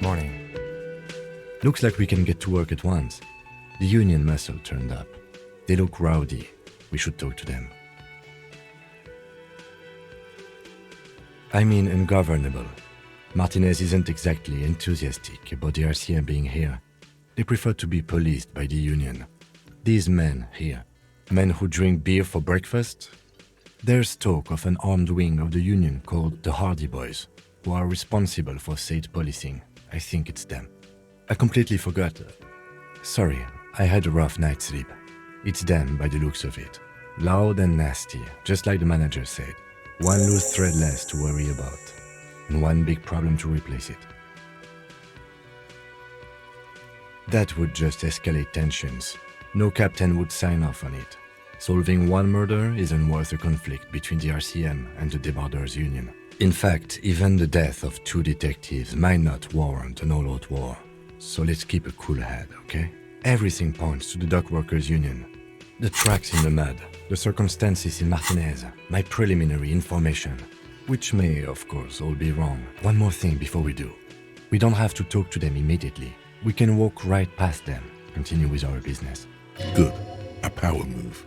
Morning. Looks like we can get to work at once. The union muscle turned up. They look rowdy. We should talk to them. I mean ungovernable. Martinez isn't exactly enthusiastic about the RCM being here. They prefer to be policed by the union. These men here, men who drink beer for breakfast, there's talk of an armed wing of the union called the Hardy Boys, who are responsible for state policing. I think it's them. I completely forgot. Sorry, I had a rough night's sleep. It's them by the looks of it. Loud and nasty, just like the manager said. One loose thread less to worry about, and one big problem to replace it. That would just escalate tensions. No captain would sign off on it. Solving one murder isn't worth a conflict between the RCM and the Debarders Union. In fact, even the death of 2 detectives might not warrant an all-out war. So let's keep a cool head, okay? Everything points to the Dock Workers Union. The tracks in the mud, the circumstances in Martinez, my preliminary information, which may, of course, all be wrong. One more thing before we do. We don't have to talk to them immediately. We can walk right past them, continue with our business. Good. A power move.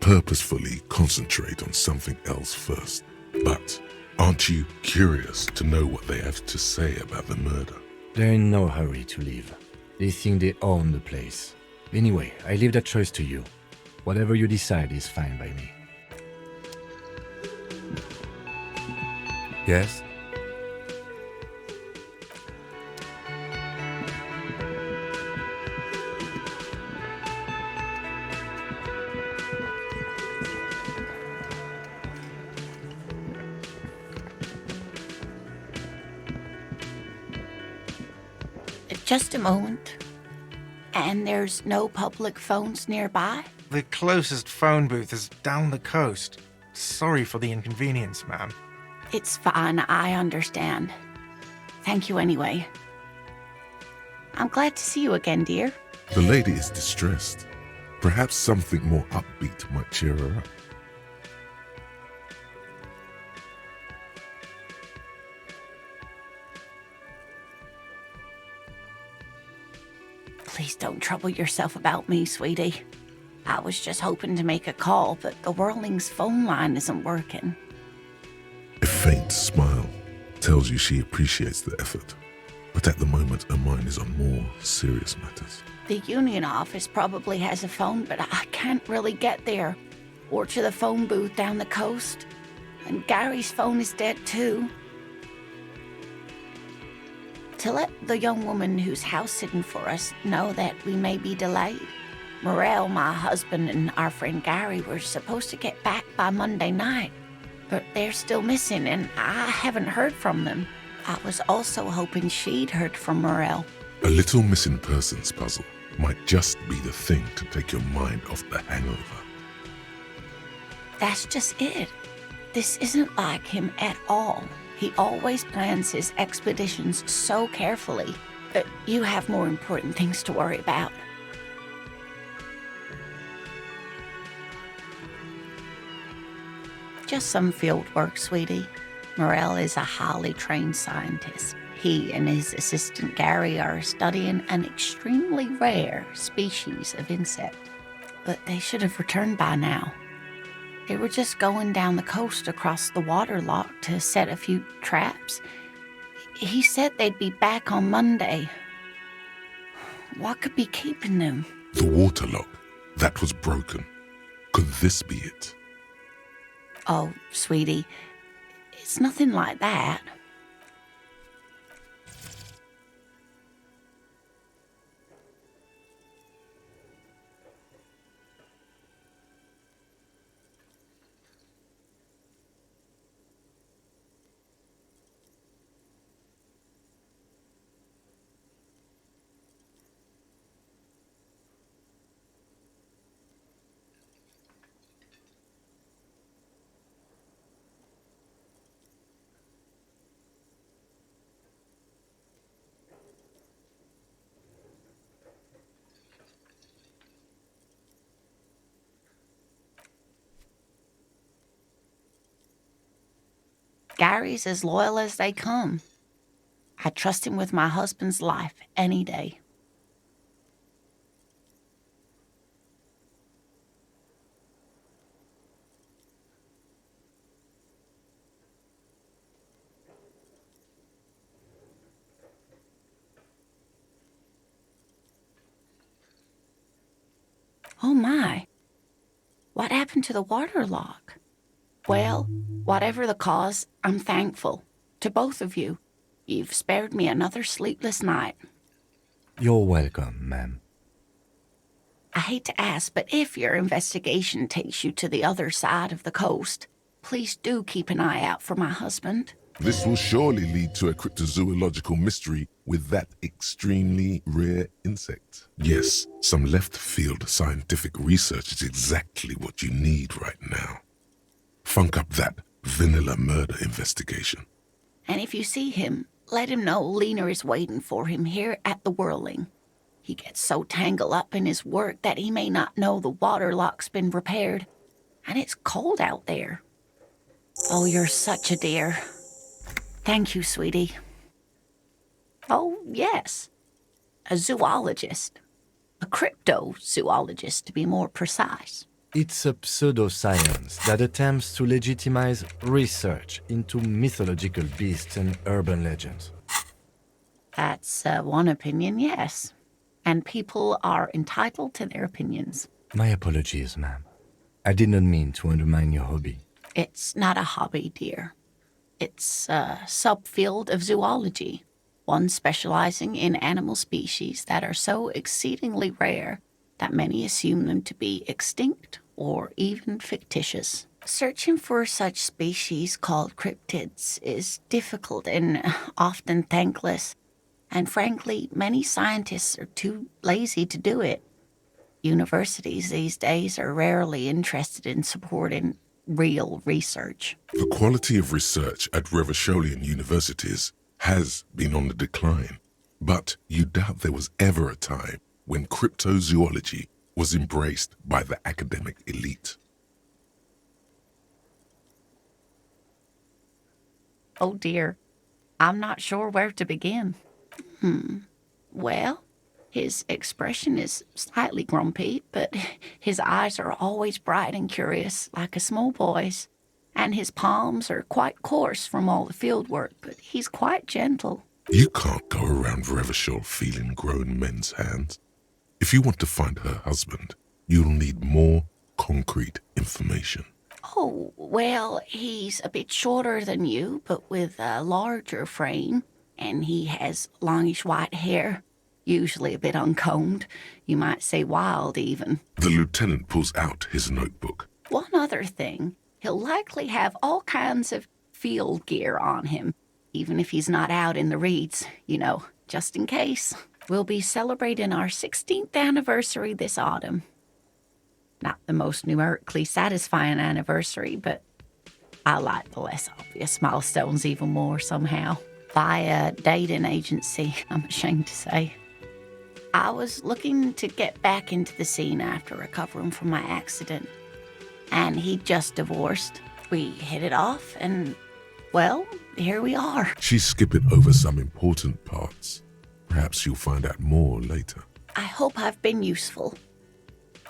Purposefully concentrate on something else first. But aren't you curious to know what they have to say about the murder? They're in no hurry to leave. They think they own the place. Anyway, I leave that choice to you. Whatever you decide is fine by me. Yes? Just a moment. And there's no public phones nearby? The closest phone booth is down the coast. Sorry for the inconvenience, ma'am. It's fine, I understand. Thank you anyway. I'm glad to see you again, dear. The lady is distressed. Perhaps something more upbeat might cheer her up. Please don't trouble yourself about me, sweetie. I was just hoping to make a call, but the Whirling's phone line isn't working. A faint smile tells you she appreciates the effort, but at the moment her mind is on more serious matters. The union office probably has a phone, but I can't really get there, or to the phone booth down the coast. And Gary's phone is dead too. To let the young woman who's house-sitting for us know that we may be delayed. Morel, my husband, and our friend Gary were supposed to get back by Monday night, but they're still missing, and I haven't heard from them. I was also hoping she'd heard from Morel. A little missing persons puzzle might just be the thing to take your mind off the hangover. That's just it. This isn't like him at all. He always plans his expeditions so carefully. But you have more important things to worry about. Just some field work, sweetie. Morel is a highly trained scientist. He and his assistant Gary are studying an extremely rare species of insect. But they should have returned by now. They were just going down the coast across the waterlock to set a few traps. He said they'd be back on Monday. What could be keeping them? The waterlock, that was broken. Could this be it? Oh, sweetie, it's nothing like that. Gary's as loyal as they come. I'd trust him with my husband's life any day. Oh my, what happened to the water lock? Well, whatever the cause, I'm thankful. To both of you. You've spared me another sleepless night. You're welcome, ma'am. I hate to ask, but if your investigation takes you to the other side of the coast, please do keep an eye out for my husband. This will surely lead to a cryptozoological mystery with that extremely rare insect. Yes, some left-field scientific research is exactly what you need right now. Funk up that vanilla murder investigation. And if you see him, let him know Lena is waiting for him here at the Whirling. He gets so tangled up in his work that he may not know the water lock's been repaired. And it's cold out there. Oh, you're such a dear. Thank you, sweetie. Oh, yes. A zoologist. A cryptozoologist, to be more precise. It's a pseudoscience that attempts to legitimize research into mythological beasts and urban legends. That's one opinion, yes. And people are entitled to their opinions. My apologies, ma'am. I did not mean to undermine your hobby. It's not a hobby, dear. It's a subfield of zoology, one specializing in animal species that are so exceedingly rare that many assume them to be extinct or even fictitious. Searching for such species called cryptids is difficult and often thankless, and frankly, many scientists are too lazy to do it. Universities these days are rarely interested in supporting real research. The quality of research at Revacholian universities has been on the decline, but you doubt there was ever a time when cryptozoology was embraced by the academic elite. Oh dear, I'm not sure where to begin. Well, his expression is slightly grumpy, but his eyes are always bright and curious, like a small boy's. And his palms are quite coarse from all the field work, but he's quite gentle. You can't go around Revachol feeling grown men's hands. If you want to find her husband, you'll need more concrete information. Oh, well, he's a bit shorter than you, but with a larger frame, and he has longish white hair, usually a bit uncombed. You might say wild, even. The lieutenant pulls out his notebook. One other thing, he'll likely have all kinds of field gear on him, even if he's not out in the reeds, just in case. We'll be celebrating our 16th anniversary this autumn. Not the most numerically satisfying anniversary, but I like the less obvious milestones even more somehow. Via dating agency, I'm ashamed to say. I was looking to get back into the scene after recovering from my accident, and he'd just divorced. We hit it off, and, well, here we are. She's skipping over some important parts. Perhaps you'll find out more later. I hope I've been useful.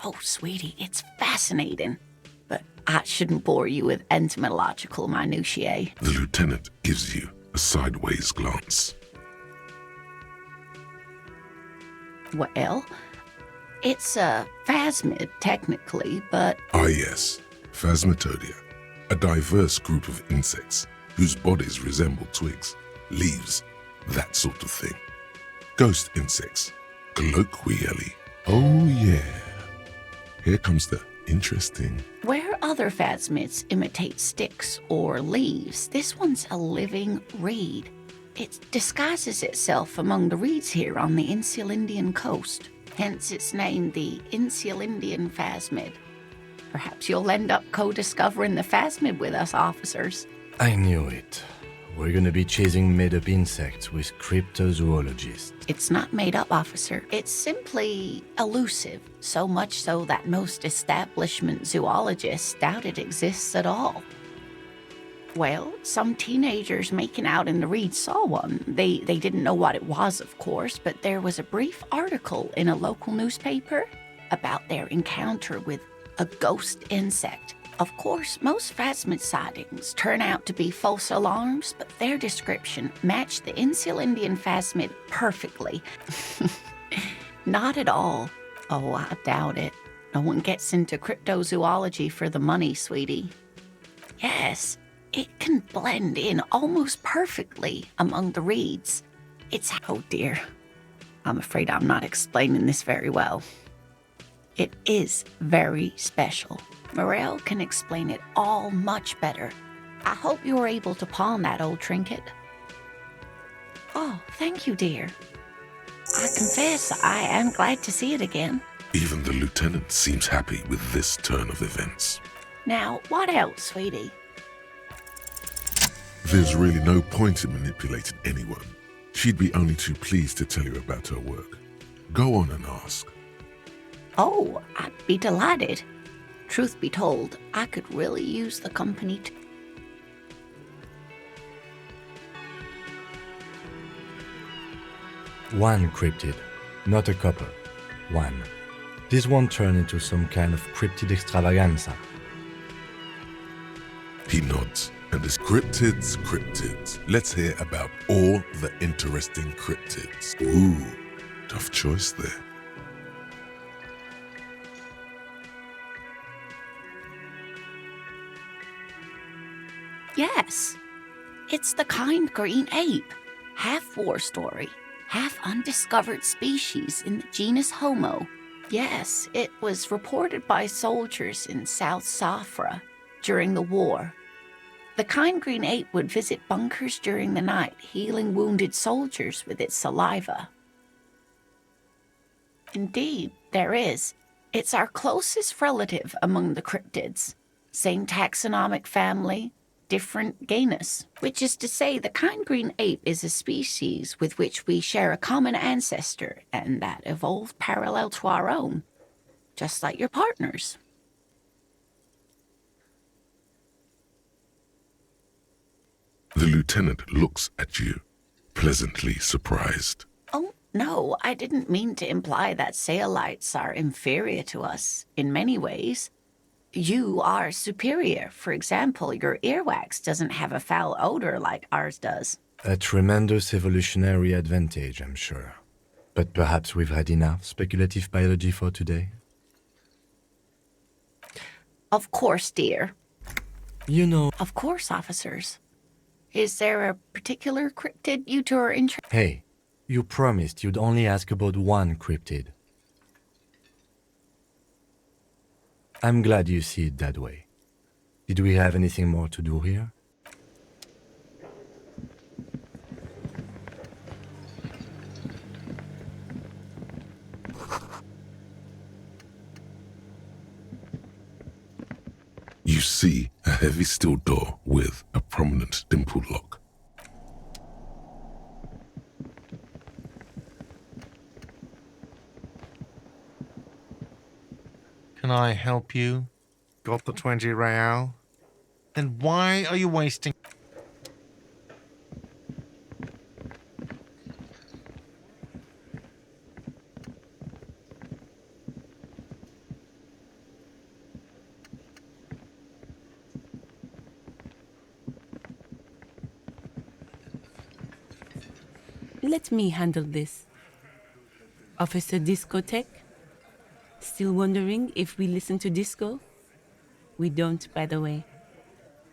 Oh, sweetie, it's fascinating, but I shouldn't bore you with entomological minutiae. The lieutenant gives you a sideways glance. Well, it's a phasmid, technically, but... Ah yes, Phasmatodia, a diverse group of insects whose bodies resemble twigs, leaves, that sort of thing. Ghost insects, colloquially. Oh yeah. Here comes the interesting. Where other phasmids imitate sticks or leaves, this one's a living reed. It disguises itself among the reeds here on the Insulindian coast. Hence its name, the Insulindian phasmid. Perhaps you'll end up co-discovering the phasmid with us officers. I knew it. We're gonna be chasing made-up insects with cryptozoologists. It's not made up, officer. It's simply elusive, so much so that most establishment zoologists doubt it exists at all. Well, some teenagers making out in the reeds saw one. They didn't know what it was, of course, but there was a brief article in a local newspaper about their encounter with a ghost insect. Of course, most phasmid sightings turn out to be false alarms, but their description matched the Insular Indian phasmid perfectly. Not at all. Oh, I doubt it. No one gets into cryptozoology for the money, sweetie. Yes, it can blend in almost perfectly among the reeds. Oh dear. I'm afraid I'm not explaining this very well. It is very special. Morel can explain it all much better. I hope you were able to pawn that old trinket. Oh, thank you, dear. I confess I am glad to see it again. Even the lieutenant seems happy with this turn of events. Now, what else, sweetie? There's really no point in manipulating anyone. She'd be only too pleased to tell you about her work. Go on and ask. Oh, I'd be delighted. Truth be told, I could really use the company too. One cryptid, not a couple. One. This won't turn into some kind of cryptid extravaganza. He nods, and as cryptids. Let's hear about all the interesting cryptids. Ooh, tough choice there. Yes, it's the kind green ape. Half war story, half undiscovered species in the genus Homo. Yes, it was reported by soldiers in South Safra during the war. The kind green ape would visit bunkers during the night, healing wounded soldiers with its saliva. Indeed, there is. It's our closest relative among the cryptids. Same taxonomic family, different genus, which is to say the kind green ape is a species with which we share a common ancestor and that evolved parallel to our own, just like your partners. The lieutenant looks at you, pleasantly surprised. Oh, no, I didn't mean to imply that Saelites are inferior to us in many ways. You are superior. For example, your earwax doesn't have a foul odor like ours does. A tremendous evolutionary advantage, I'm sure. But perhaps we've had enough speculative biology for today? Of course, dear. You know... Of course, officers. Is there a particular cryptid you two are interested? Hey, you promised you'd only ask about one cryptid. I'm glad you see it that way. Did we have anything more to do here? You see a heavy steel door with a prominent dimple lock. Can I help you? Got the 20 real? Then why are you wasting... Let me handle this. Officer Discotheque? Still wondering if we listen to disco? We don't, by the way.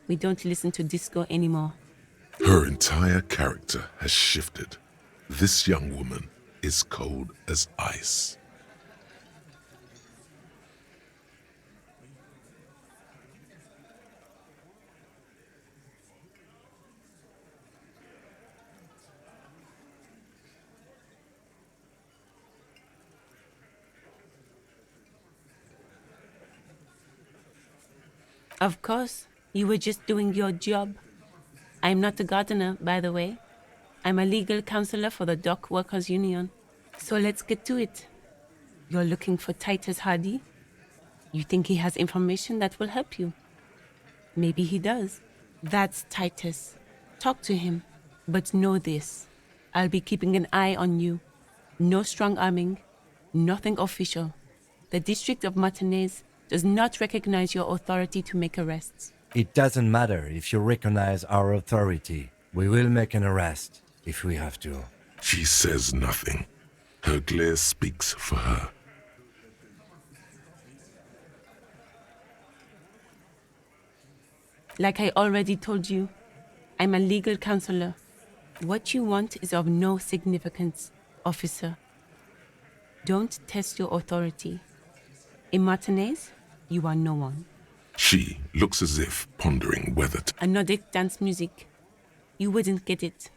We don't listen to disco anymore. Her entire character has shifted. This young woman is cold as ice. Of course, you were just doing your job. I'm not a gardener, by the way. I'm a legal counselor for the Dock Workers Union. So let's get to it. You're looking for Titus Hardy? You think he has information that will help you? Maybe he does. That's Titus. Talk to him. But know this. I'll be keeping an eye on you. No strong arming. Nothing official. The District of Martinez does not recognize your authority to make arrests. It doesn't matter if you recognize our authority. We will make an arrest if we have to. She says nothing. Her glare speaks for her. Like I already told you, I'm a legal counselor. What you want is of no significance, officer. Don't test your authority. In Martinez, you are no one. She looks as if pondering whether to... A Nordic dance music. You wouldn't get it.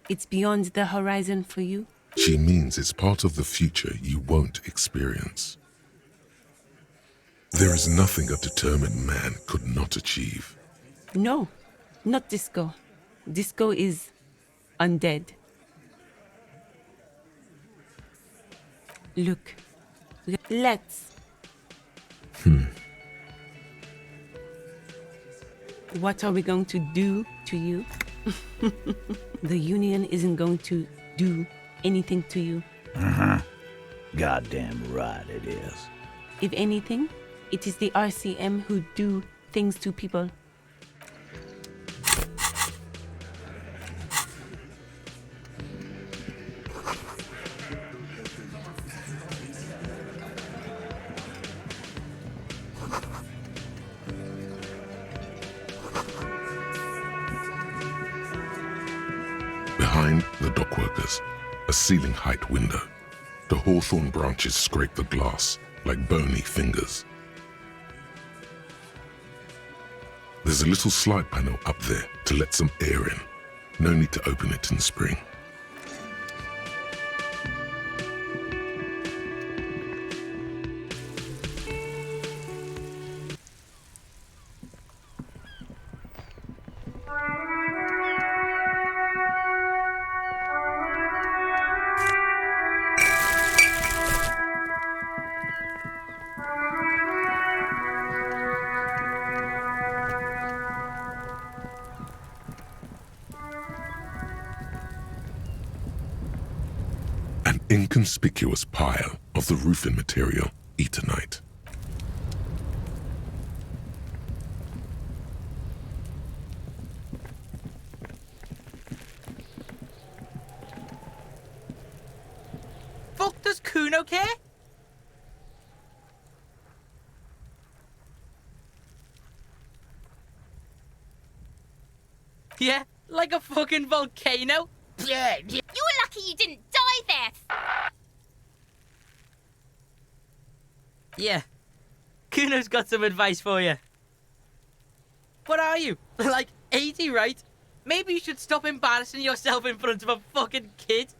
It's beyond the horizon for you. She means it's part of the future you won't experience. There is nothing a determined man could not achieve. No, not disco. Disco is undead. Look, let's. What are we going to do to you? The Union isn't going to do anything to you. Goddamn right it is. If anything, it is the RCM who do things to people. Behind the dockworkers, a ceiling-height window. The hawthorn branches scrape the glass like bony fingers. There's a little slide panel up there to let some air in. No need to open it in spring. An inconspicuous pile of the roofing material, Eternite. Fuck, does Kuno care? Yeah, like a fucking volcano. Yeah. You're lucky you didn't die there. Yeah, Kuno's got some advice for you. What are you? Like 80, right? Maybe you should stop embarrassing yourself in front of a fucking kid.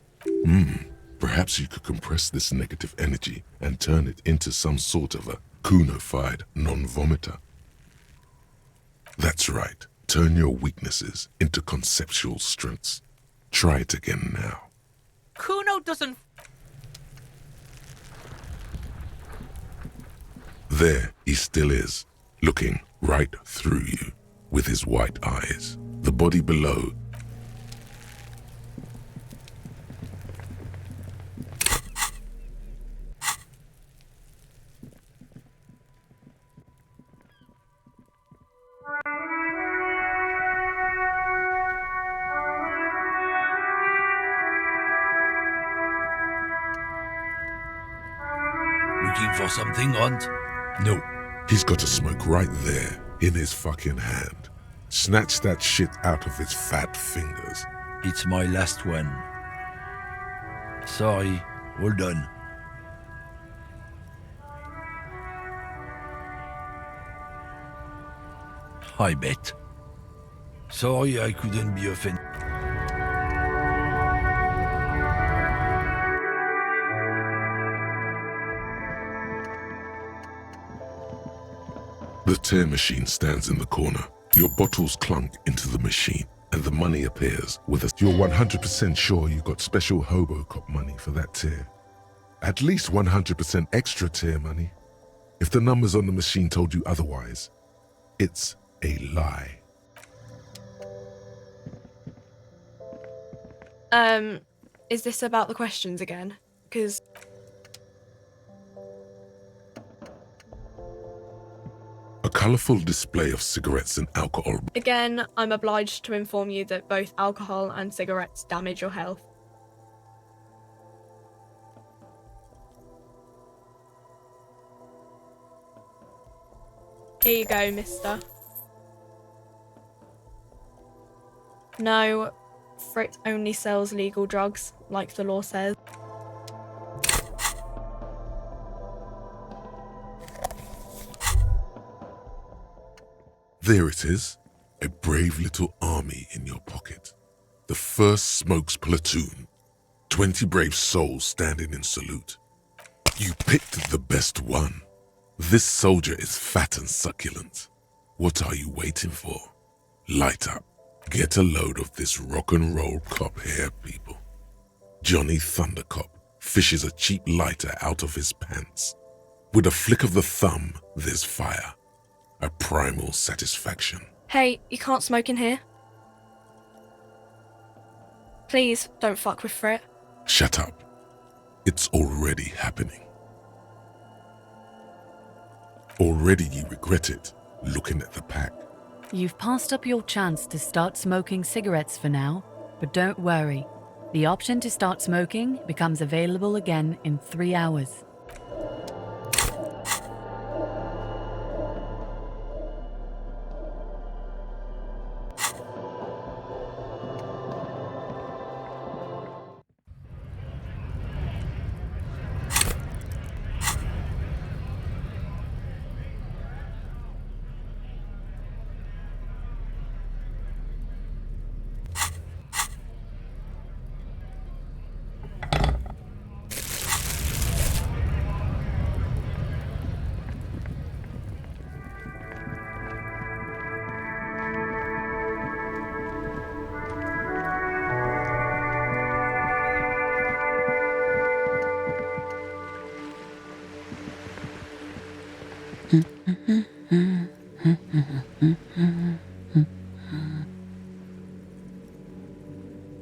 Perhaps you could compress this negative energy and turn it into some sort of a Kuno-fied non-vomiter. That's right. Turn your weaknesses into conceptual strengths. Try it again now. Kuno doesn't... There he still is, looking right through you with his white eyes. The body below. Looking for something, Hunt? No, he's got a smoke right there in his fucking hand. Snatch that shit out of his fat fingers. It's my last one. Sorry, hold on. I bet. Sorry I couldn't be offended. The tear machine stands in the corner. Your bottles clunk into the machine, and the money appears with a... You're 100% sure you got special Hobocop money for that tear. At least 100% extra tear money. If the numbers on the machine told you otherwise, it's a lie. Is this about the questions again? Because... A colourful display of cigarettes and alcohol. Again, I'm obliged to inform you that both alcohol and cigarettes damage your health. Here you go, mister. No, Frit only sells legal drugs, like the law says. There it is, a brave little army in your pocket. The 1st Smokes Platoon. 20 brave souls standing in salute. You picked the best one. This soldier is fat and succulent. What are you waiting for? Light up. Get a load of this rock and roll cop here, people. Johnny Thundercop fishes a cheap lighter out of his pants. With a flick of the thumb, there's fire. A primal satisfaction. Hey, you can't smoke in here. Please, don't fuck with Frit. Shut up. It's already happening. Already you regret it, looking at the pack. You've passed up your chance to start smoking cigarettes for now, but don't worry. The option to start smoking becomes available again in 3 hours.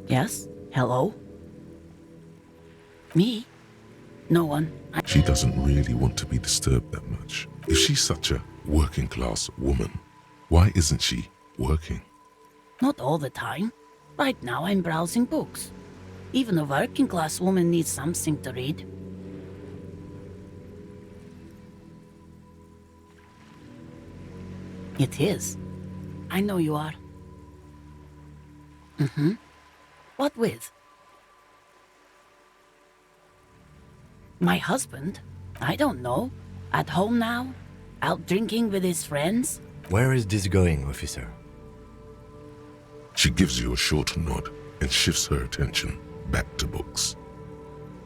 Yes? Hello? Me? No one. She doesn't really want to be disturbed that much. If she's such a working class woman, why isn't she working? Not all the time. Right now I'm browsing books. Even a working class woman needs something to read. It is. I know you are. What with? My husband? I don't know. At home now? Out drinking with his friends? Where is this going, officer? She gives you a short nod and shifts her attention back to books.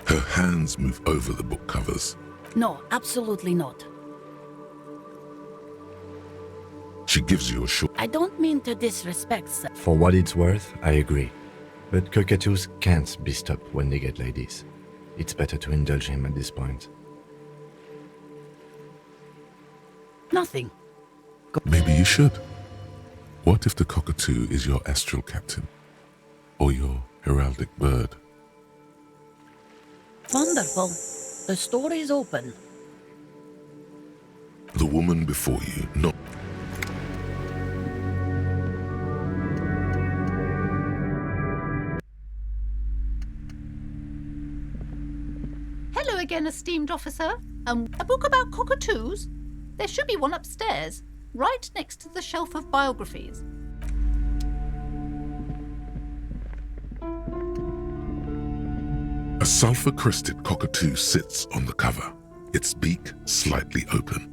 Her hands move over the book covers. No, absolutely not. She gives you a short... I don't mean to disrespect, sir. For what it's worth, I agree. But cockatoos can't be stopped when they get ladies. It's better to indulge him at this point. Nothing. Maybe you should. What if the cockatoo is your astral captain? Or your heraldic bird? Wonderful. The store is open. The woman before you, not... Hello again, esteemed officer. A book about cockatoos? There should be one upstairs, right next to the shelf of biographies. A sulfur-crested cockatoo sits on the cover, its beak slightly open.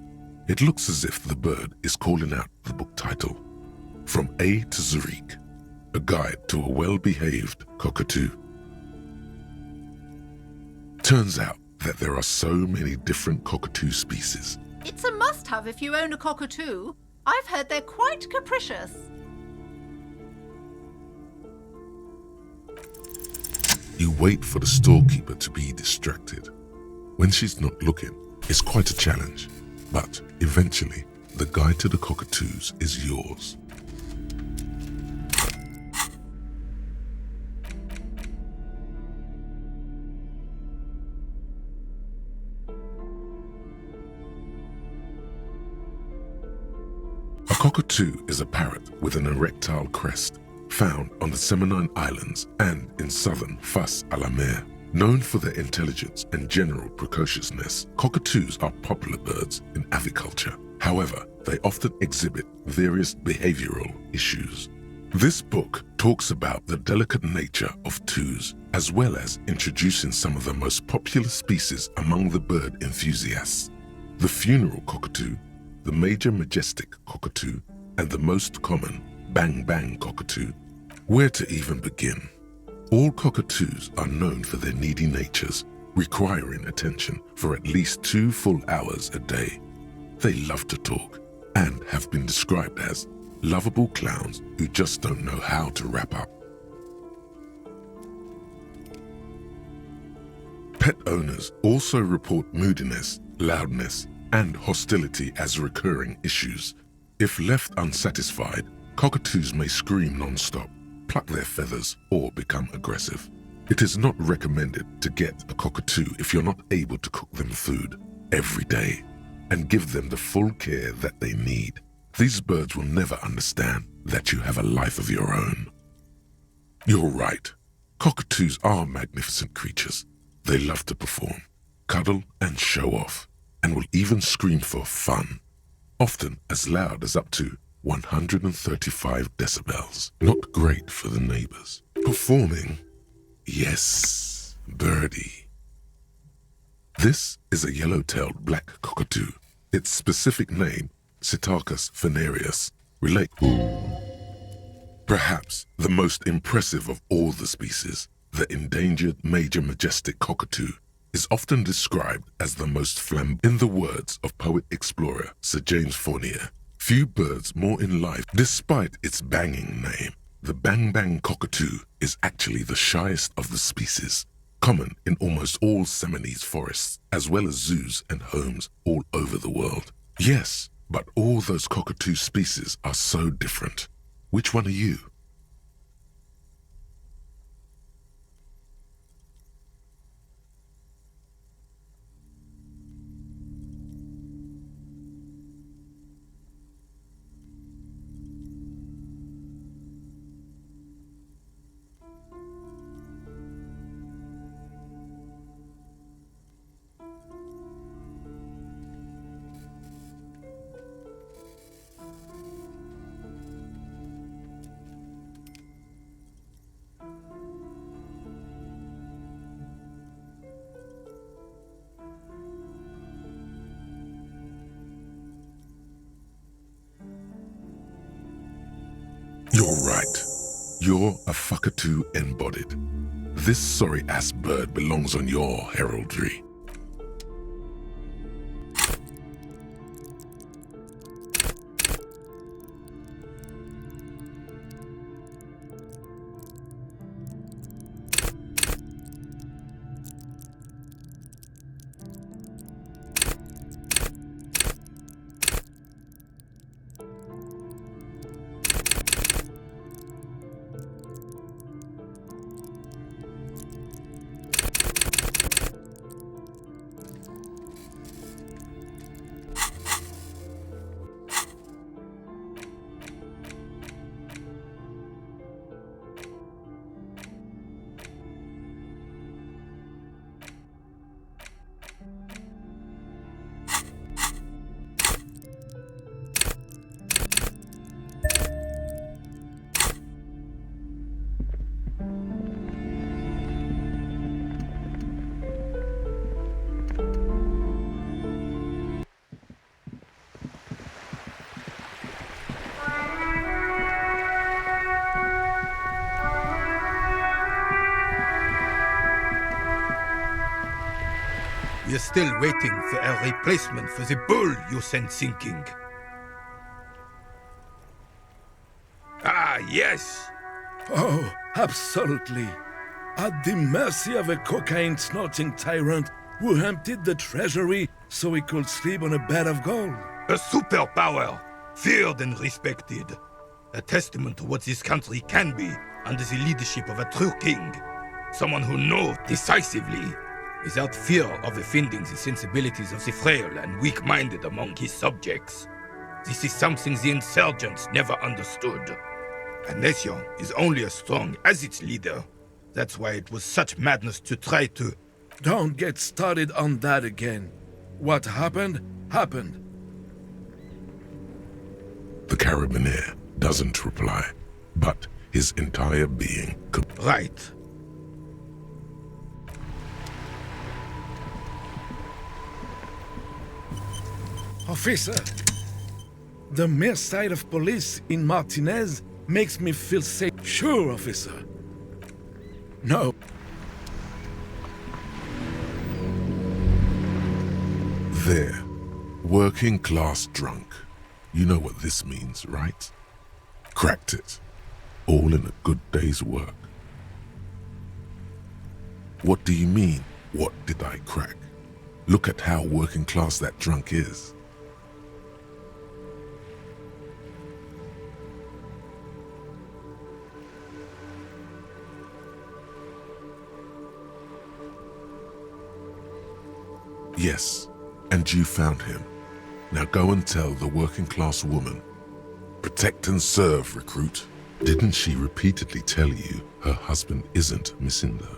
It looks as if the bird is calling out the book title, From A to Zurich, a guide to a well-behaved cockatoo. Turns out that there are so many different cockatoo species. It's a must-have if you own a cockatoo. I've heard they're quite capricious. You wait for the storekeeper to be distracted. When she's not looking, it's quite a challenge. But eventually, the guide to the cockatoos is yours. A cockatoo is a parrot with an erectile crest, found on the Seminole Islands and in southern Fas a la Mer. Known for their intelligence and general precociousness, cockatoos are popular birds in aviculture. However, they often exhibit various behavioral issues. This book talks about the delicate nature of toos, as well as introducing some of the most popular species among the bird enthusiasts. The funeral cockatoo, the major majestic cockatoo, and the most common bang-bang cockatoo. Where to even begin? All cockatoos are known for their needy natures, requiring attention for at least 2 full hours a day. They love to talk and have been described as lovable clowns who just don't know how to wrap up. Pet owners also report moodiness, loudness, and hostility as recurring issues. If left unsatisfied, cockatoos may scream non-stop, pluck their feathers, or become aggressive. It is not recommended to get a cockatoo if you're not able to cook them food every day and give them the full care that they need. These birds will never understand that you have a life of your own. You're right. Cockatoos are magnificent creatures. They love to perform, cuddle, and show off, and will even scream for fun, often as loud as up to 135 decibels. Not great for the neighbors. Performing? Yes, birdie. This is a yellow-tailed black cockatoo. Its specific name, Psittacus venereus, relate. Perhaps the most impressive of all the species, the endangered major majestic cockatoo, is often described as the most flamboyant. In the words of poet-explorer Sir James Fournier, few birds more in life. Despite its banging name, the bang-bang cockatoo is actually the shyest of the species, common in almost all Seminoles forests, as well as zoos and homes all over the world. Yes, but all those cockatoo species are so different. Which one are you? You're right. You're a fuckatoo embodied. This sorry-ass bird belongs on your heraldry. We're still waiting for a replacement for the bull you sent sinking. Ah, yes! Oh, absolutely. At the mercy of a cocaine-snorting tyrant who emptied the treasury so he could sleep on a bed of gold. A superpower, feared and respected. A testament to what this country can be under the leadership of a true king. Someone who knows decisively, without fear of offending the sensibilities of the frail and weak-minded among his subjects. This is something the insurgents never understood. A nation is only as strong as its leader. That's why it was such madness to try to... Don't get started on that again. What happened, happened. The Carabiner doesn't reply, but his entire being could... Right. Officer, the mere sight of police in Martinez makes me feel safe. Sure, officer. No. There. Working class drunk. You know what this means, right? Cracked it. All in a good day's work. What do you mean, what did I crack? Look at how working class that drunk is. Yes, and you found him. Now go and tell the working class woman. Protect and serve, recruit. Didn't she repeatedly tell you her husband isn't Misindo?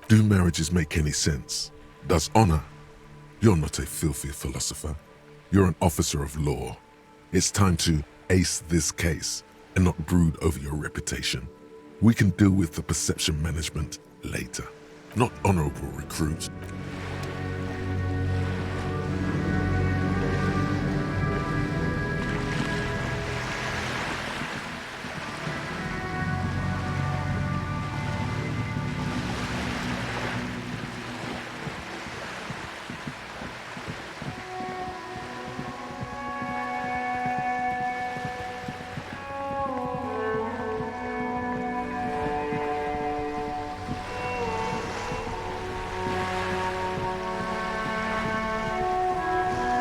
Do marriages make any sense? Does honor? You're not a filthy philosopher. You're an officer of law. It's time to ace this case and not brood over your reputation. We can deal with the perception management later. Not honorable, recruit.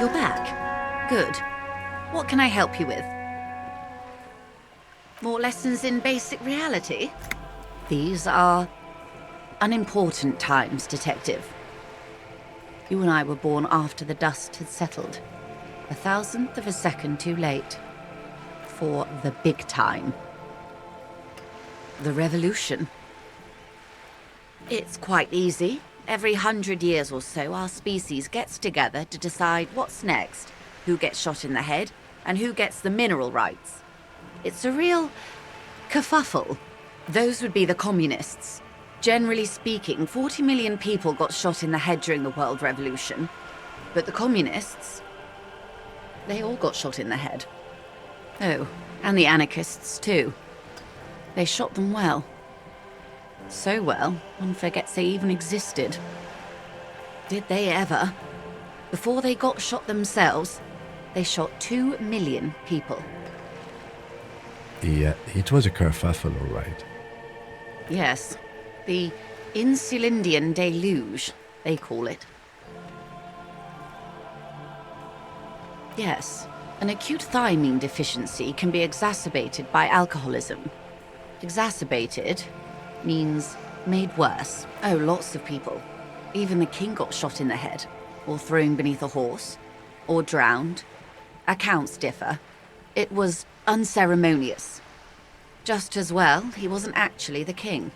You're back. Good. What can I help you with? More lessons in basic reality? These are unimportant times, Detective. You and I were born after the dust had settled. 1,000th of a second too late. For the big time. The revolution. It's quite easy. Every 100 years or so, our species gets together to decide what's next, who gets shot in the head, and who gets the mineral rights. It's a real kerfuffle. Those would be the communists. Generally speaking, 40 million people got shot in the head during the World Revolution. But the communists, they all got shot in the head. Oh, and the anarchists too. They shot them well. So well, one forgets they even existed. Did they ever? Before they got shot themselves, they shot 2 million people. Yeah, it was a kerfuffle, all right. Yes, the Insulindian deluge, they call it. Yes, an acute thiamine deficiency can be exacerbated by alcoholism. Exacerbated means made worse. Oh, lots of people. Even the king got shot in the head, or thrown beneath a horse, or drowned. Accounts differ. It was unceremonious. Just as well, he wasn't actually the king.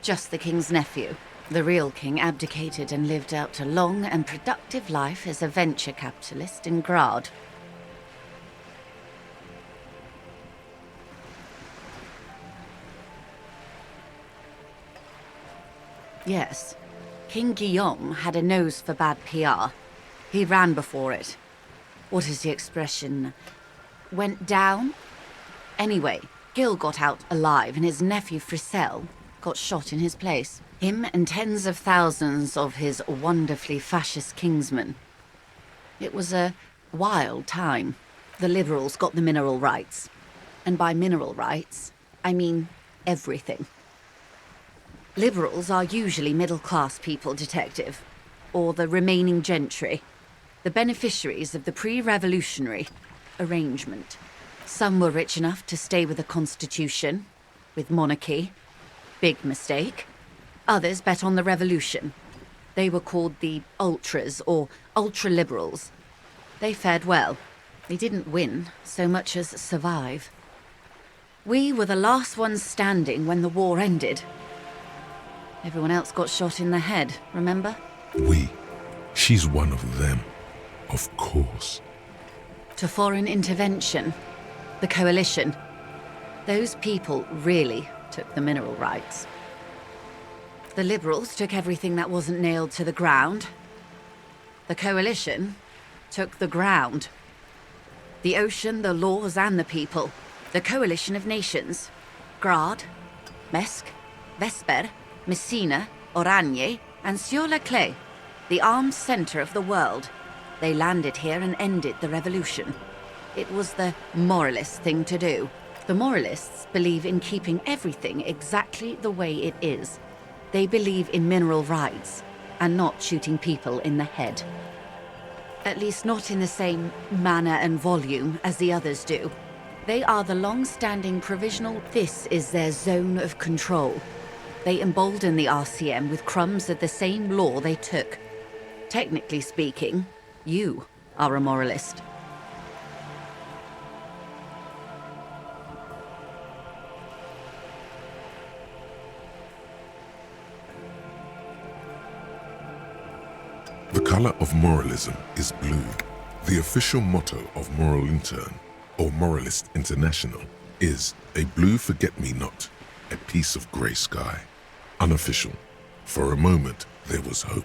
Just the king's nephew. The real king abdicated and lived out a long and productive life as a venture capitalist in Grad. Yes, King Guillaume had a nose for bad PR. He ran before it. What is the expression? Went down? Anyway, Gil got out alive and his nephew Frisell got shot in his place. Him and tens of thousands of his wonderfully fascist kingsmen. It was a wild time. The liberals got the mineral rights. And by mineral rights, I mean everything. Liberals are usually middle-class people, Detective. or the remaining gentry, the beneficiaries of the pre-revolutionary arrangement. Some were rich enough to stay with the Constitution, with monarchy. Big mistake. Others bet on the revolution. They were called the ultras or ultra-liberals. They fared well. They didn't win so much as survive. We were the last ones standing when the war ended. Everyone else got shot in the head, remember? We. She's one of them. Of course. To foreign intervention. The coalition. Those people really took the mineral rights. The liberals took everything that wasn't nailed to the ground. The coalition took the ground. The ocean, the laws, and the people. The coalition of nations. Grad, Mesk, Vesper, Messina, Oranje, and Sur-la-Clay. The armed center of the world. They landed here and ended the revolution. It was the moralist thing to do. The moralists believe in keeping everything exactly the way it is. They believe in mineral rights and not shooting people in the head. At least not in the same manner and volume as the others do. They are the long-standing provisional. This is their zone of control. They embolden the RCM with crumbs of the same law they took. Technically speaking, you are a moralist. The color of moralism is blue. The official motto of Moral Intern, or Moralist International, is a blue forget-me-not, a piece of grey sky. Unofficial. For a moment, there was hope.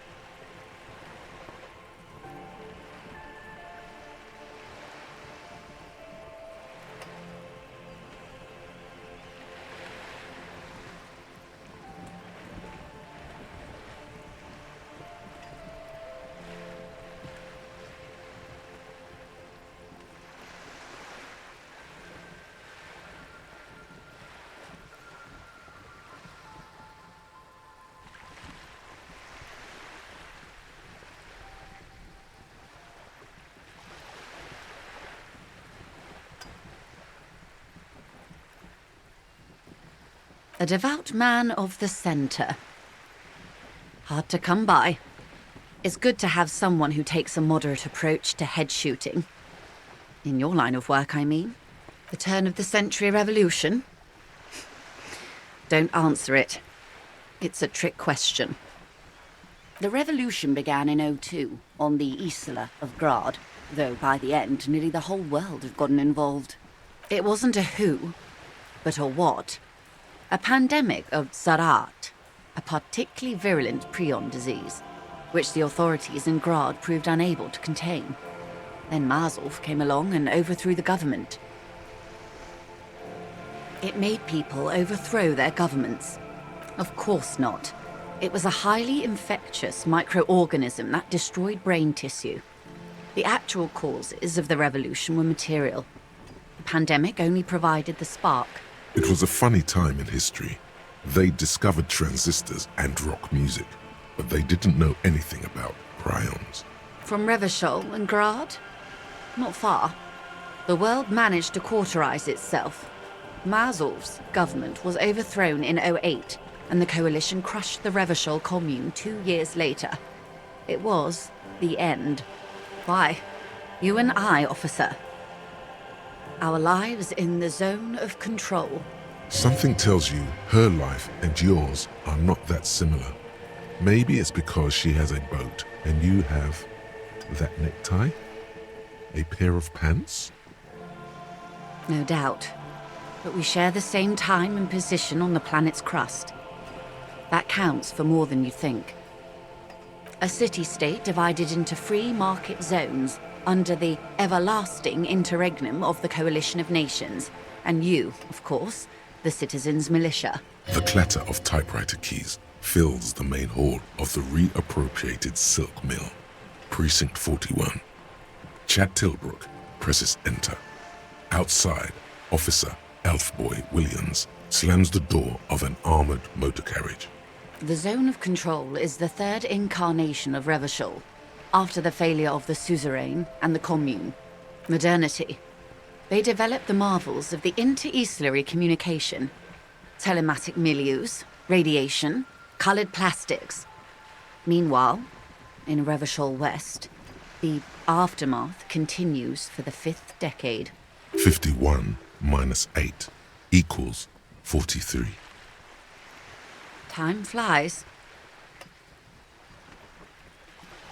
A devout man of the center. Hard to come by. It's good to have someone who takes a moderate approach to head shooting. In your line of work, I mean. The turn of the century revolution? Don't answer it. It's a trick question. The revolution began in '02 on the Isla of Grad, though by the end, nearly the whole world had gotten involved. It wasn't a who, but a what. A pandemic of Zarat, a particularly virulent prion disease, which the authorities in Grad proved unable to contain. Then Mazov came along and overthrew the government. It made people overthrow their governments. Of course not. It was a highly infectious microorganism that destroyed brain tissue. The actual causes of the revolution were material. The pandemic only provided the spark. It was a funny time in history. They discovered transistors and rock music, but they didn't know anything about prions. From Revachol and Grad? Not far. The world managed to cauterize itself. Mazov's government was overthrown in '08, and the coalition crushed the Revachol commune 2 years later. It was the end. Why? You and I, officer. Our lives in the zone of control. Something tells you her life and yours are not that similar. Maybe it's because she has a boat and you have that necktie? A pair of pants? No doubt. But we share the same time and position on the planet's crust. That counts for more than you think. A city-state divided into free market zones under the everlasting interregnum of the coalition of nations, and you, of course, the citizens' militia. The clatter of typewriter keys fills the main hall of the reappropriated silk mill. Precinct 41. Chad Tilbrook presses enter. Outside, Officer Elfboy Williams slams the door of an armored motor carriage. The Zone of Control is the third incarnation of Revachol, after the failure of the Suzerain and the Commune. Modernity. They developed the marvels of the inter-eastlery communication, telematic milieus, radiation, colored plastics. Meanwhile, in Revachol West, the aftermath continues for the 5th decade. 51 minus 8 equals 43. Time flies.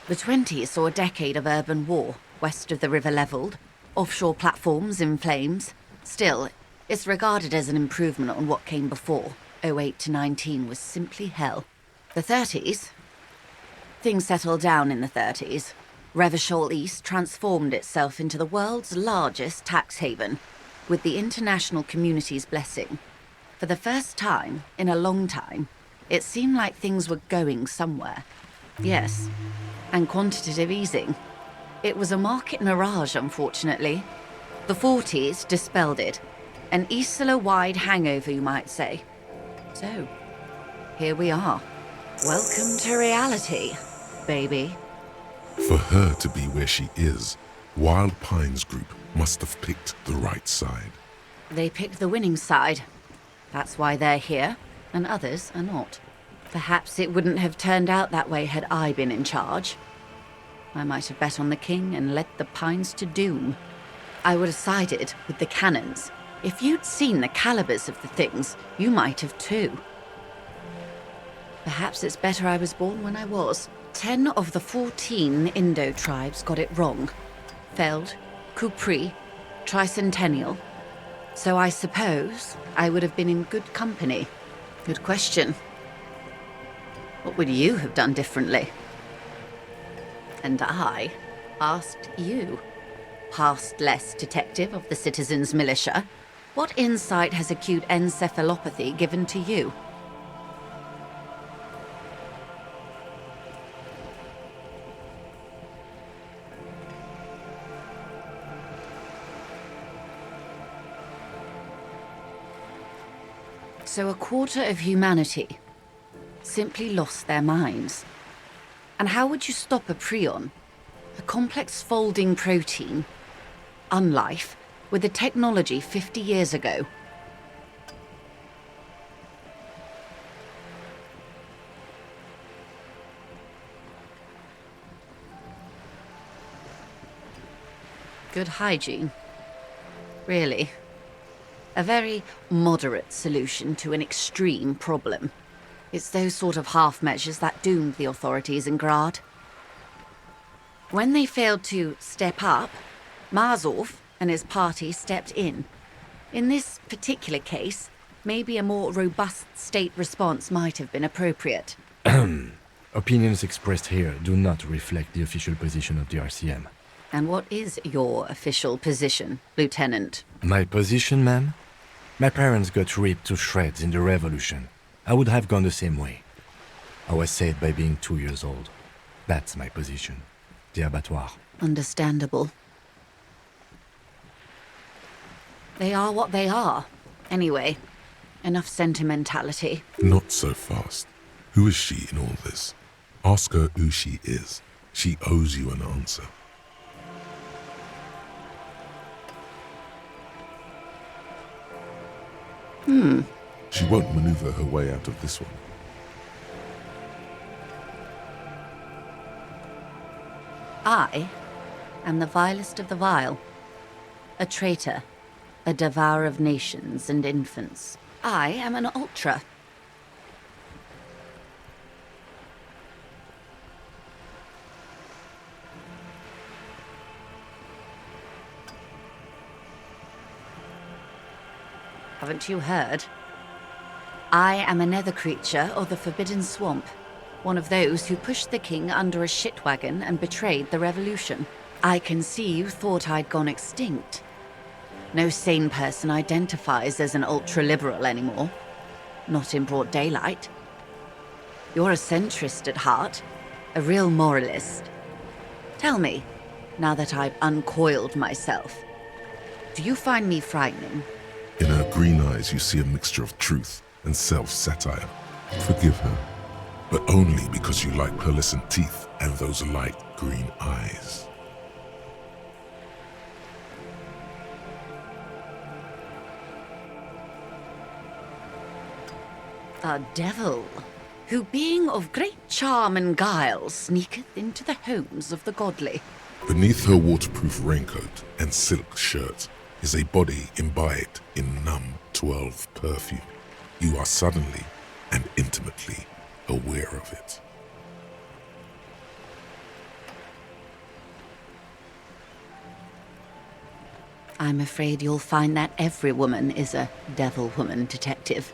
The 20s saw a decade of urban war, west of the river leveled, offshore platforms in flames. Still, it's regarded as an improvement on what came before. 08 to 19 was simply hell. The 30s? Things settled down in the 30s. Revachol East transformed itself into the world's largest tax haven, with the international community's blessing. For the first time in a long time, it seemed like things were going somewhere. Yes, and quantitative easing. It was a market mirage, unfortunately. The 40s dispelled it. An Isla-wide hangover, you might say. So, here we are. Welcome to reality, baby. For her to be where she is, Wild Pines Group must have picked the right side. They picked the winning side. That's why they're here, and others are not. Perhaps it wouldn't have turned out that way had I been in charge. I might have bet on the king and led the Pines to doom. I would have sided with the cannons. If you'd seen the calibers of the things, you might have too. Perhaps it's better I was born when I was. 10 of the 14 Indo tribes got it wrong. Feld, Kupri, Tricentennial. So I suppose I would have been in good company. Good question. What would you have done differently? And I asked you, past-less detective of the Citizens Militia, what insight has acute encephalopathy given to you? So a quarter of humanity simply lost their minds. And how would you stop a prion, a complex folding protein, unlife, with the technology 50 years ago? Good hygiene. Really. A very moderate solution to an extreme problem. It's those sort of half measures that doomed the authorities in Grad. When they failed to step up, Marzov and his party stepped in. In this particular case, maybe a more robust state response might have been appropriate. Opinions expressed here do not reflect the official position of the RCM. And what is your official position, Lieutenant? My position, ma'am? My parents got ripped to shreds in the revolution. I would have gone the same way. I was saved by being 2 years old. That's my position. The abattoir. Understandable. They are what they are. Anyway, enough sentimentality. Not so fast. Who is she in all this? Ask her who she is. She owes you an answer. She won't maneuver her way out of this one. I am the vilest of the vile. A traitor, a devourer of nations and infants. I am an ultra. Haven't you heard? I am a nether creature of the Forbidden Swamp, one of those who pushed the king under a shit wagon and betrayed the revolution. I can see you thought I'd gone extinct. No sane person identifies as an ultra-liberal anymore. Not in broad daylight. You're a centrist at heart, a real moralist. Tell me, now that I've uncoiled myself, do you find me frightening? In her green eyes, you see a mixture of truth and self-satire. Forgive her. but only because you like pearlescent teeth and those light green eyes. A devil, who being of great charm and guile, sneaketh into the homes of the godly. Beneath her waterproof raincoat and silk shirt is a body imbibed in numb 12 perfume. You are suddenly and intimately aware of it. I'm afraid you'll find that every woman is a devil woman, detective.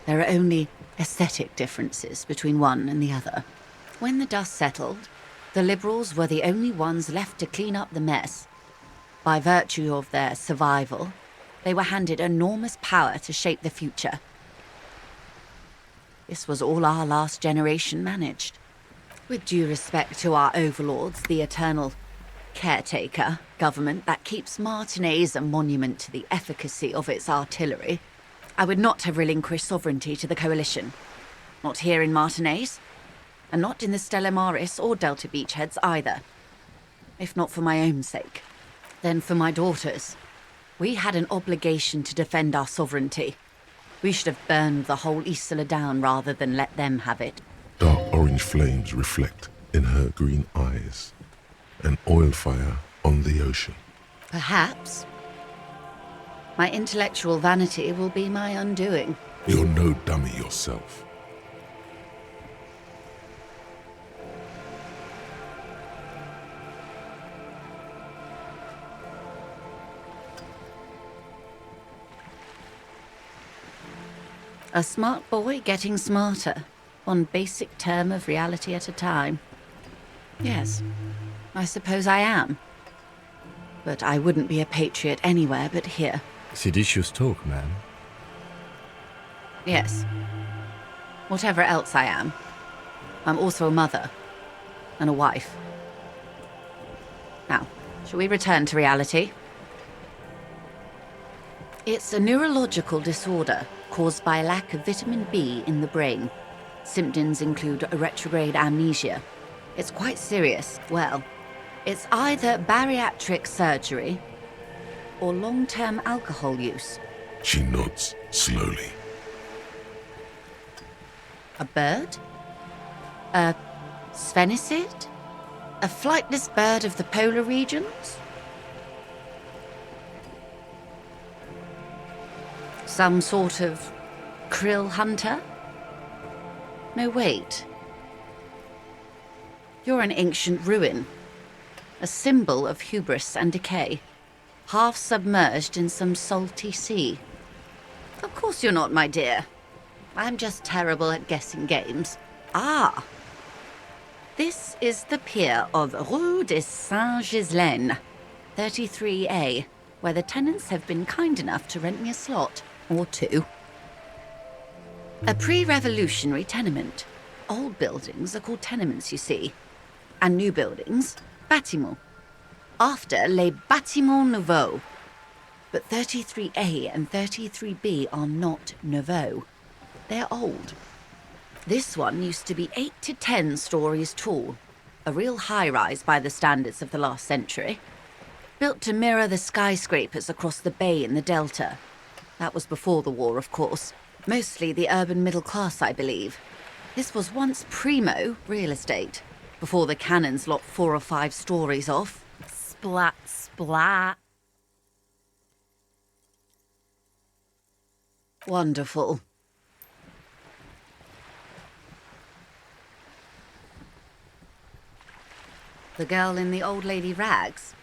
There are only aesthetic differences between one and the other. When the dust settled, the Liberals were the only ones left to clean up the mess. By virtue of their survival, they were handed enormous power to shape the future. This was all our last generation managed. With due respect to our overlords, the eternal caretaker government that keeps Martinez a monument to the efficacy of its artillery, I would not have relinquished sovereignty to the Coalition. Not here in Martinez, and not in the Stella Maris or Delta Beachheads either. If not for my own sake, then for my daughters. We had an obligation to defend our sovereignty. We should have burned the whole Isla down rather than let them have it. Dark orange flames reflect in her green eyes. An oil fire on the ocean. Perhaps. My intellectual vanity will be my undoing. You're no dummy yourself. A smart boy getting smarter, one basic term of reality at a time. Yes, I suppose I am. But I wouldn't be a patriot anywhere but here. Seditious talk, man. Yes. Whatever else I am, I'm also a mother and a wife. Now, shall we return to reality? It's a neurological disorder caused by a lack of vitamin B in the brain. Symptoms include a retrograde amnesia. It's quite serious. Well, it's either bariatric surgery or long-term alcohol use. She nods slowly. A bird? A sphenicid? A flightless bird of the polar regions? Some sort of krill hunter? No, wait. You're an ancient ruin. A symbol of hubris and decay. Half submerged in some salty sea. Of course you're not, my dear. I'm just terrible at guessing games. Ah! This is the pier of Rue de Saint-Ghislaine, 33A, where the tenants have been kind enough to rent me a slot. Or two. A pre-revolutionary tenement. Old buildings are called tenements, you see. And new buildings, bâtiments. After les bâtiments nouveaux. But 33A and 33B are not nouveaux. They're old. This one used to be 8 to 10 stories tall. A real high-rise by the standards of the last century. Built to mirror the skyscrapers across the bay in the Delta. That was before the war, of course. Mostly the urban middle class, I believe. This was once primo real estate, before the cannons lopped 4 or 5 stories off. Splat, splat. Wonderful. The girl in the old lady rags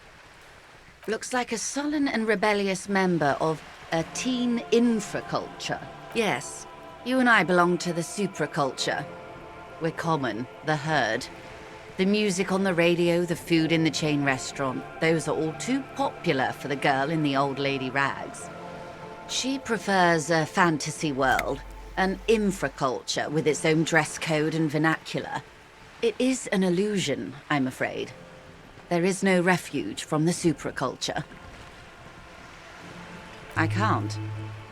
looks like a sullen and rebellious member of a teen infraculture. Yes, you and I belong to the supraculture. We're common, the herd. The music on the radio, the food in the chain restaurant, those are all too popular for the girl in the old lady rags. She prefers a fantasy world, an infraculture with its own dress code and vernacular. It is an illusion, I'm afraid. There is no refuge from the supraculture. I can't.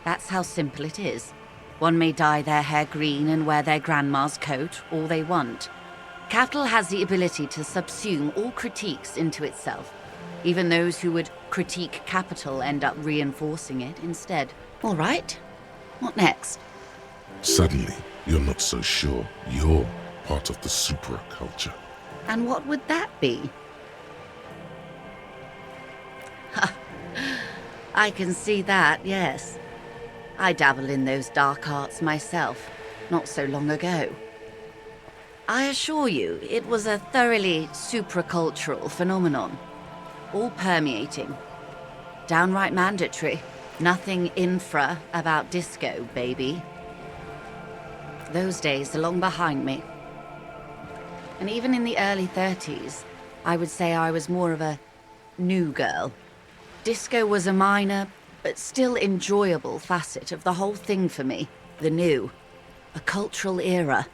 That's how simple it is. One may dye their hair green and wear their grandma's coat all they want. Capital has the ability to subsume all critiques into itself. Even those who would critique capital end up reinforcing it instead. All right, what next? Suddenly, you're not so sure you're part of the supraculture. And what would that be? I can see that, yes. I dabble in those dark arts myself, not so long ago. I assure you, it was a thoroughly supracultural phenomenon. All permeating. Downright mandatory. Nothing infra about disco, baby. Those days are long behind me. And even in the early 30s, I would say I was more of a new girl. Disco was a minor, but still enjoyable facet of the whole thing for me. The new. A cultural era.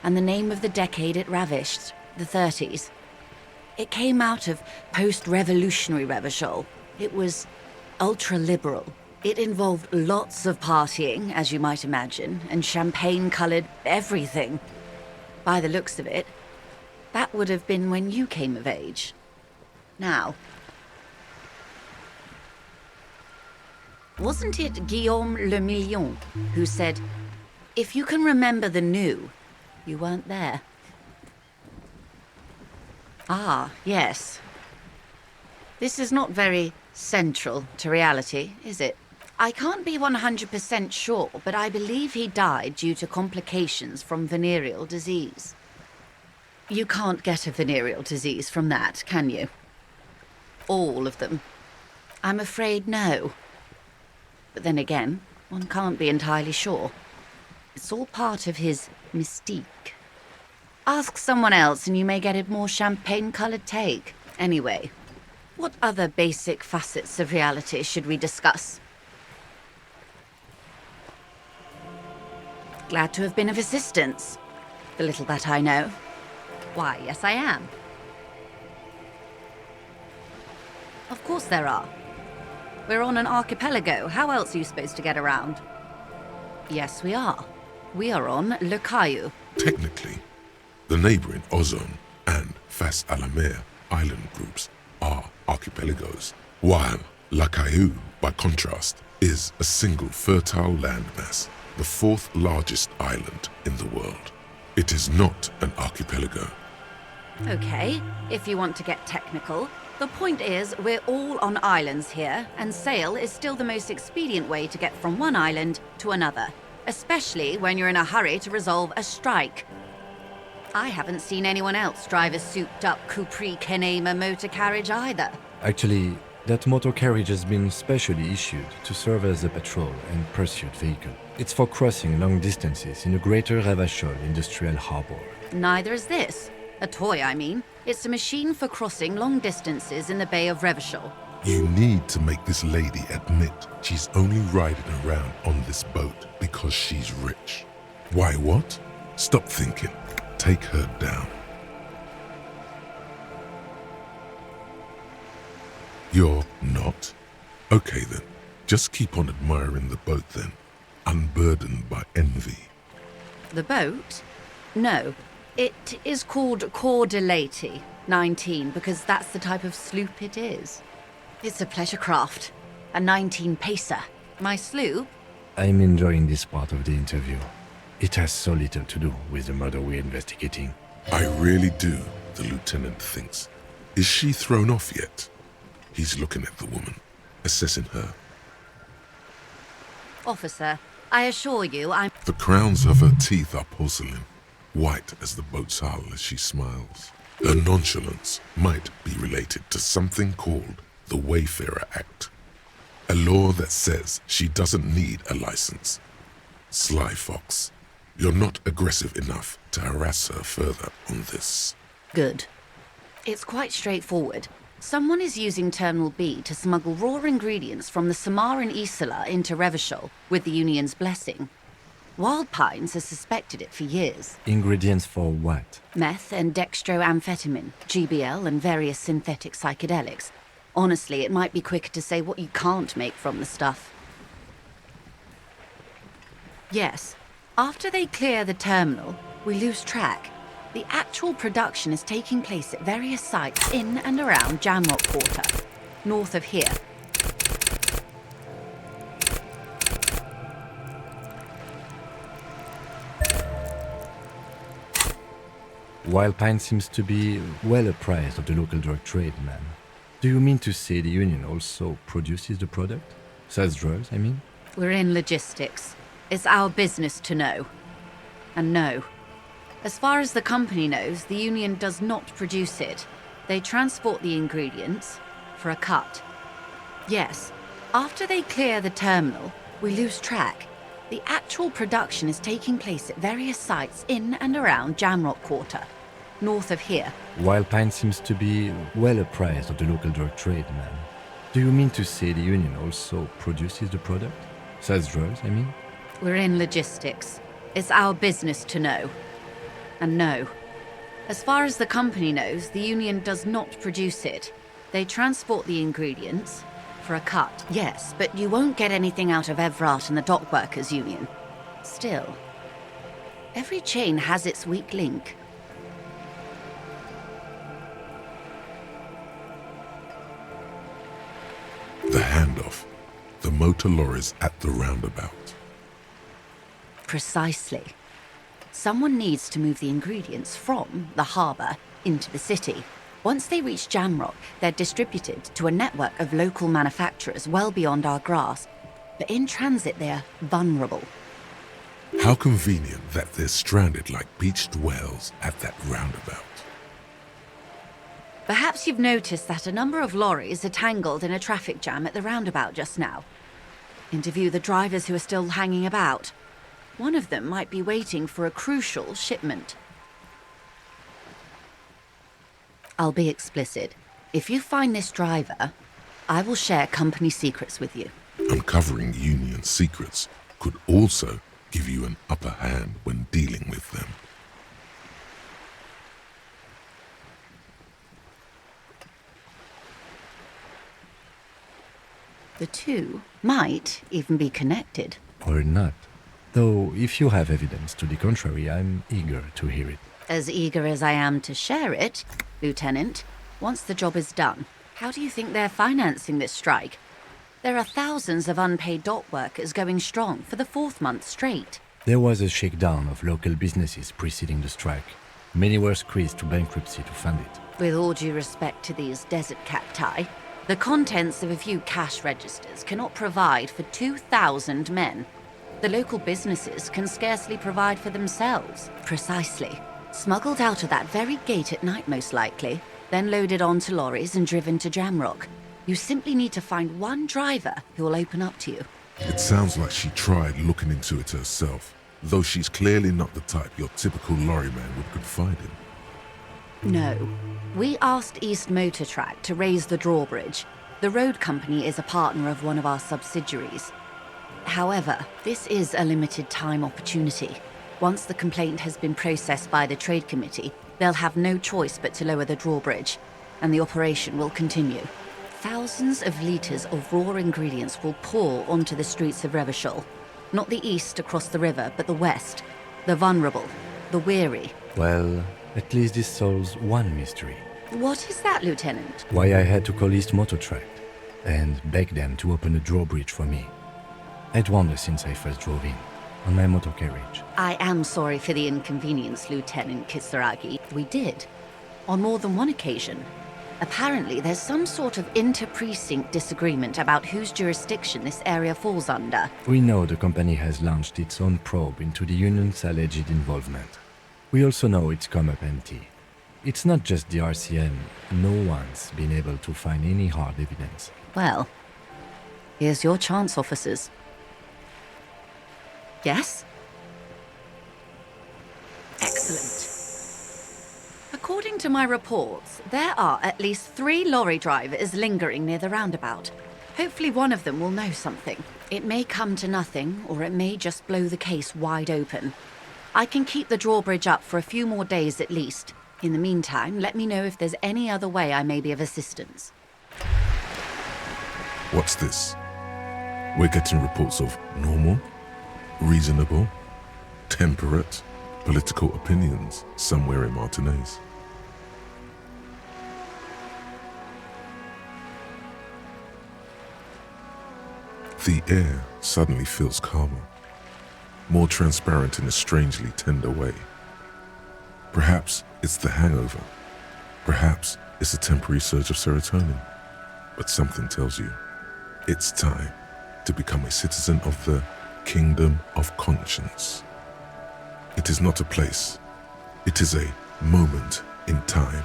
And the name of the decade it ravished, the 30s. It came out of post-revolutionary Revachol. It was ultra-liberal. It involved lots of partying, as you might imagine, and champagne-coloured everything. By the looks of it, that would have been when you came of age. Now, wasn't it Guillaume Le Million who said, if you can remember the new, you weren't there? Ah, yes. This is not very central to reality, is it? I can't be 100% sure, but I believe he died due to complications from venereal disease. You can't get a venereal disease from that, can you? All of them. I'm afraid no. But then again, one can't be entirely sure. It's all part of his mystique. Ask someone else and you may get a more champagne-coloured take. Anyway, what other basic facets of reality should we discuss? Glad to have been of assistance. The little that I know. Why, yes I am. Of course there are. We're on an archipelago. How else are you supposed to get around? Yes, we are. We are on Le Caillou. Technically, the neighboring Ozone and Fas à la Mer island groups are archipelagos, while La Caillou, by contrast, is a single fertile landmass, the fourth largest island in the world. It is not an archipelago. Okay, if you want to get technical, the point is we're all on islands here, and sail is still the most expedient way to get from one island to another, especially when you're in a hurry to resolve a strike. I haven't seen anyone else drive a souped-up Capri Kenema motor carriage either. Actually, that motor carriage has been specially issued to serve as a patrol and pursuit vehicle. It's for crossing long distances in a greater Revachol industrial harbor. Neither is this. A toy, I mean. It's a machine for crossing long distances in the Bay of Revachol. You need to make this lady admit she's only riding around on this boat because she's rich. Why what? Stop thinking. Take her down. You're not? Okay then. Just keep on admiring the boat then, unburdened by envy. The boat? No. It is called Cor de Leyte 19 because that's the type of sloop it is. It's a pleasure craft. A 19 pacer. My sloop? I'm enjoying this part of the interview. It has so little to do with the murder we're investigating. I really do, the lieutenant thinks. Is she thrown off yet? He's looking at the woman, assessing her. Officer, I assure you I'm... The crowns of her teeth are porcelain, white as the boat's hull as she smiles. Her nonchalance might be related to something called the Wayfarer Act, a law that says she doesn't need a license. Sly fox, you're not aggressive enough to harass her further on this. Good. It's quite straightforward. Someone is using Terminal B to smuggle raw ingredients from the Samar and Isola into Revachol with the Union's blessing. Wild Pines has suspected it for years. Ingredients for what? Meth and dextroamphetamine, GBL and various synthetic psychedelics. Honestly, it might be quicker to say what you can't make from the stuff. Yes. After they clear the terminal, we lose track. The actual production is taking place at various sites in and around Jamrock Quarter, north of here. Wildpine seems to be well apprised of the local drug trade, ma'am. Do you mean to say the Union also produces the product? Sells drugs, I mean? We're in logistics. It's our business to know. And no. As far as the company knows, the Union does not produce it. They transport the ingredients for a cut. Yes, after they clear the terminal, we lose track. The actual production is taking place at various sites in and around Jamrock Quarter, north of here. Wildpine seems to be well apprised of the local drug trade, ma'am. Do you mean to say the Union also produces the product? Sells drugs, I mean? We're in logistics. It's our business to know. And no. As far as the company knows, the Union does not produce it. They transport the ingredients for a cut. Yes, but you won't get anything out of Evrat and the Dock Workers Union. Still, every chain has its weak link. The handoff. The motor lorries at the roundabout. Precisely. Someone needs to move the ingredients from the harbour into the city. Once they reach Jamrock, they're distributed to a network of local manufacturers well beyond our grasp. But in transit, they're vulnerable. How convenient that they're stranded like beached whales at that roundabout. Perhaps you've noticed that a number of lorries are tangled in a traffic jam at the roundabout just now. Interview the drivers who are still hanging about. One of them might be waiting for a crucial shipment. I'll be explicit. If you find this driver, I will share company secrets with you. Uncovering Union secrets could also give you an upper hand when dealing with them. The two might even be connected. Or not. Though, if you have evidence to the contrary, I'm eager to hear it. As eager as I am to share it, Lieutenant, once the job is done, how do you think they're financing this strike? There are thousands of unpaid dock workers going strong for the 4th month straight. There was a shakedown of local businesses preceding the strike. Many were squeezed to bankruptcy to fund it. With all due respect to these desert cacti, the contents of a few cash registers cannot provide for 2,000 men. The local businesses can scarcely provide for themselves. Precisely. Smuggled out of that very gate at night, most likely, then loaded onto lorries and driven to Jamrock. You simply need to find one driver who will open up to you. It sounds like she tried looking into it herself, though she's clearly not the type your typical lorryman would confide in. No. We asked East Motor Track to raise the drawbridge. The road company is a partner of one of our subsidiaries. However, this is a limited time opportunity. Once the complaint has been processed by the Trade Committee, they'll have no choice but to lower the drawbridge, and the operation will continue. Thousands of litres of raw ingredients will pour onto the streets of Revachol. Not the east across the river, but the west. The vulnerable, the weary. Well, at least this solves one mystery. What is that, Lieutenant? Why I had to call East Motor Track and beg them to open a drawbridge for me. I'd wondered since I first drove in, on my motor carriage. I am sorry for the inconvenience, Lieutenant Kisaragi. We did. On more than one occasion. Apparently, there's some sort of inter-precinct disagreement about whose jurisdiction this area falls under. We know the company has launched its own probe into the Union's alleged involvement. We also know it's come up empty. It's not just the RCM. No one's been able to find any hard evidence. Well, here's your chance, officers. Yes? Excellent. According to my reports, there are at least 3 lorry drivers lingering near the roundabout. Hopefully one of them will know something. It may come to nothing, or it may just blow the case wide open. I can keep the drawbridge up for a few more days at least. In the meantime, let me know if there's any other way I may be of assistance. What's this? We're getting reports of normal? reasonable, temperate political opinions somewhere in Martinez. The air suddenly feels calmer, more transparent in a strangely tender way. Perhaps it's the hangover. Perhaps it's a temporary surge of serotonin. But something tells you it's time to become a citizen of the Kingdom of Conscience. It is not a place. It is a moment in time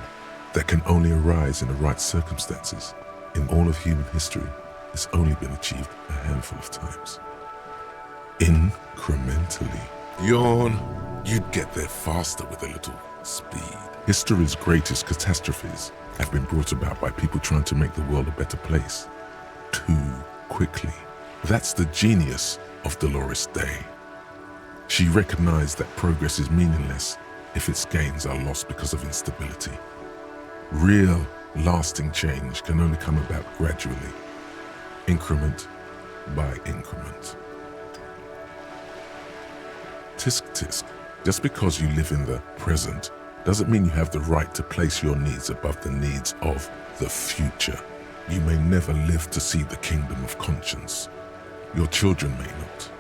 that can only arise in the right circumstances. In all of human history, it's only been achieved a handful of times. Incrementally. Yawn. You'd get there faster with a little speed. History's greatest catastrophes have been brought about by people trying to make the world a better place too quickly. That's the genius of Dolores Day. She recognized that progress is meaningless if its gains are lost because of instability. Real, lasting change can only come about gradually, increment by increment. Tisk tisk. Just because you live in the present doesn't mean you have the right to place your needs above the needs of the future. You may never live to see the Kingdom of Conscience. Your children may not.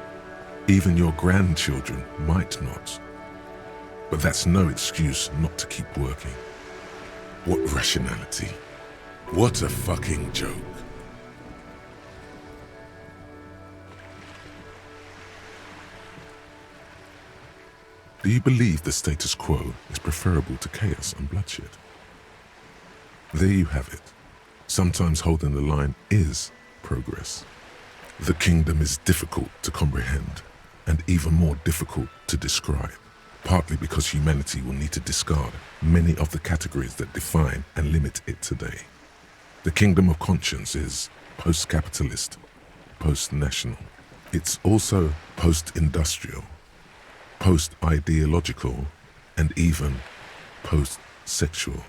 Even your grandchildren might not. But that's no excuse not to keep working. What rationality? What a fucking joke. Do you believe the status quo is preferable to chaos and bloodshed? There you have it. Sometimes holding the line is progress. The kingdom is difficult to comprehend and even more difficult to describe, partly because humanity will need to discard many of the categories that define and limit it today. The Kingdom of Conscience is post-capitalist, post-national. It's also post-industrial, post-ideological, and even post-sexual.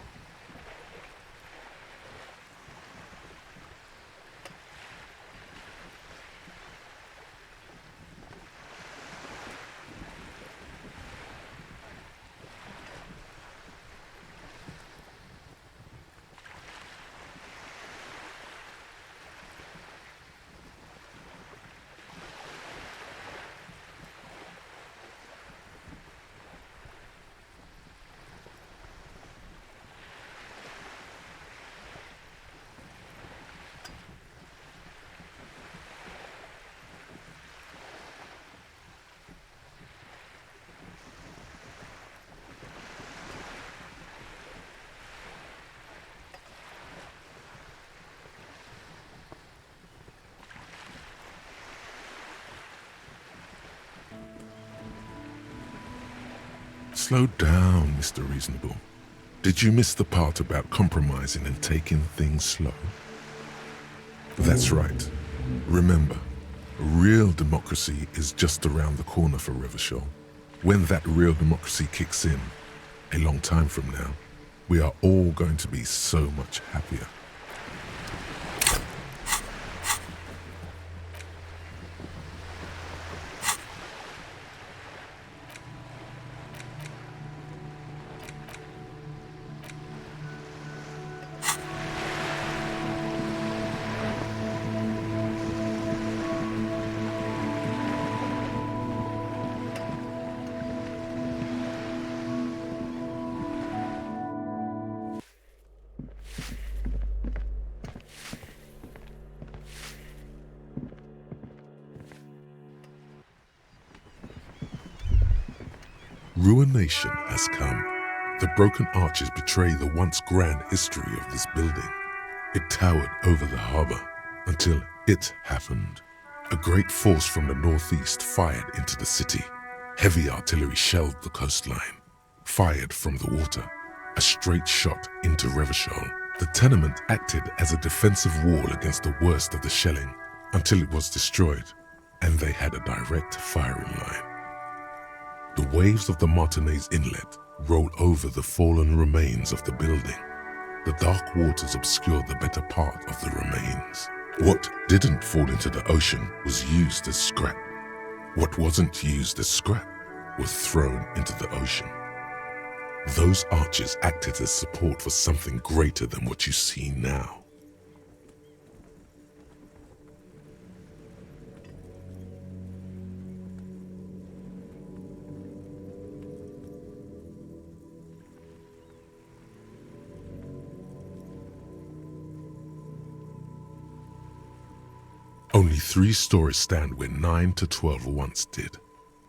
Slow down, Mr. Reasonable. Did you miss the part about compromising and taking things slow? That's right. Remember, real democracy is just around the corner for Revachol. When that real democracy kicks in, a long time from now, we are all going to be so much happier. Ruination has come. The broken arches betray the once grand history of this building. It towered over the harbor until it happened. A great force from the northeast fired into the city. Heavy artillery shelled the coastline. Fired from the water. A straight shot into Revachol. The tenement acted as a defensive wall against the worst of the shelling until it was destroyed, and they had a direct firing line. The waves of the Martinez Inlet roll over the fallen remains of the building. The dark waters obscure the better part of the remains. What didn't fall into the ocean was used as scrap. What wasn't used as scrap was thrown into the ocean. Those arches acted as support for something greater than what you see now. Only 3 stories stand where 9 to 12 once did.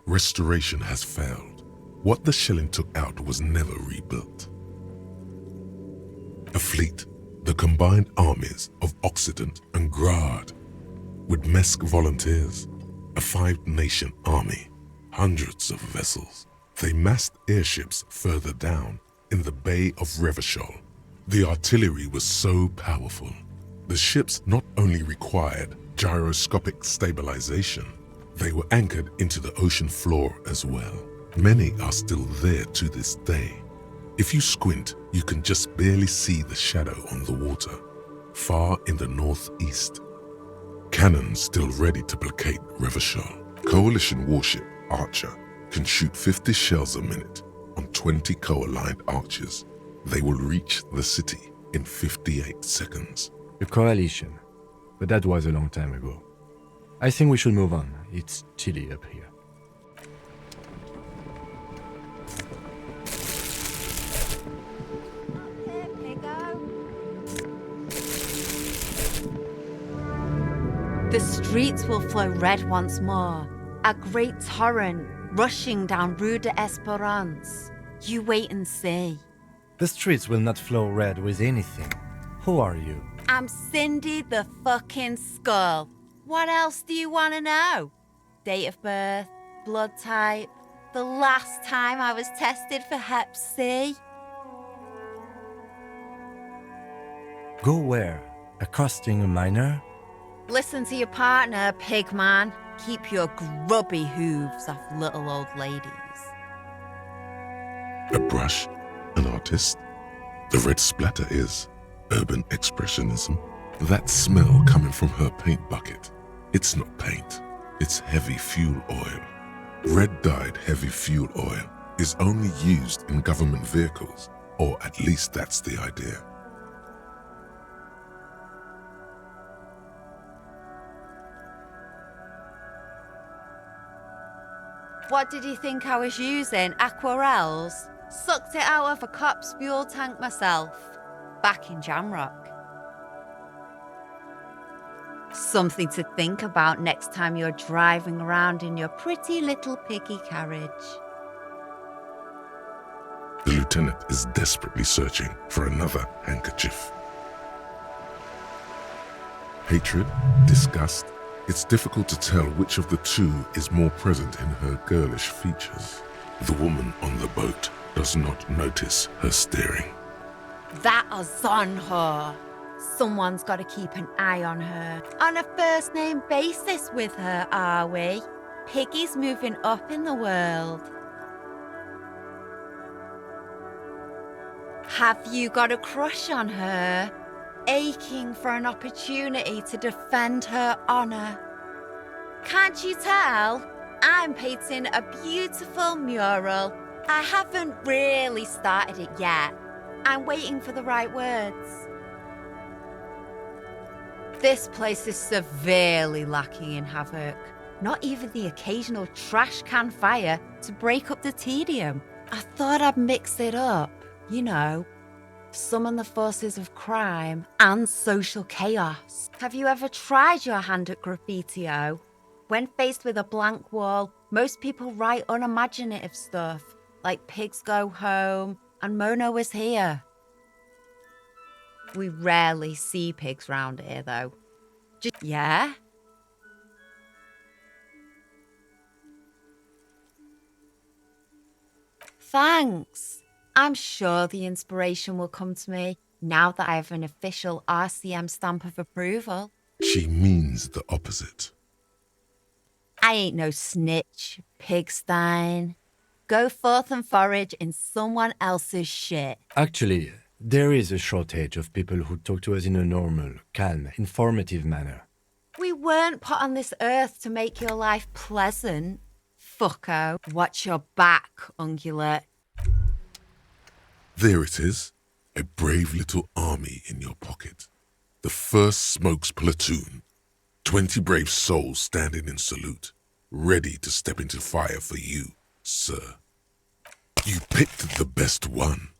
Restoration has failed. What the shelling took out was never rebuilt. A fleet, the combined armies of Occident and Grad, with Mesk volunteers, a 5-nation army, hundreds of vessels. They massed airships further down in the Bay of Revachol. The artillery was so powerful. The ships not only required gyroscopic stabilization, they were anchored into the ocean floor as well. Many are still there to this day. If you squint, you can just barely see the shadow on the water, far in the northeast. Cannons still ready to placate Revachol. Coalition warship Archer can shoot 50 shells a minute on 20 co-aligned archers. They will reach the city in 58 seconds. The coalition. But that was a long time ago. I think we should move on. It's chilly up here. The streets will flow red once more, a great torrent rushing down Rue d'Espérance. You wait and see. The streets will not flow red with anything. Who are you? I'm Cindy the fucking Skull. What else do you want to know? Date of birth, blood type, the last time I was tested for Hep C. Go where? Accosting a miner? Listen to your partner, pig man. Keep your grubby hooves off little old ladies. A brush, an artist. The red splatter is urban expressionism. That smell coming from her paint bucket. It's not paint, it's heavy fuel oil. Red-dyed heavy fuel oil is only used in government vehicles, or at least that's the idea. What did you think I was using? Aquarels? Sucked it out of a cop's fuel tank myself, back in Jamrock. Something to think about next time you're driving around in your pretty little piggy carriage. The lieutenant is desperately searching for another handkerchief. Hatred, disgust, it's difficult to tell which of the two is more present in her girlish features. The woman on the boat does not notice her staring. That is on her. Someone's got to keep an eye on her. On a first-name basis with her, are we? Piggy's moving up in the world. Have you got a crush on her? Aching for an opportunity to defend her honor. Can't you tell? I'm painting a beautiful mural. I haven't really started it yet. I'm waiting for the right words. This place is severely lacking in havoc. Not even the occasional trash can fire to break up the tedium. I thought I'd mix it up, you know. Summon the forces of crime and social chaos. Have you ever tried your hand at graffiti-o? When faced with a blank wall, most people write unimaginative stuff, like pigs go home and Mono is here. We rarely see pigs round here, though. Yeah? Thanks. I'm sure the inspiration will come to me now that I have an official RCM stamp of approval. She means the opposite. I ain't no snitch, pigstein. Go forth and forage in someone else's shit. Actually, there is a shortage of people who talk to us in a normal, calm, informative manner. We weren't put on this earth to make your life pleasant. Fucko. Watch your back, ungulate. There it is, a brave little army in your pocket. The 1st Smokes Platoon. 20 brave souls standing in salute, ready to step into fire for you, sir. You picked the best one.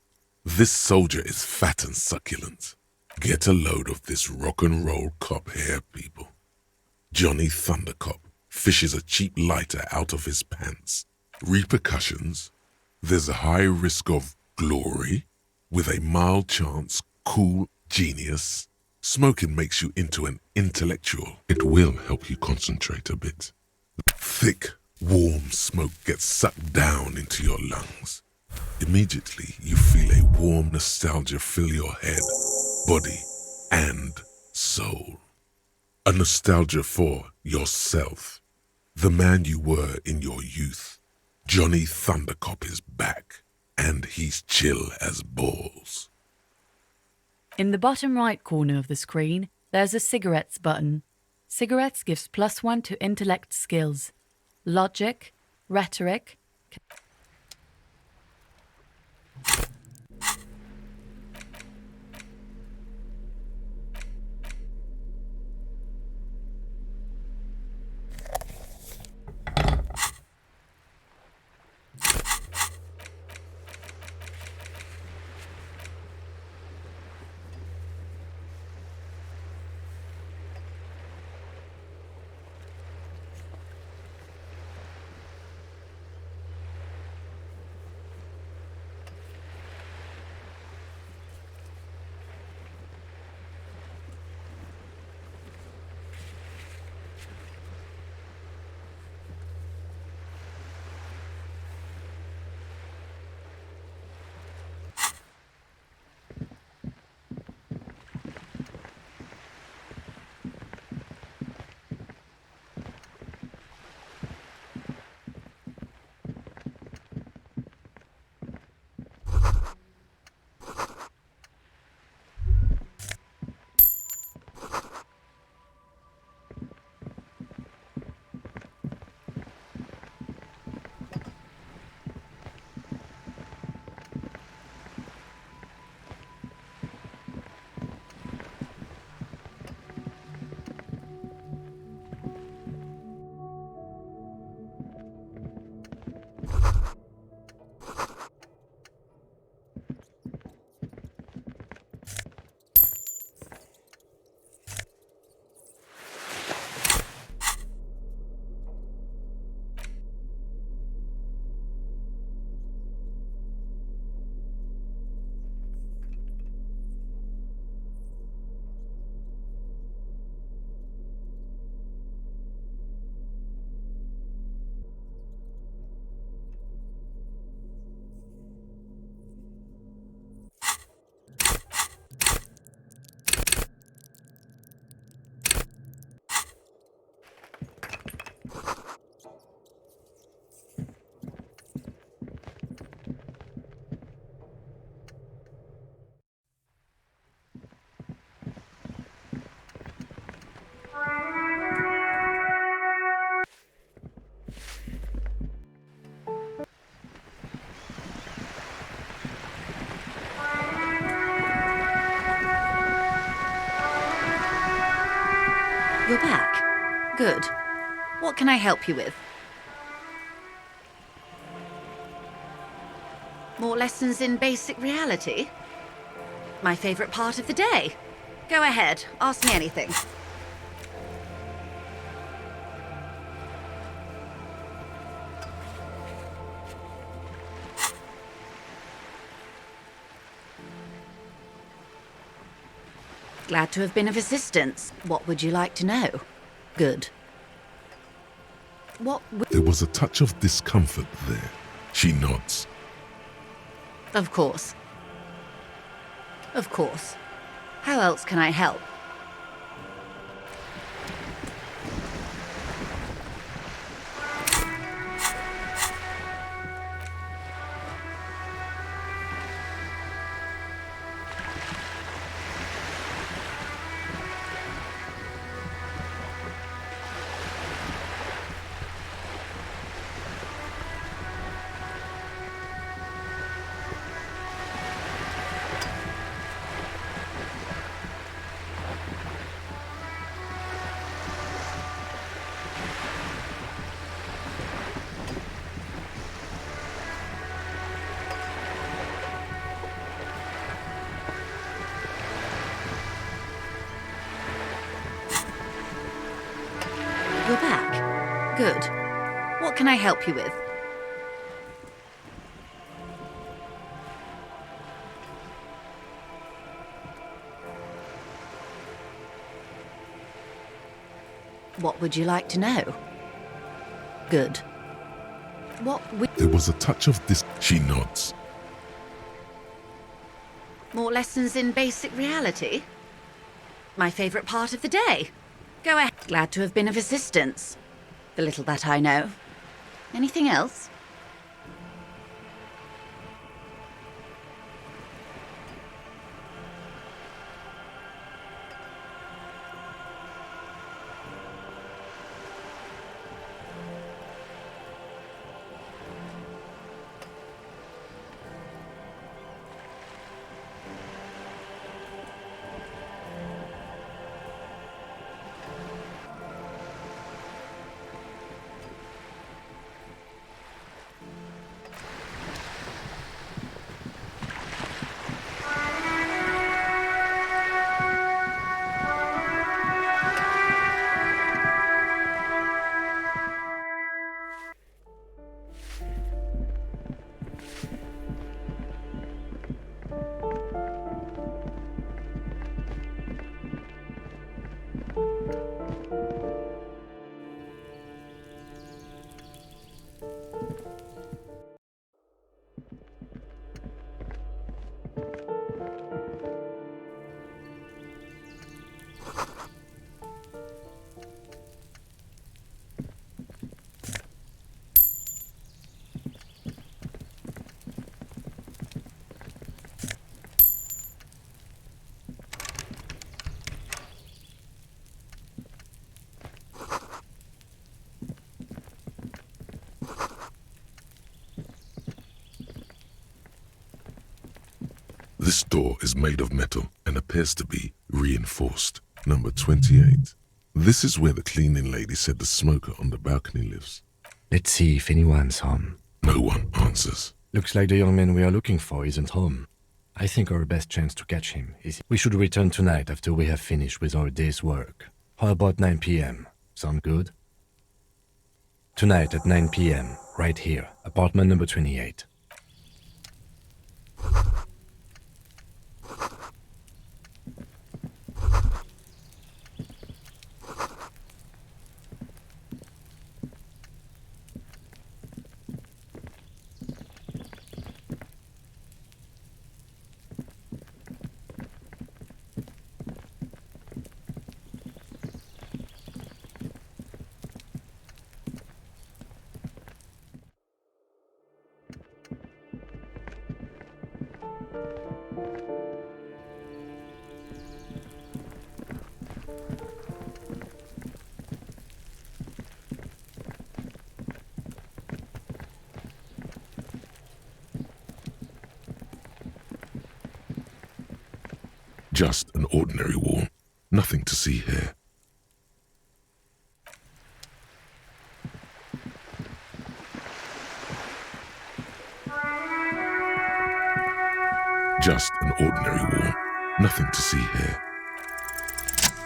This soldier is fat and succulent. Get a load of this rock and roll cop here, people. Johnny Thundercop fishes a cheap lighter out of his pants. Repercussions? There's a high risk of glory, with a mild chance, cool, genius. Smoking makes you into an intellectual. It will help you concentrate a bit. Thick, warm smoke gets sucked down into your lungs. Immediately, you feel a warm nostalgia fill your head, body, and soul. A nostalgia for yourself, the man you were in your youth. Johnny Thundercop is back, and he's chill as balls. In the bottom right corner of the screen, there's a cigarettes button. Cigarettes gives +1 to intellect skills. Logic, rhetoric. You're back. Good. What can I help you with? More lessons in basic reality? My favourite part of the day. Go ahead, ask me anything. Glad to have been of assistance. What would you like to know? Good. There was a touch of discomfort there. She nods. Of course. Of course. How else can I help? What can I help you with? What would you like to know? Good. There was a touch of this. She nods. More lessons in basic reality? My favourite part of the day. Go ahead. Glad to have been of assistance. The little that I know. Anything else? This door is made of metal and appears to be reinforced. Number 28. This is where the cleaning lady said the smoker on the balcony lives. Let's see if anyone's home. No one answers. Looks like the young man we are looking for isn't home. I think our best chance to catch him is we should return tonight after we have finished with our day's work. How about 9 p.m.? Sound good? Tonight at 9 p.m., right here, apartment number 28. Just an ordinary wall. Nothing to see here. Just an ordinary wall. Nothing to see here.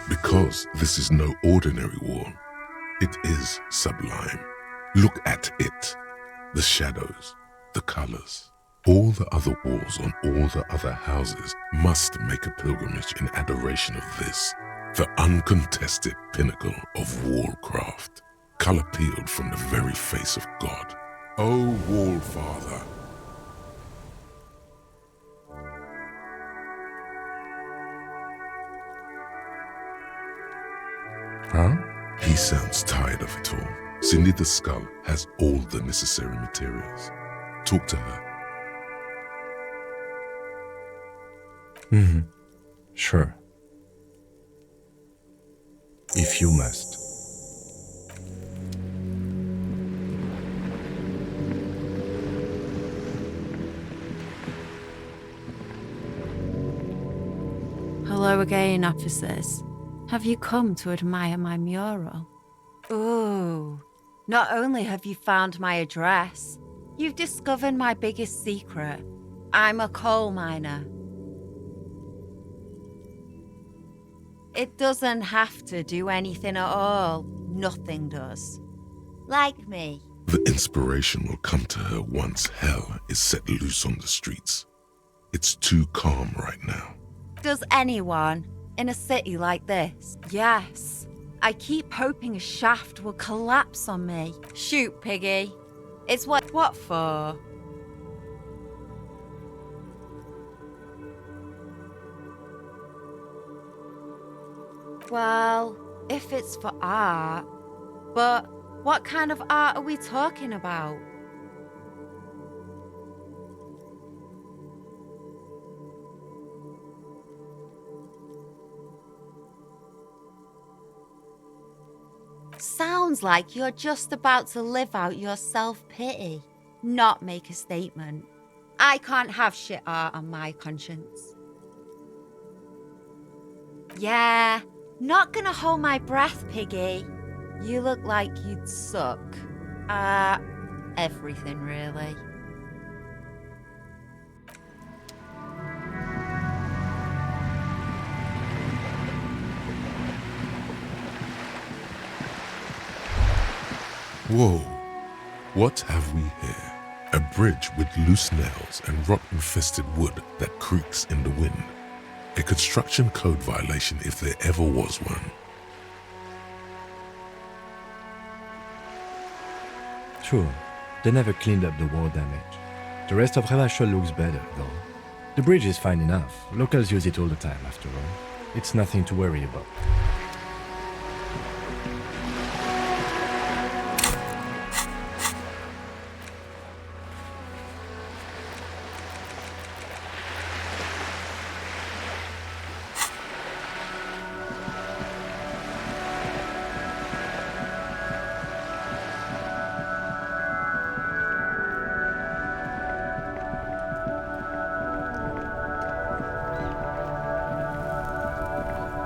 Because this is no ordinary wall. It is sublime. Look at it. The shadows, the colors. All the other walls on all the other houses must make a pilgrimage in adoration of this, the uncontested pinnacle of wallcraft, color peeled from the very face of God. O Wall Father. Huh? He sounds tired of it all. Cindy the Skull has all the necessary materials. Talk to her. Mm-hmm. Sure. If you must. Hello again, officers. Have you come to admire my mural? Ooh, not only have you found my address, you've discovered my biggest secret. I'm a coal miner. It doesn't have to do anything at all. Nothing does. Like me. The inspiration will come to her once hell is set loose on the streets. It's too calm right now. Does anyone in a city like this? Yes. I keep hoping a shaft will collapse on me. Shoot, Piggy. It's what for? Well, if it's for art. But what kind of art are we talking about? Sounds like you're just about to live out your self-pity, not make a statement. I can't have shit art on my conscience. Yeah, not gonna hold my breath, Piggy. You look like you'd suck at everything, really. Whoa, what have we here? A bridge with loose nails and rot-infested wood that creaks in the wind. A construction code violation if there ever was one. True, they never cleaned up the war damage. The rest of Revachol looks better, though. The bridge is fine enough. Locals use it all the time, after all. It's nothing to worry about.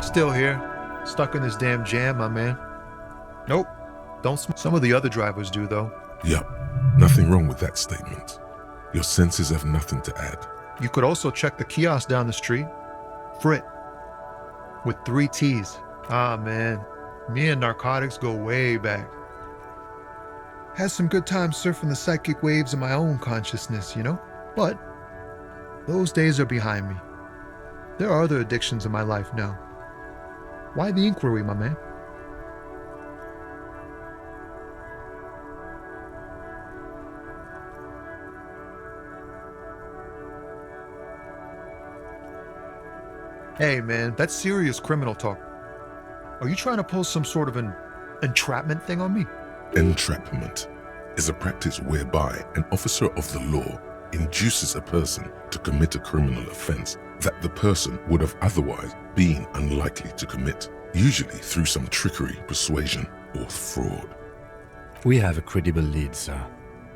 Still here, stuck in this damn jam, my man. Nope, don't smoke. Some of the other drivers do, though. Yup, nothing wrong with that statement. Your senses have nothing to add. You could also check the kiosk down the street. Frit, with 3 T's. Ah, man, me and narcotics go way back. Had some good times surfing the psychic waves of my own consciousness, you know? But those days are behind me. There are other addictions in my life now. Why the inquiry, my man? Hey, man, that's serious criminal talk. Are you trying to pull some sort of an entrapment thing on me? Entrapment is a practice whereby an officer of the law induces a person to commit a criminal offense that the person would have otherwise been unlikely to commit, usually through some trickery, persuasion, or fraud. We have a credible lead, sir.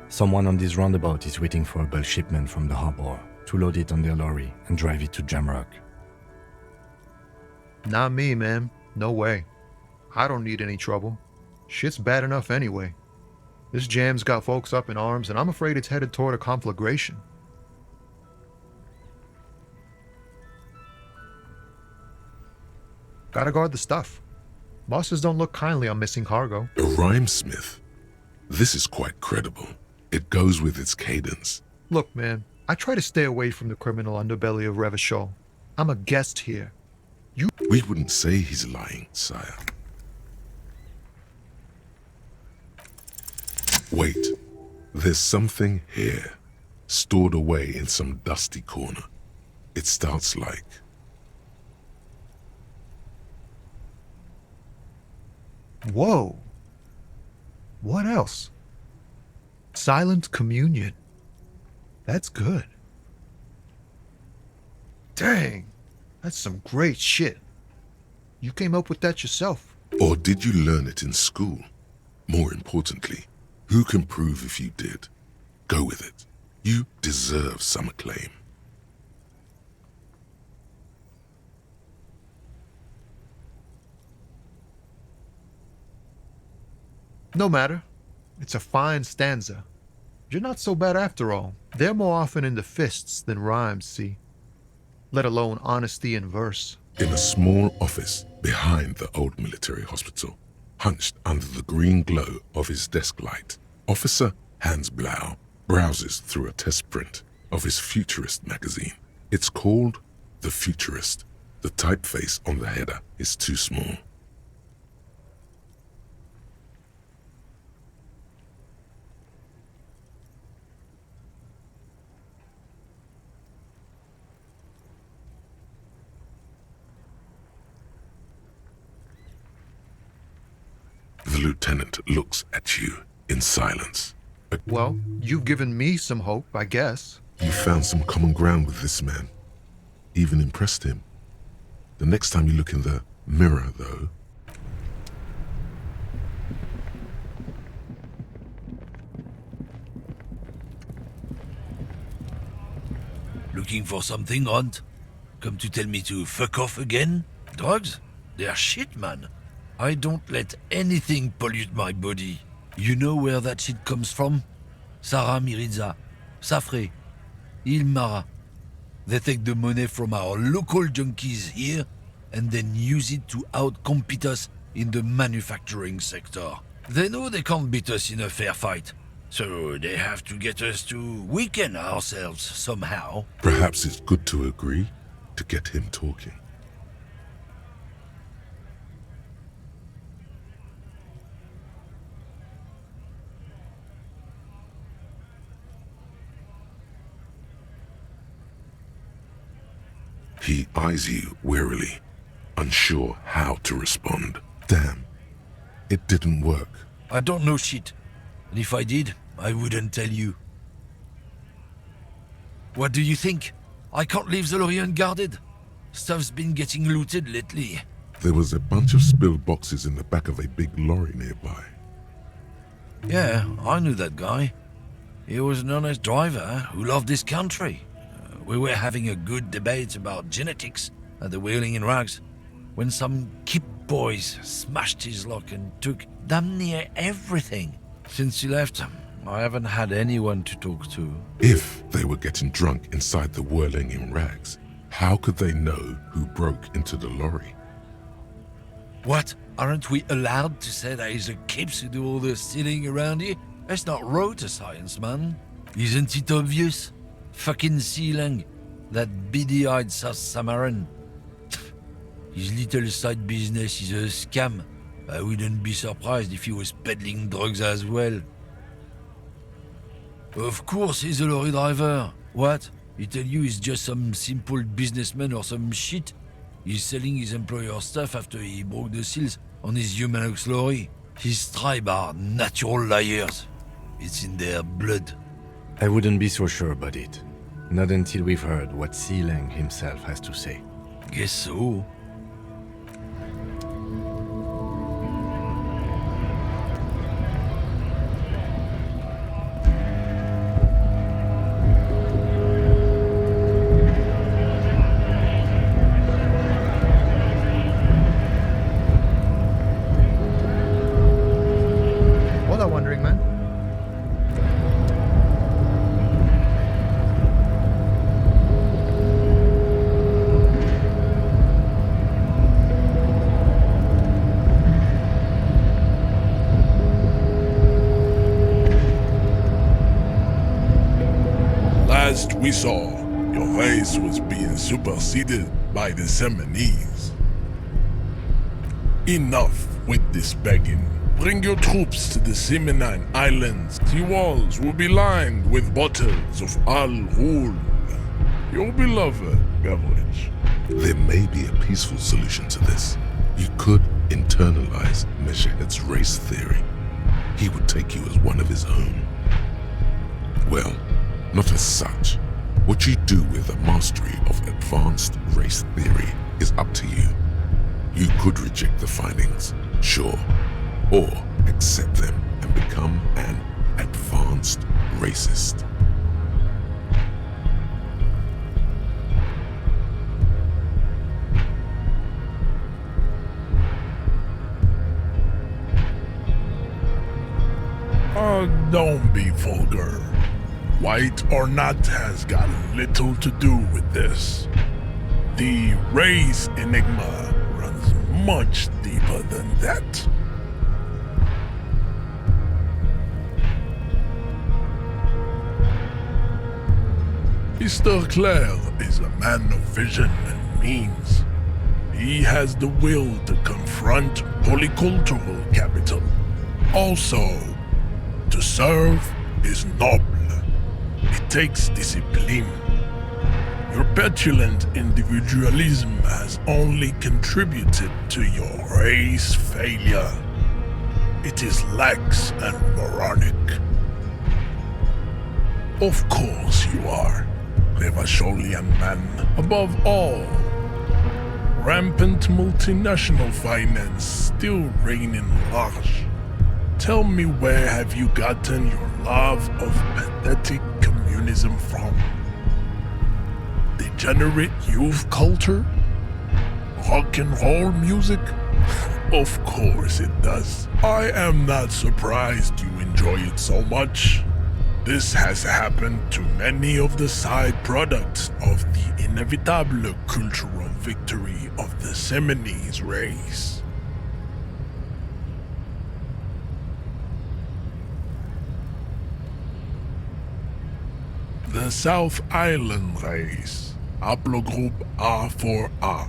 Someone on this roundabout is waiting for a bulk shipment from the harbor to load it on their lorry and drive it to Jamrock. Not me, man. No way. I don't need any trouble. Shit's bad enough anyway. This jam's got folks up in arms, and I'm afraid it's headed toward a conflagration. Gotta guard the stuff. Bosses don't look kindly on missing cargo. A rhymesmith? This is quite credible. It goes with its cadence. Look, man, I try to stay away from the criminal underbelly of Revachol. I'm a guest here. We wouldn't say he's lying, sire. Wait, there's something here, stored away in some dusty corner. It starts like... Whoa. What else? Silent communion. That's good. Dang, that's some great shit. You came up with that yourself. Or did you learn it in school? More importantly, who can prove if you did? Go with it. You deserve some acclaim. No matter. It's a fine stanza. You're not so bad after all. They're more often in the fists than rhymes, see? Let alone honesty in verse. In a small office behind the old military hospital, hunched under the green glow of his desk light, Officer Hans Blau browses through a test print of his Futurist magazine. It's called The Futurist. The typeface on the header is too small. The lieutenant looks at you in silence. Well, you've given me some hope, I guess. You found some common ground with this man. Even impressed him. The next time you look in the mirror, though... Looking for something, Hunt? Come to tell me to fuck off again? Drugs? They're shit, man. I don't let anything pollute my body. You know where that shit comes from? Sarah Miriza, Safre, Ilmara. They take the money from our local junkies here and then use it to outcompete us in the manufacturing sector. They know they can't beat us in a fair fight, so they have to get us to weaken ourselves somehow. Perhaps it's good to agree to get him talking. He eyes you wearily, unsure how to respond. Damn, it didn't work. I don't know shit, and if I did, I wouldn't tell you. What do you think? I can't leave the lorry unguarded. Stuff's been getting looted lately. There was a bunch of spilled boxes in the back of a big lorry nearby. Yeah, I knew that guy. He was an honest driver who loved his country. We were having a good debate about genetics at the Wheeling in Rags when some Kip boys smashed his lock and took damn near everything. Since he left, I haven't had anyone to talk to. If they were getting drunk inside the Whirling in Rags, how could they know who broke into the lorry? What? Aren't we allowed to say that he's a Kips who do all the stealing around here? That's not road to science, man. Isn't it obvious? Fucking Sealang, that beady-eyed South Samaran. His little side business is a scam. I wouldn't be surprised if he was peddling drugs as well. Of course he's a lorry driver. What? He tell you he's just some simple businessman or some shit? He's selling his employer stuff after he broke the seals on his Humanox lorry. His tribe are natural liars. It's in their blood. I wouldn't be so sure about it. Not until we've heard what Sealang himself has to say. Guess so. What are wondering, man? Last we saw, your race was being superseded by the Seminese. Enough with this begging. Bring your troops to the Seminine Islands. The walls will be lined with bottles of Al Ghul, your beloved beverage. There may be a peaceful solution to this. You could internalize Meshahed's race theory. He would take you as one of his own. Well, not as such. What you do with the mastery of advanced race theory is up to you. You could reject the findings, sure, or accept them and become an advanced racist. Don't be vulgar. White or not has got little to do with this. The race enigma runs much deeper than that. Mr. Clare is a man of vision and means. He has the will to confront polycultural capital. Also, to serve is noble. It takes discipline. Your petulant individualism has only contributed to your race failure. It is lax and moronic. Of course you are, Levasholian man. Above all, rampant multinational finance still reigning large. Tell me, where have you gotten your love of pathetic communism from? Degenerate youth culture? Rock and roll music? Of course it does. I am not surprised you enjoy it so much. This has happened to many of the side products of the inevitable cultural victory of the Seminese race. The South Island race, haplogroup A4A.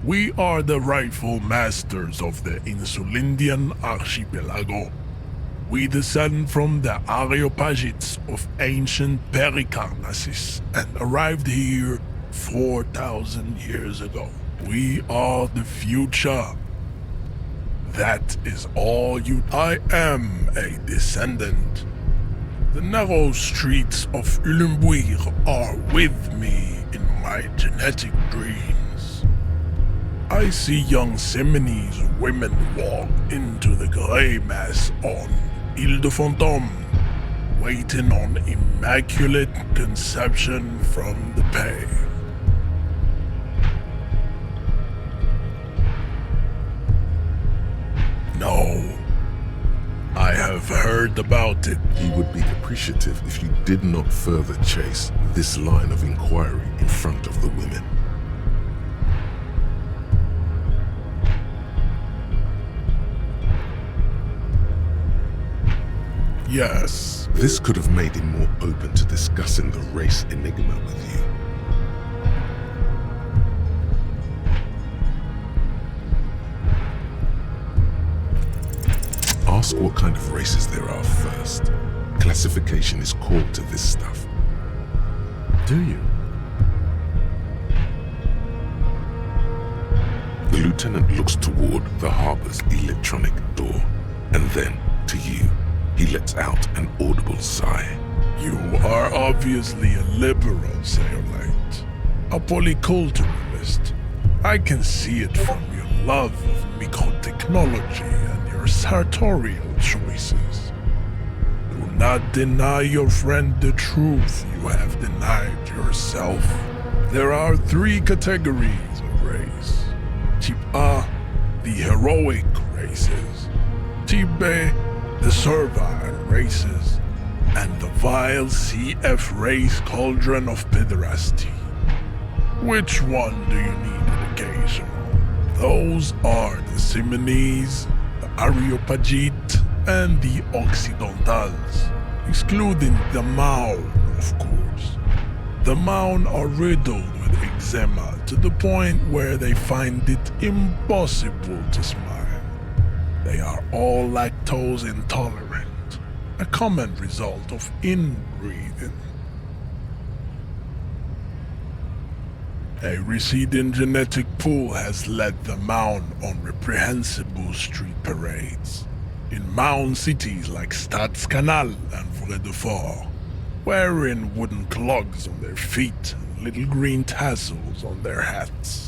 We are the rightful masters of the Insulindian archipelago. We descend from the Areopagites of ancient Pericarnassus and arrived here 4,000 years ago. We are the future. That is all you... I am a descendant. The narrow streets of Ulembuir are with me in my genetic dreams. I see young Seminese women walk into the grey mass on Ile de Fantôme, waiting on immaculate conception from the pale. No, I have heard about it. He would be appreciative if you did not further chase this line of inquiry in front of the women. Yes. This could have made him more open to discussing the race enigma with you. Ask what kind of races there are first. Classification is core to this stuff. Do you? The lieutenant looks toward the harbor's electronic door, and then to you. He lets out an audible sigh. You are obviously a liberal, Sayolite. A polyculturalist. I can see it from your love of microtechnology and your sartorial choices. Do not deny your friend the truth you have denied yourself. There are 3 categories of race. Type A, the heroic races. Type B, the servile races, and the vile CF race cauldron of pederasty. Which one do you need education on? Those are the Simonese, the Areopagite, and the Occidentals, excluding the Maun, of course. The Maun are riddled with eczema to the point where they find it impossible to smile. They are all lactose intolerant, a common result of inbreeding. A receding genetic pool has led the Maun on reprehensible street parades in Maun cities like Stadskanal and Vredefort, wearing wooden clogs on their feet and little green tassels on their hats.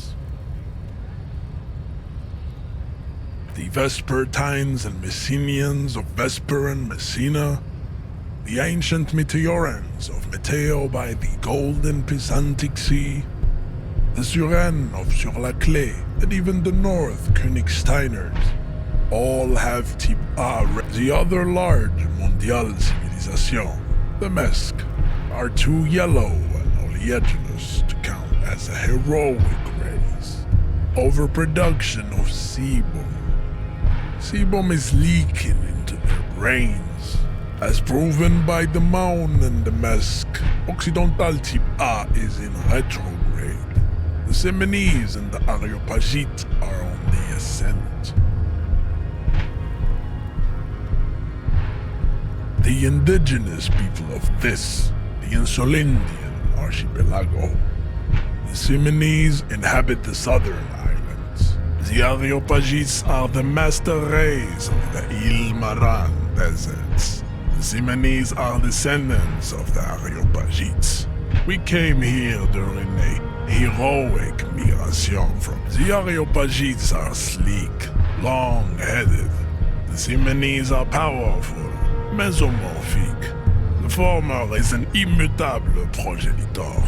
The Vespertines and Messenians of Vesper and Messina, the ancient Meteorans of Meteo by the golden Pisantic Sea, the Suren of Sur-la-Clé, and even the North Königsteiners, all have type A. The other large mondial civilization, the Mesk, are too yellow and oleaginous to count as a heroic race. Overproduction of sebum. Sebum is leaking into their brains. As proven by the mound and the mask, Occidental Type A is in retrograde. The Semenese and the Areopagites are on the ascent. The indigenous people of this, the Insulindian archipelago. The Semenese inhabit the southern islands. The Areopagites are the master race of the Ilmaran deserts. The Semenese are descendants of the Areopagites. We came here during a heroic migration from the Areopagites are sleek, long-headed. The Semenese are powerful, mesomorphic. The former is an immutable progenitor.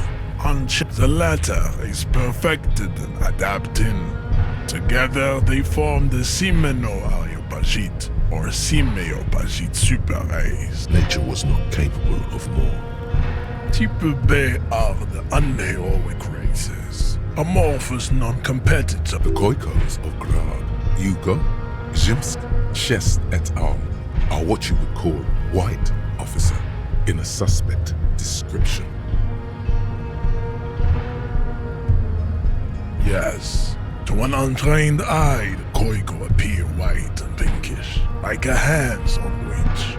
The latter is perfected and adapting. Together they form the Semeno-Areopagite or Simeopagite super race. Nature was not capable of more. Type B are the unheroic races, amorphous non-competitor. The Khoikos of Grad, Yugo, Zhimsk, Shest et al. Are what you would call white, officer, in a suspect description. Yes, to an untrained eye, the Khoiko appear white and pinkish, like a hand's on which.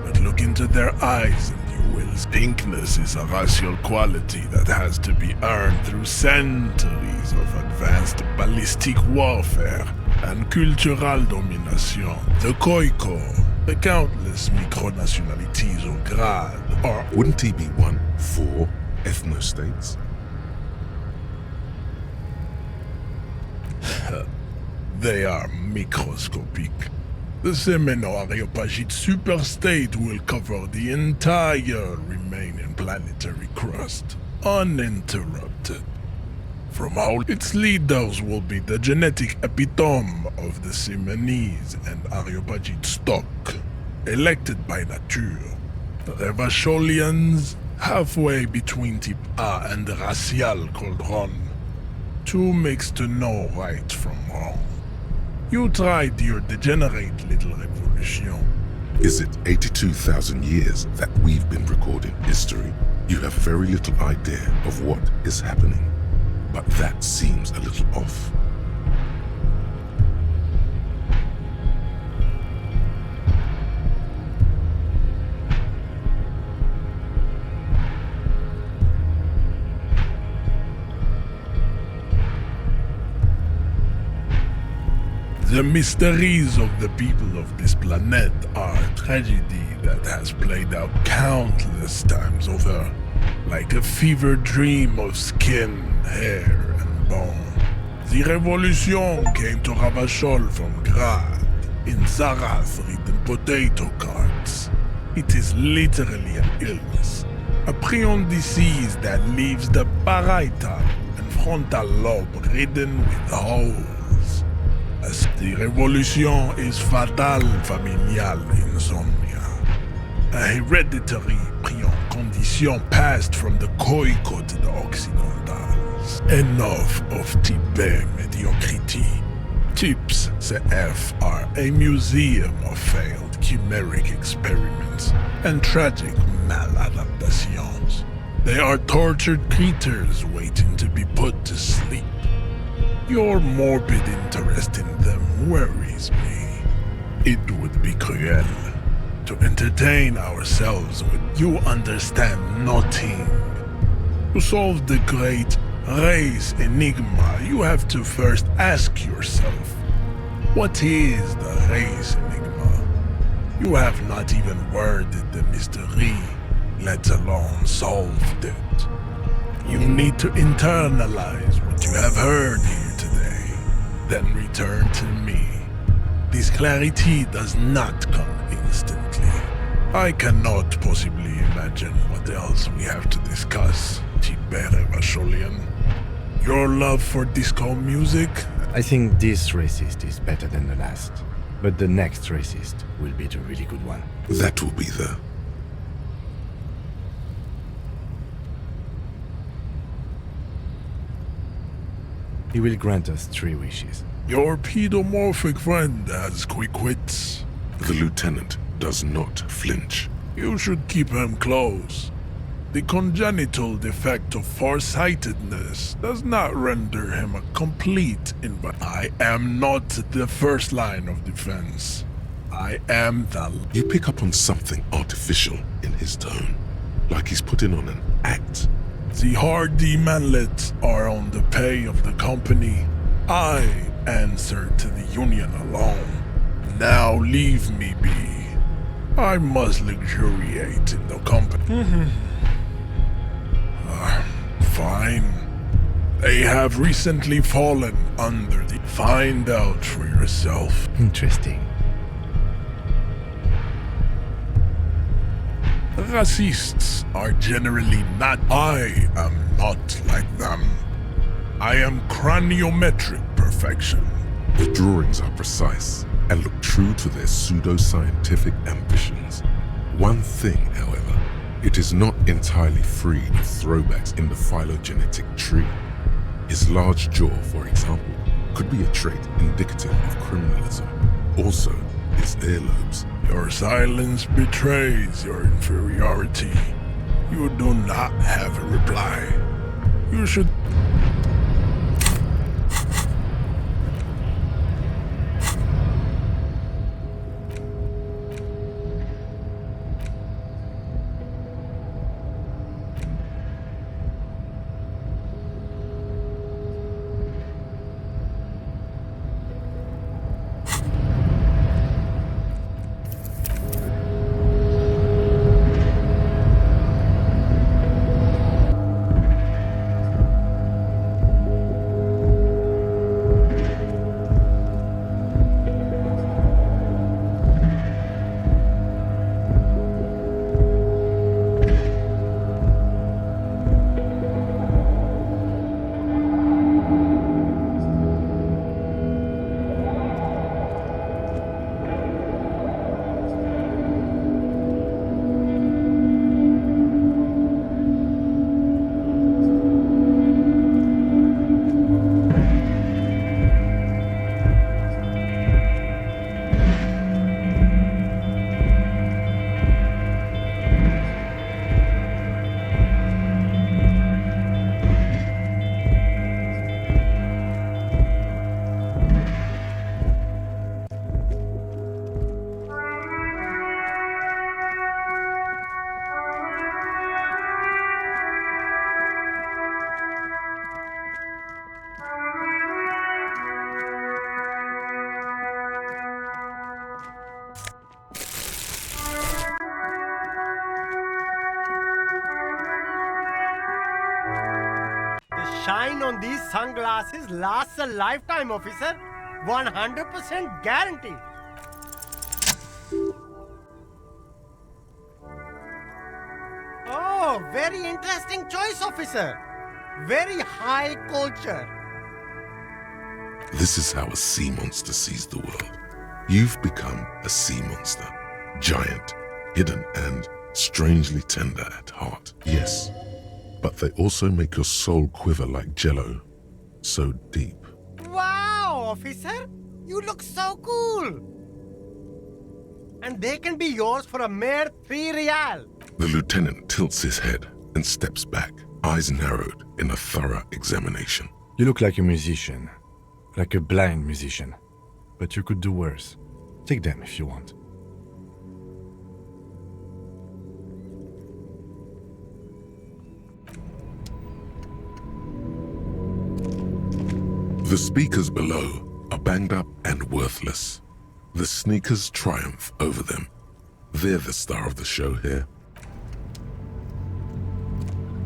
But look into their eyes and you will. Pinkness is a racial quality that has to be earned through centuries of advanced ballistic warfare and cultural domination. The Khoiko, the countless micronationalities of Grad, are... Wouldn't he be one for ethnostates? They are microscopic. The Semeno-Areopagite superstate will cover the entire remaining planetary crust, uninterrupted. From all its leaders will be the genetic epitome of the Semenese and Areopagite stock, elected by nature. The Revacholians, halfway between Type A and the racial cauldron. Too mixed to know right from wrong. You tried your degenerate little revolution. Is it 82,000 years that we've been recording history? You have very little idea of what is happening, but that seems a little off. The mysteries of the people of this planet are a tragedy that has played out countless times over, like a fever dream of skin, hair, and bone. The revolution came to Ravachol from Grad, in Zarath-ridden potato carts. It is literally an illness, a prion disease that leaves the parietal and frontal lobe ridden with holes. As the revolution is fatal familial insomnia, a hereditary prion condition passed from the Khoiko to the Occidentals. Enough of Type B mediocrity. Types CF are a museum of failed chimeric experiments and tragic maladaptations. They are tortured creatures waiting to be put to sleep. Your morbid interest in them worries me. It would be cruel to entertain ourselves with you understand nothing. To solve the great race enigma, you have to first ask yourself, what is the race enigma? You have not even worded the mystery, let alone solved it. You need to internalize what you have heard here today, then return to me. This clarity does not come instantly. I cannot possibly imagine what else we have to discuss, Tibere Vacholian. Your love for disco music? I think this racist is better than the last, but the next racist will be the really good one. That will be the... He will grant us 3 wishes. Your pedomorphic friend has quick wits. The lieutenant does not flinch. You should keep him close. The congenital defect of farsightedness does not render him a complete invalid. I am not the first line of defense. I am the... You pick up on something artificial in his tone, like he's putting on an act. The hardy manlets are on the pay of the company. I answer to the union alone. Now leave me be. I must luxuriate in the company. Fine. They have recently fallen under the... Find out for yourself. Interesting. Racists are generally not... I am not like them. I am craniometric perfection. The drawings are precise and look true to their pseudo-scientific ambitions. One thing, however, it is not entirely free of throwbacks in the phylogenetic tree. His large jaw, for example, could be a trait indicative of criminalism. Also, his earlobes. Your silence betrays your inferiority. You do not have a reply. You should... Shine on these sunglasses lasts a lifetime, officer. 100% guaranteed. Oh, very interesting choice, officer. Very high culture. This is how a sea monster sees the world. You've become a sea monster. Giant, hidden, and strangely tender at heart. Yes. But they also make your soul quiver like jello. So deep. Wow, officer! You look so cool! And they can be yours for a mere 3 real. The lieutenant tilts his head and steps back, eyes narrowed in a thorough examination. You look like a musician. Like a blind musician. But you could do worse. Take them if you want. The speakers below are banged up and worthless. The sneakers triumph over them. They're the star of the show here.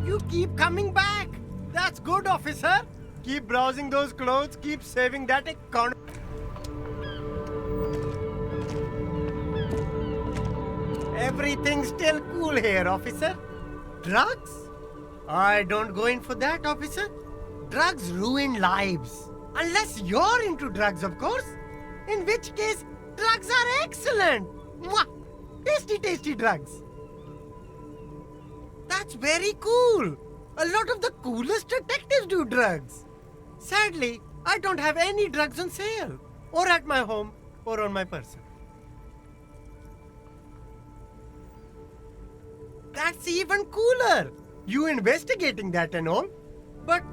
You keep coming back. That's good, officer. Keep browsing those clothes. Keep saving that economy. Everything's still cool here, officer. Drugs? I don't go in for that, officer. Drugs ruin lives. Unless you're into drugs, of course. In which case, drugs are excellent. Mwah! Tasty, tasty drugs. That's very cool. A lot of the coolest detectives do drugs. Sadly, I don't have any drugs on sale. Or at my home, or on my person. That's even cooler. You investigating that and all. But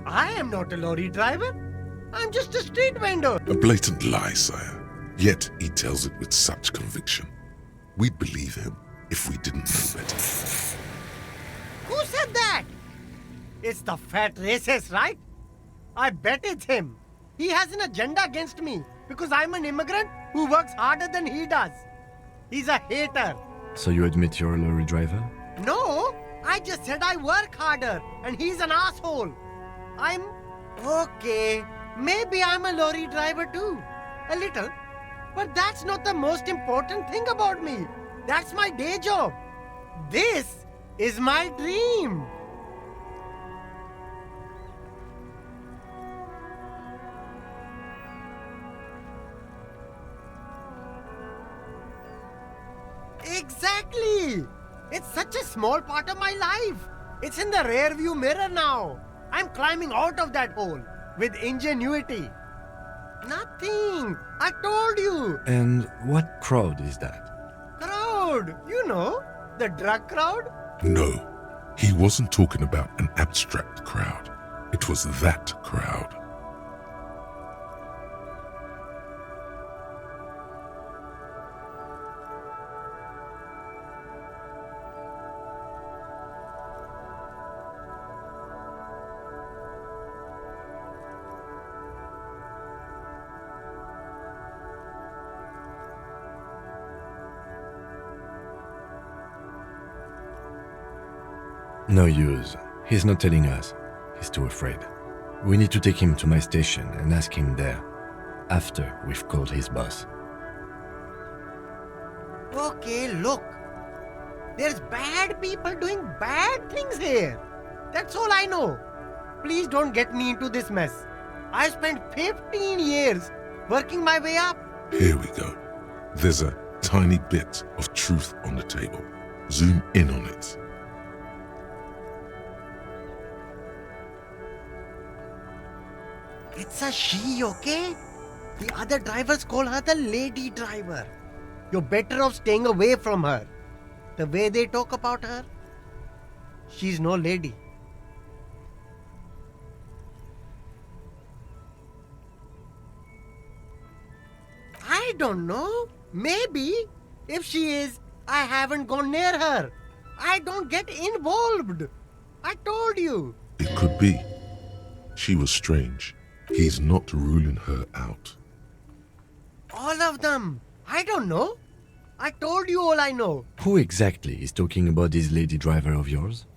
I am not a lorry driver. I'm just a street vendor. A blatant lie, sire. Yet he tells it with such conviction. We'd believe him if we didn't know better. Who said that? It's the fat racist, right? I bet it's him. He has an agenda against me because I'm an immigrant who works harder than he does. He's a hater. So you admit you're a lorry driver? No, I just said I work harder and he's an asshole. I'm okay. Maybe I'm a lorry driver too. A little. But that's not the most important thing about me. That's my day job. This is my dream. Exactly! It's such a small part of my life. It's in the rear view mirror now. I'm climbing out of that hole with ingenuity. Nothing. I told you. And what crowd is that? Crowd. You know, the drug crowd. No, he wasn't talking about an abstract crowd. It was that crowd. No use. He's not telling us. He's too afraid. We need to take him to my station and ask him there, after we've called his boss. Okay, look. There's bad people doing bad things here. That's all I know. Please don't get me into this mess. I spent 15 years working my way up. Here we go. There's a tiny bit of truth on the table. Zoom in on it. It's a she, okay? The other drivers call her the lady driver. You're better off staying away from her. The way they talk about her, she's no lady. I don't know. Maybe. If she is, I haven't gone near her. I don't get involved. I told you. It could be. She was strange. He's not ruling her out. All of them. I don't know. I told you all I know. Who exactly is talking about this lady driver of yours?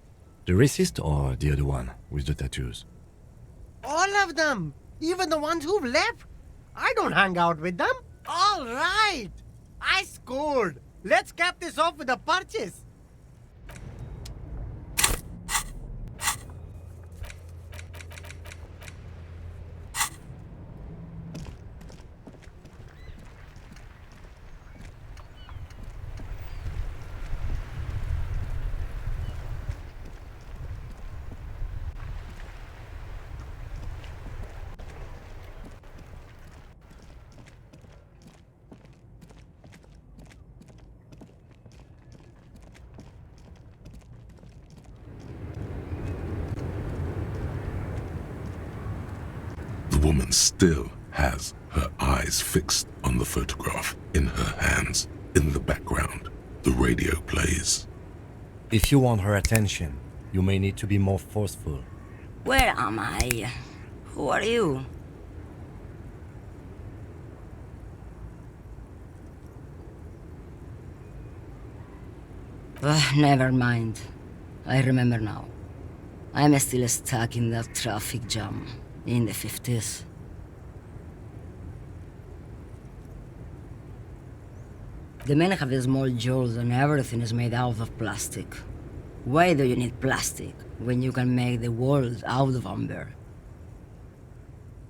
The racist or the other one with the tattoos? All of them. Even the ones who've left. I don't hang out with them. All right. I scored. Let's cap this off with a purchase. The woman still has her eyes fixed on the photograph in her hands. In the background, the radio plays. If you want her attention, you may need to be more forceful. Where am I? Who are you? Never mind. I remember now. I'm still stuck in that traffic jam in the 50s. The men have small jaws and everything is made out of plastic. Why do you need plastic when you can make the world out of amber?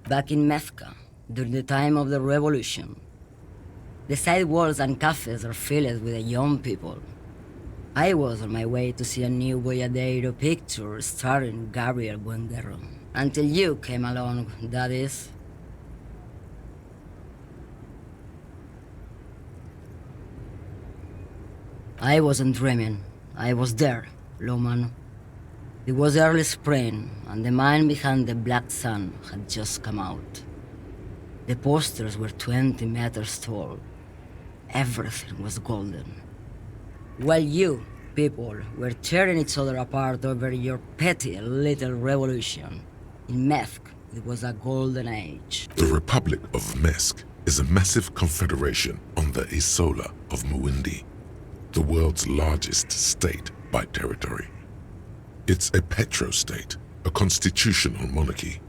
Back in Mecca, during the time of the revolution, the sidewalks and cafes are filled with young people. I was on my way to see a new Boyadero picture starring Gabriel Buendero. Until you came along, that is. I wasn't dreaming. I was there, Loman. It was early spring, and the mine behind the Black Sun had just come out. The posters were 20 meters tall. Everything was golden. While you, people, were tearing each other apart over your petty little revolution, in Methk, it was a golden age. The Republic of Mesk is a massive confederation on the Isola of Muindi, the world's largest state by territory. It's a petrostate, a constitutional monarchy,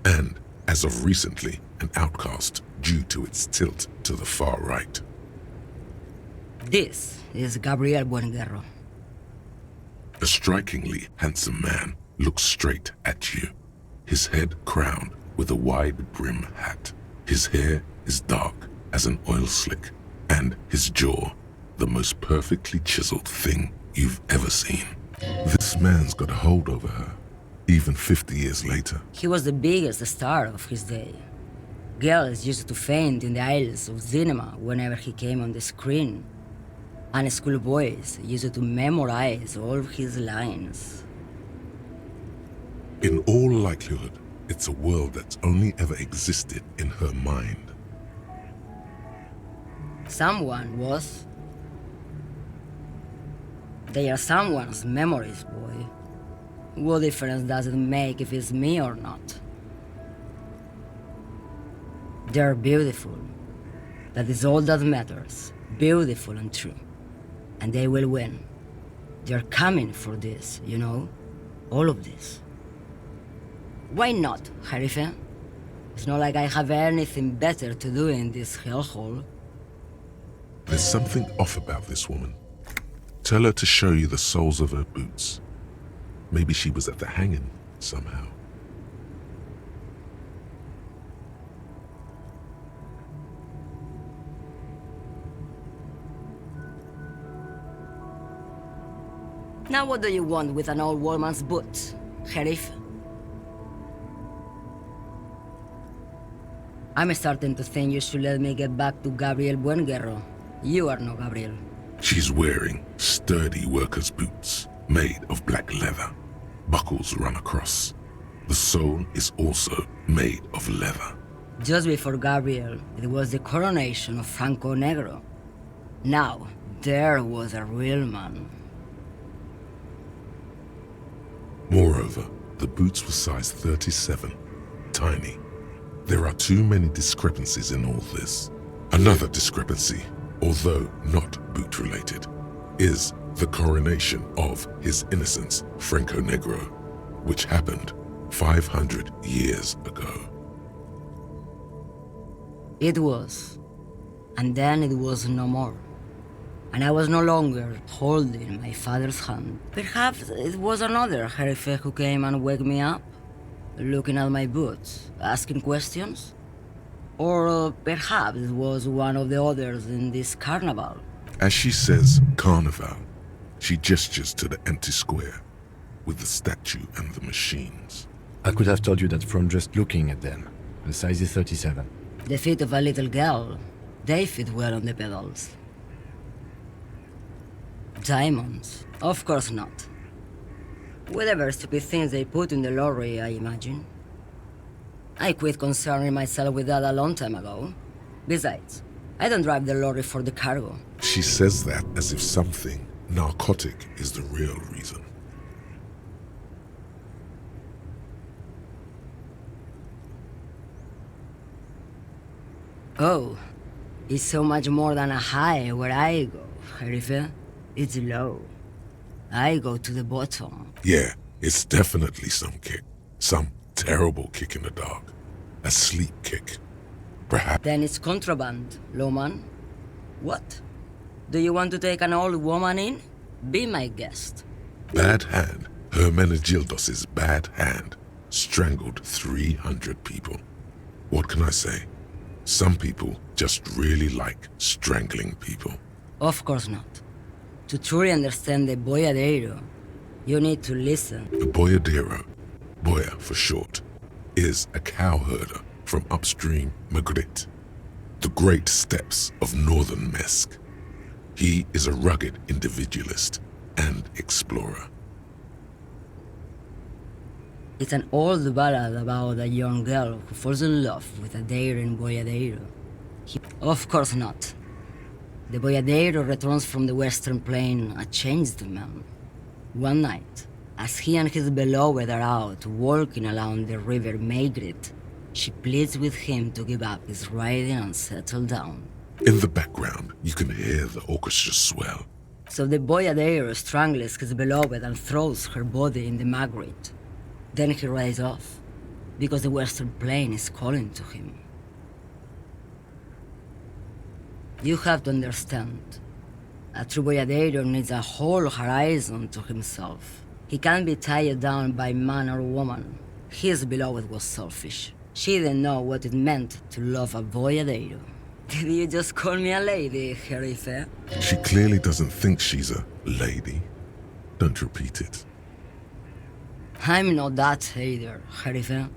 and, as of recently, an outcast due to its tilt to the far right. This is Gabriel Buenguerro. A strikingly handsome man looks straight at you, his head crowned with a wide brim hat. His hair is dark as an oil slick, and his jaw the most perfectly chiseled thing you've ever seen. This man's got a hold over her, even 50 years later. He was the biggest star of his day. Girls used to faint in the aisles of cinema whenever he came on the screen. And schoolboys used to memorize all of his lines. In all likelihood, it's a world that's only ever existed in her mind. Someone was. They are someone's memories, boy. What difference does it make if it's me or not? They're beautiful. That is all that matters. Beautiful and true. And they will win. They're coming for this, you know? All of this. Why not, Harife? It's not like I have anything better to do in this hellhole. There's something off about this woman. Tell her to show you the soles of her boots. Maybe she was at the hanging somehow. Now what do you want with an old woman's boots, Sheriff? I'm starting to think you should let me get back to Gabriel Buenguerro. You are no Gabriel. She's wearing sturdy workers' boots made of black leather. Buckles run across. The sole is also made of leather. Just before Gabriel, it was the coronation of Franco Negro. Now, there was a real man. Moreover, the boots were size 37, tiny. There are too many discrepancies in all this. Another discrepancy, although not boot-related, is the coronation of His Innocence, Franco Negro, which happened 500 years ago. It was. And then it was no more. And I was no longer holding my father's hand. Perhaps it was another Herife who came and woke me up, looking at my boots, asking questions. Or perhaps it was one of the others in this carnival. As she says carnival, she gestures to the empty square with the statue and the machines. I could have told you that from just looking at them. The size is 37. The feet of a little girl, they fit well on the pedals. Diamonds? Of course not. Whatever stupid things they put in the lorry, I imagine. I quit concerning myself with that a long time ago. Besides, I don't drive the lorry for the cargo. She says that as if something narcotic is the real reason. Oh, it's so much more than a high where I go, Herife. It's low. I go to the bottom. Yeah, it's definitely some kick. Some terrible kick in the dark. A sleep kick. Perhaps. Then it's contraband, Loman. What? Do you want to take an old woman in? Be my guest. Bad Hand, Hermenegildos's bad hand, strangled 300 people. What can I say? Some people just really like strangling people. Of course not. To truly understand the boyadero, you need to listen. The boyadero, boya for short, is a cowherder from upstream Magritte, the great steppes of northern Mesk. He is a rugged individualist, and explorer. It's an old ballad about a young girl who falls in love with a daring boyadero. Of course not. The boyadero returns from the western plain a changed man. One night, as he and his beloved are out walking along the river Maigret, she pleads with him to give up his riding and settle down. In the background, you can hear the orchestra swell. So the boyadero strangles his beloved and throws her body in the Maigret. Then he rides off, because the western plain is calling to him. You have to understand, a true boyadero needs a whole horizon to himself. He can't be tied down by man or woman. His beloved was selfish. She didn't know what it meant to love a boyadero. Did you just call me a lady, Jerife? She clearly doesn't think she's a lady. Don't repeat it. I'm not that either, Jerife.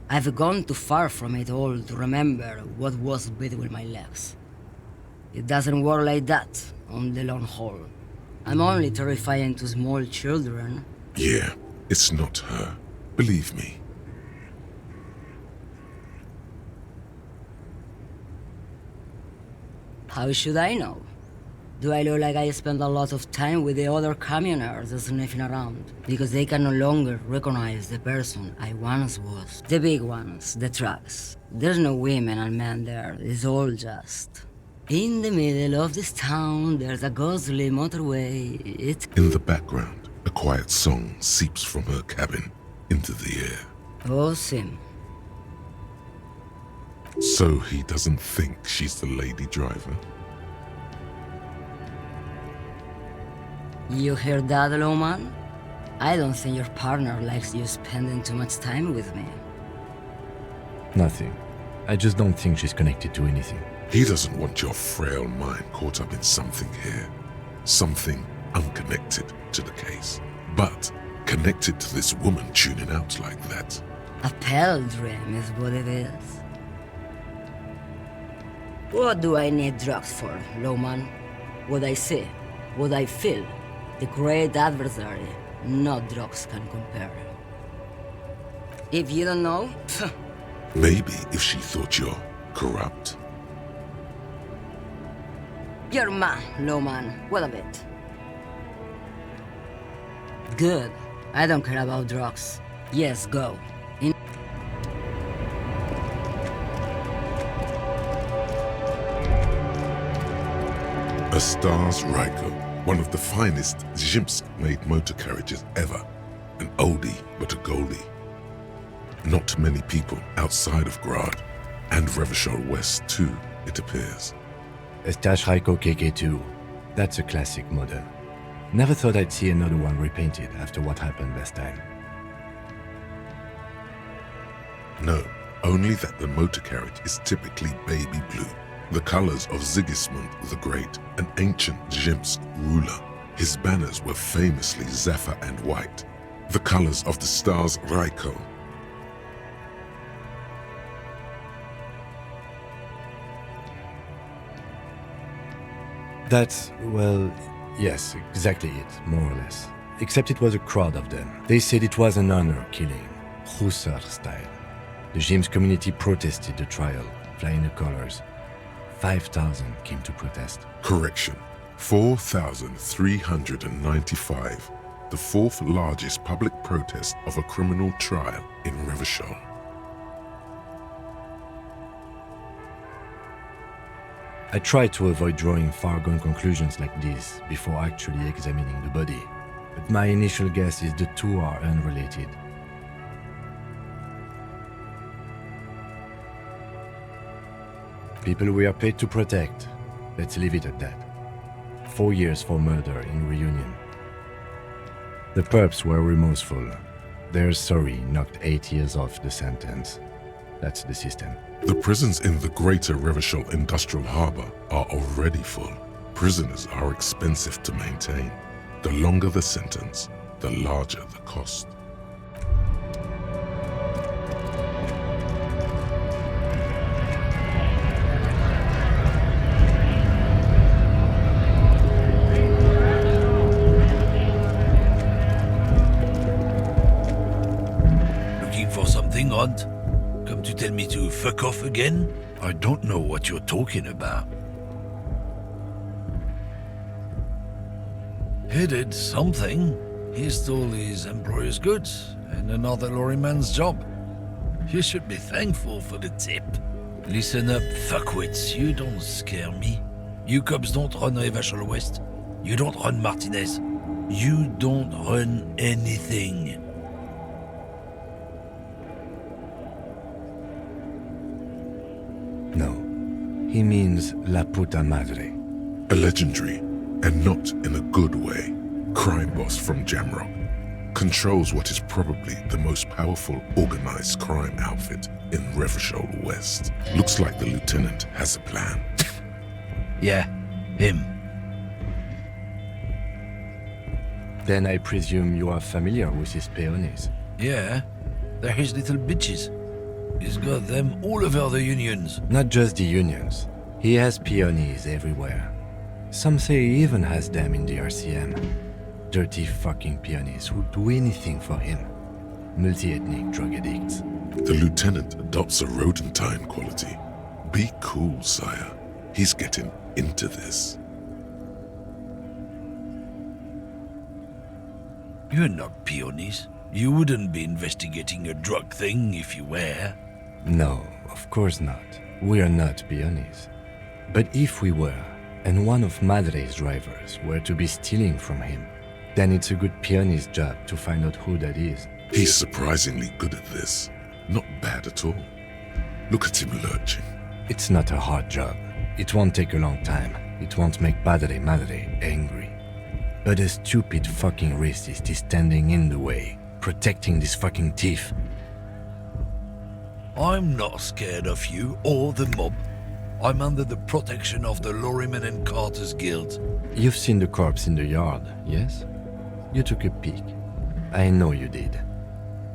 I've gone too far from it all to remember what was between my legs. It doesn't work like that on the long haul. I'm only terrifying to small children. Yeah, it's not her. Believe me. How should I know? Do I look like I spend a lot of time with the other communers sniffing around? Because they can no longer recognize the person I once was. The big ones, the trucks. There's no women and men there, it's all just... In the middle of this town, there's a ghostly motorway. In the background, a quiet song seeps from her cabin into the air. Oh, Sim. So he doesn't think she's the lady driver? You hear that, Lowman? I don't think your partner likes you spending too much time with me. Nothing. I just don't think she's connected to anything. He doesn't want your frail mind caught up in something here. Something unconnected to the case. But connected to this woman tuning out like that. A pale dream is what it is. What do I need drugs for, Lowman? What I see, what I feel. The great adversary, no drugs can compare. If you don't know... Maybe if she thought you're corrupt. You're man, Lowman. What of it? Good. I don't care about drugs. Yes, go. A Stars Ryko, one of the finest Zhimsk-made motor carriages ever. An oldie, but a goldie. Not many people outside of Grad, and Revachol West too, it appears. A Stash Ryko KK2. That's a classic model. Never thought I'd see another one repainted after what happened last time. No, only that the motor carriage is typically baby blue. The colors of Sigismund the Great, an ancient Zhimsk ruler. His banners were famously zephyr and white. The colors of the Stars Ryko. That's, well, yes, exactly it, more or less. Except it was a crowd of them. They said it was an honor killing, Hussar style. The Zhimsk community protested the trial, flying the colors. 5,000 came to protest. Correction, 4,395. The fourth largest public protest of a criminal trial in Revachol. I tried to avoid drawing far-gone conclusions like this before actually examining the body, but my initial guess is the two are unrelated. People we are paid to protect. Let's leave it at that. 4 years for murder in Reunion. The perps were remorseful. Their sorry knocked 8 years off the sentence. That's the system. The prisons in the greater Revachol Industrial Harbor are already full. Prisoners are expensive to maintain. The longer the sentence, the larger the cost. Aunt? Come to tell me to fuck off again? I don't know what you're talking about. He did something. He stole his employer's goods and another lorryman's job. You should be thankful for the tip. Listen up, fuckwits. You don't scare me. You cops don't run Revachol West. You don't run Martinez. You don't run anything. No. He means La Puta Madre. A legendary, and not in a good way, crime boss from Jamrock. Controls what is probably the most powerful organized crime outfit in Revachol West. Looks like the lieutenant has a plan. Yeah, him. Then I presume you are familiar with his peonies. Yeah, they're his little bitches. He's got them all over the unions. Not just the unions. He has peonies everywhere. Some say he even has them in the RCM. Dirty fucking peonies who do anything for him. Multi-ethnic drug addicts. The lieutenant adopts a rodentine quality. Be cool, sire. He's getting into this. You're not peonies. You wouldn't be investigating a drug thing if you were. No, of course not. We are not peonies. But if we were, and one of Madre's drivers were to be stealing from him, then it's a good peony's job to find out who that is. He's surprisingly good at this. Not bad at all. Look at him lurching. It's not a hard job. It won't take a long time. It won't make Padre Madre angry. But a stupid fucking racist is standing in the way, protecting this fucking thief. I'm not scared of you or the mob. I'm under the protection of the Lorrymen and Carters Guild. You've seen the corpse in the yard, yes? You took a peek. I know you did.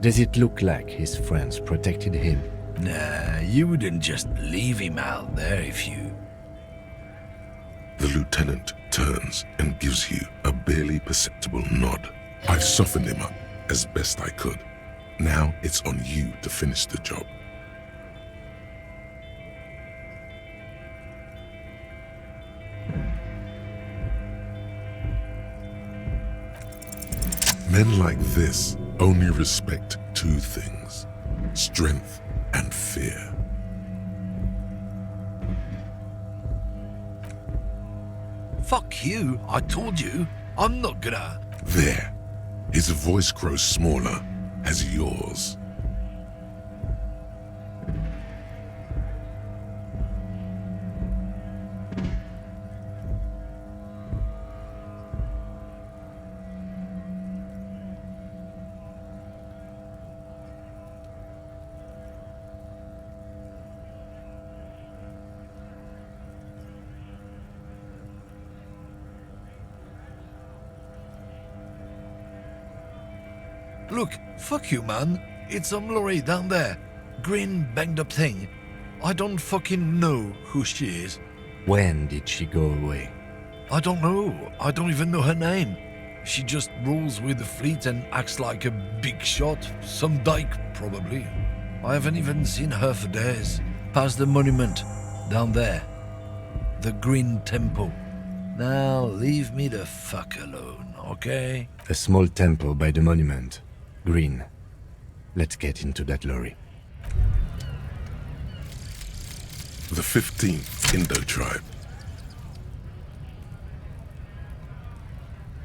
Does it look like his friends protected him? Nah, you wouldn't just leave him out there if you... The lieutenant turns and gives you a barely perceptible nod. I've softened him up as best I could. Now it's on you to finish the job. Men like this only respect two things: strength and fear. Fuck you, I told you. I'm not gonna... There. His voice grows smaller as yours. Look, fuck you, man. It's some lorry down there. Green, banged up thing. I don't fucking know who she is. When did she go away? I don't know. I don't even know her name. She just rolls with the fleet and acts like a big shot. Some dyke, probably. I haven't even seen her for days. Past the monument. Down there. The Green Temple. Now, leave me the fuck alone, okay? A small temple by the monument. Green. Let's get into that lorry. The 15th Indo tribe.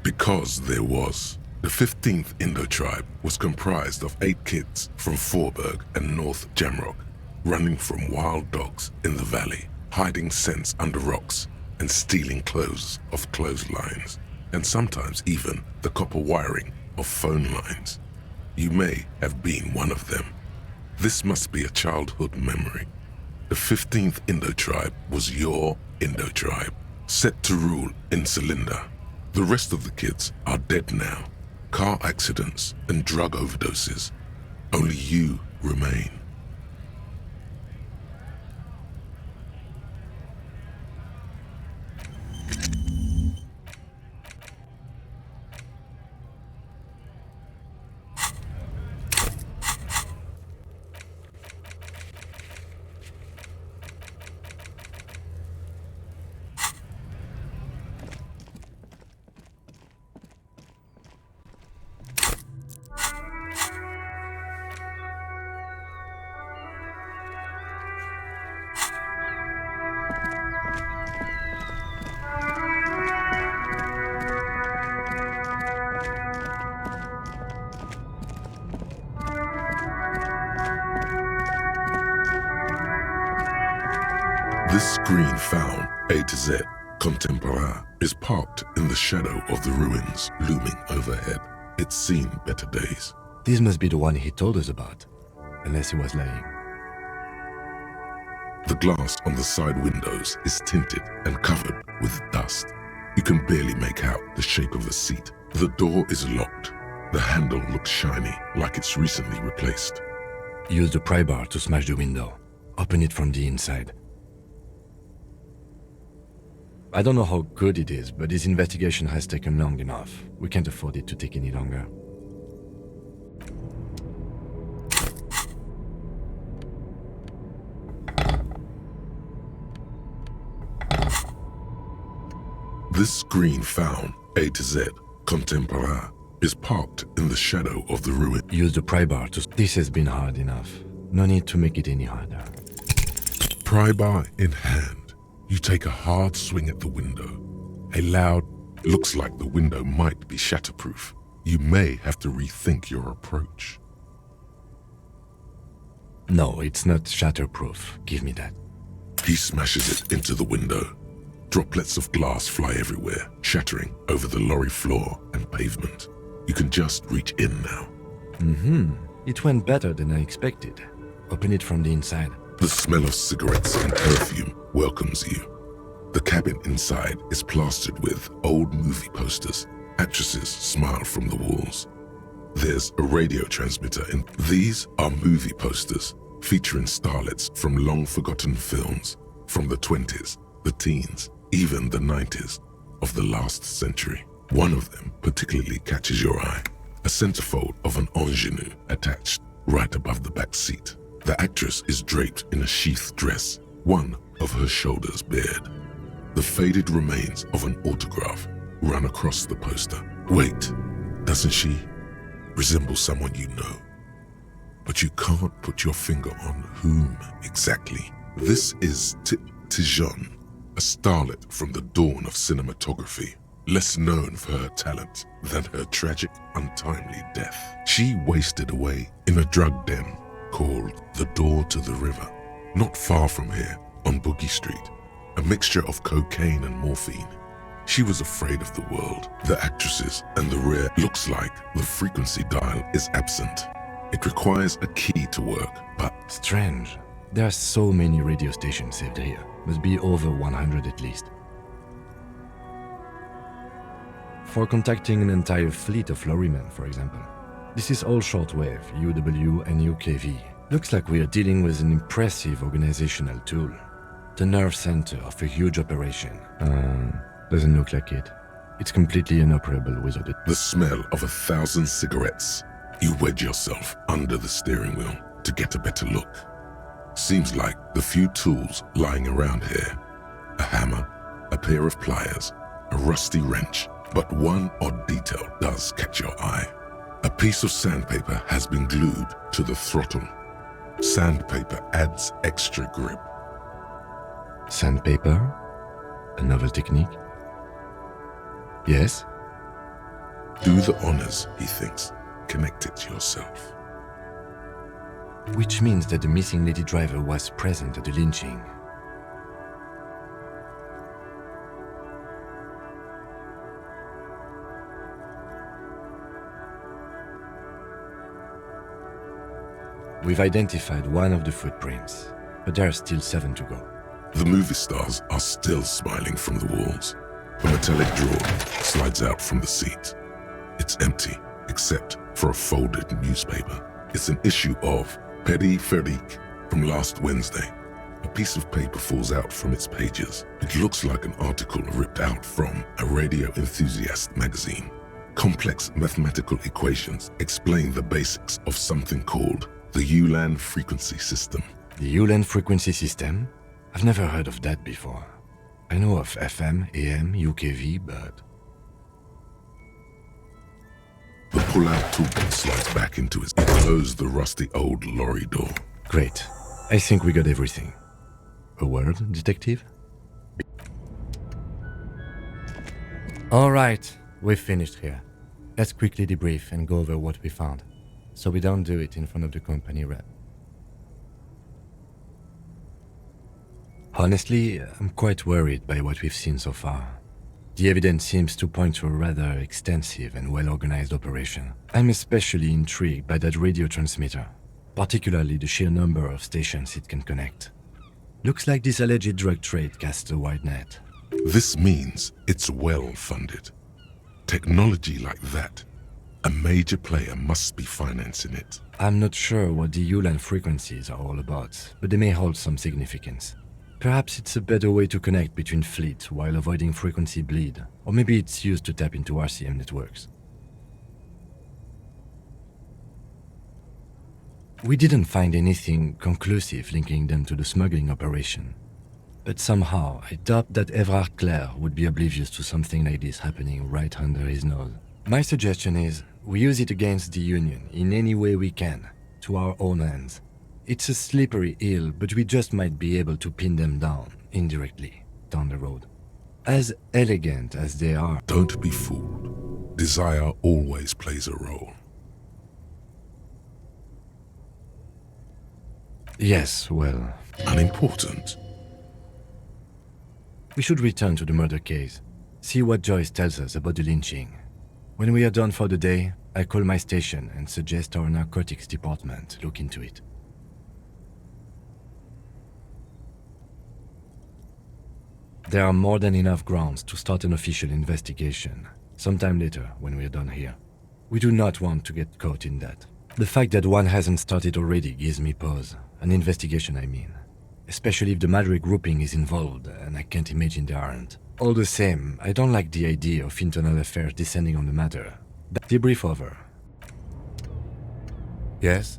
Because there was. The 15th Indo tribe was comprised of 8 kids from Forberg and North Jamrock, running from wild dogs in the valley, hiding scents under rocks, and stealing clothes off clotheslines, and sometimes even the copper wiring of phone lines. You may have been one of them. This must be a childhood memory. The 15th Indo tribe was your Indo tribe, set to rule in Cylinder. The rest of the kids are dead now. Car accidents and drug overdoses. Only you remain. This screen found, A to Z, Contemporain, is parked in the shadow of the ruins looming overhead. It's seen better days. This must be the one he told us about, unless he was lying. The glass on the side windows is tinted and covered with dust. You can barely make out the shape of a seat. The door is locked. The handle looks shiny, like it's recently replaced. Use the pry bar to smash the window. Open it from the inside. I don't know how good it is, but this investigation has taken long enough. We can't afford it to take any longer. This screen found, A to Z, Contemporain, is parked in the shadow of the ruin. Use the pry bar to... This has been hard enough. No need to make it any harder. Pry bar in hand, you take a hard swing at the window. A loud, looks like the window might be shatterproof. You may have to rethink your approach. No, it's not shatterproof. Give me that. He smashes it into the window. Droplets of glass fly everywhere, shattering over the lorry floor and pavement. You can just reach in now. It went better than I expected. Open it from the inside. The smell of cigarettes and perfume welcomes you. The cabin inside is plastered with old movie posters. Actresses smile from the walls. There's a radio transmitter, and these are movie posters featuring starlets from long-forgotten films from the 20s, the teens, even the 90s of the last century. One of them particularly catches your eye. A centerfold of an ingenue attached right above the back seat. The actress is draped in a sheath dress, one of her shoulders bared. The faded remains of an autograph run across the poster. Wait, doesn't she resemble someone you know? But you can't put your finger on whom exactly. This is Tijon, a starlet from the dawn of cinematography, less known for her talent than her tragic, untimely death. She wasted away in a drug den called the Door to the River, not far from here on Boogie Street, a mixture of cocaine and morphine. She was afraid of the world, the actresses, and the rare. Looks like the frequency dial is absent. It requires a key to work, but... Strange. There are so many radio stations saved here. Must be over 100 at least. For contacting an entire fleet of lorrymen, for example. This is all shortwave, UW and UKV. Looks like we are dealing with an impressive organizational tool. The nerve center of a huge operation. Doesn't look like it. It's completely inoperable without it. The smell of 1,000 cigarettes. You wedge yourself under the steering wheel to get a better look. Seems like the few tools lying around here. A hammer, a pair of pliers, a rusty wrench. But one odd detail does catch your eye. A piece of sandpaper has been glued to the throttle. Sandpaper adds extra grip. Sandpaper? A novel technique? Yes? Do the honors, he thinks. Connect it yourself. Which means that the missing lady driver was present at the lynching. We've identified one of the footprints, but there are still 7 to go. The movie stars are still smiling from the walls. A metallic drawer slides out from the seat. It's empty, except for a folded newspaper. It's an issue of Périphérique from last Wednesday. A piece of paper falls out from its pages. It looks like an article ripped out from a radio enthusiast magazine. Complex mathematical equations explain the basics of something called the Ulan frequency system. The Ulan frequency system? I've never heard of that before. I know of FM, AM, UKV, but... The pull-out tool slides back into it. It closed the rusty old lorry door. Great. I think we got everything. A word, detective? All right, we've finished here. Let's quickly debrief and go over what we found, so we don't do it in front of the company rep. Honestly, I'm quite worried by what we've seen so far. The evidence seems to point to a rather extensive and well-organized operation. I'm especially intrigued by that radio transmitter, particularly the sheer number of stations it can connect. Looks like this alleged drug trade casts a wide net. This means it's well funded. Technology like that, a major player must be financing it. I'm not sure what the ULAN frequencies are all about, but they may hold some significance. Perhaps it's a better way to connect between fleets while avoiding frequency bleed, or maybe it's used to tap into RCM networks. We didn't find anything conclusive linking them to the smuggling operation. But somehow, I doubt that Evrard Clare would be oblivious to something like this happening right under his nose. My suggestion is, we use it against the Union in any way we can, to our own ends. It's a slippery hill, but we just might be able to pin them down, indirectly, down the road. As elegant as they are... Don't be fooled. Desire always plays a role. Yes, well... Unimportant. We should return to the murder case, see what Joyce tells us about the lynching. When we are done for the day, I call my station and suggest our narcotics department look into it. There are more than enough grounds to start an official investigation, sometime later when we are done here. We do not want to get caught in that. The fact that one hasn't started already gives me pause. An investigation, I mean. Especially if the Madrid grouping is involved, and I can't imagine they aren't. All the same, I don't like the idea of internal affairs descending on the matter. Debrief over. Yes?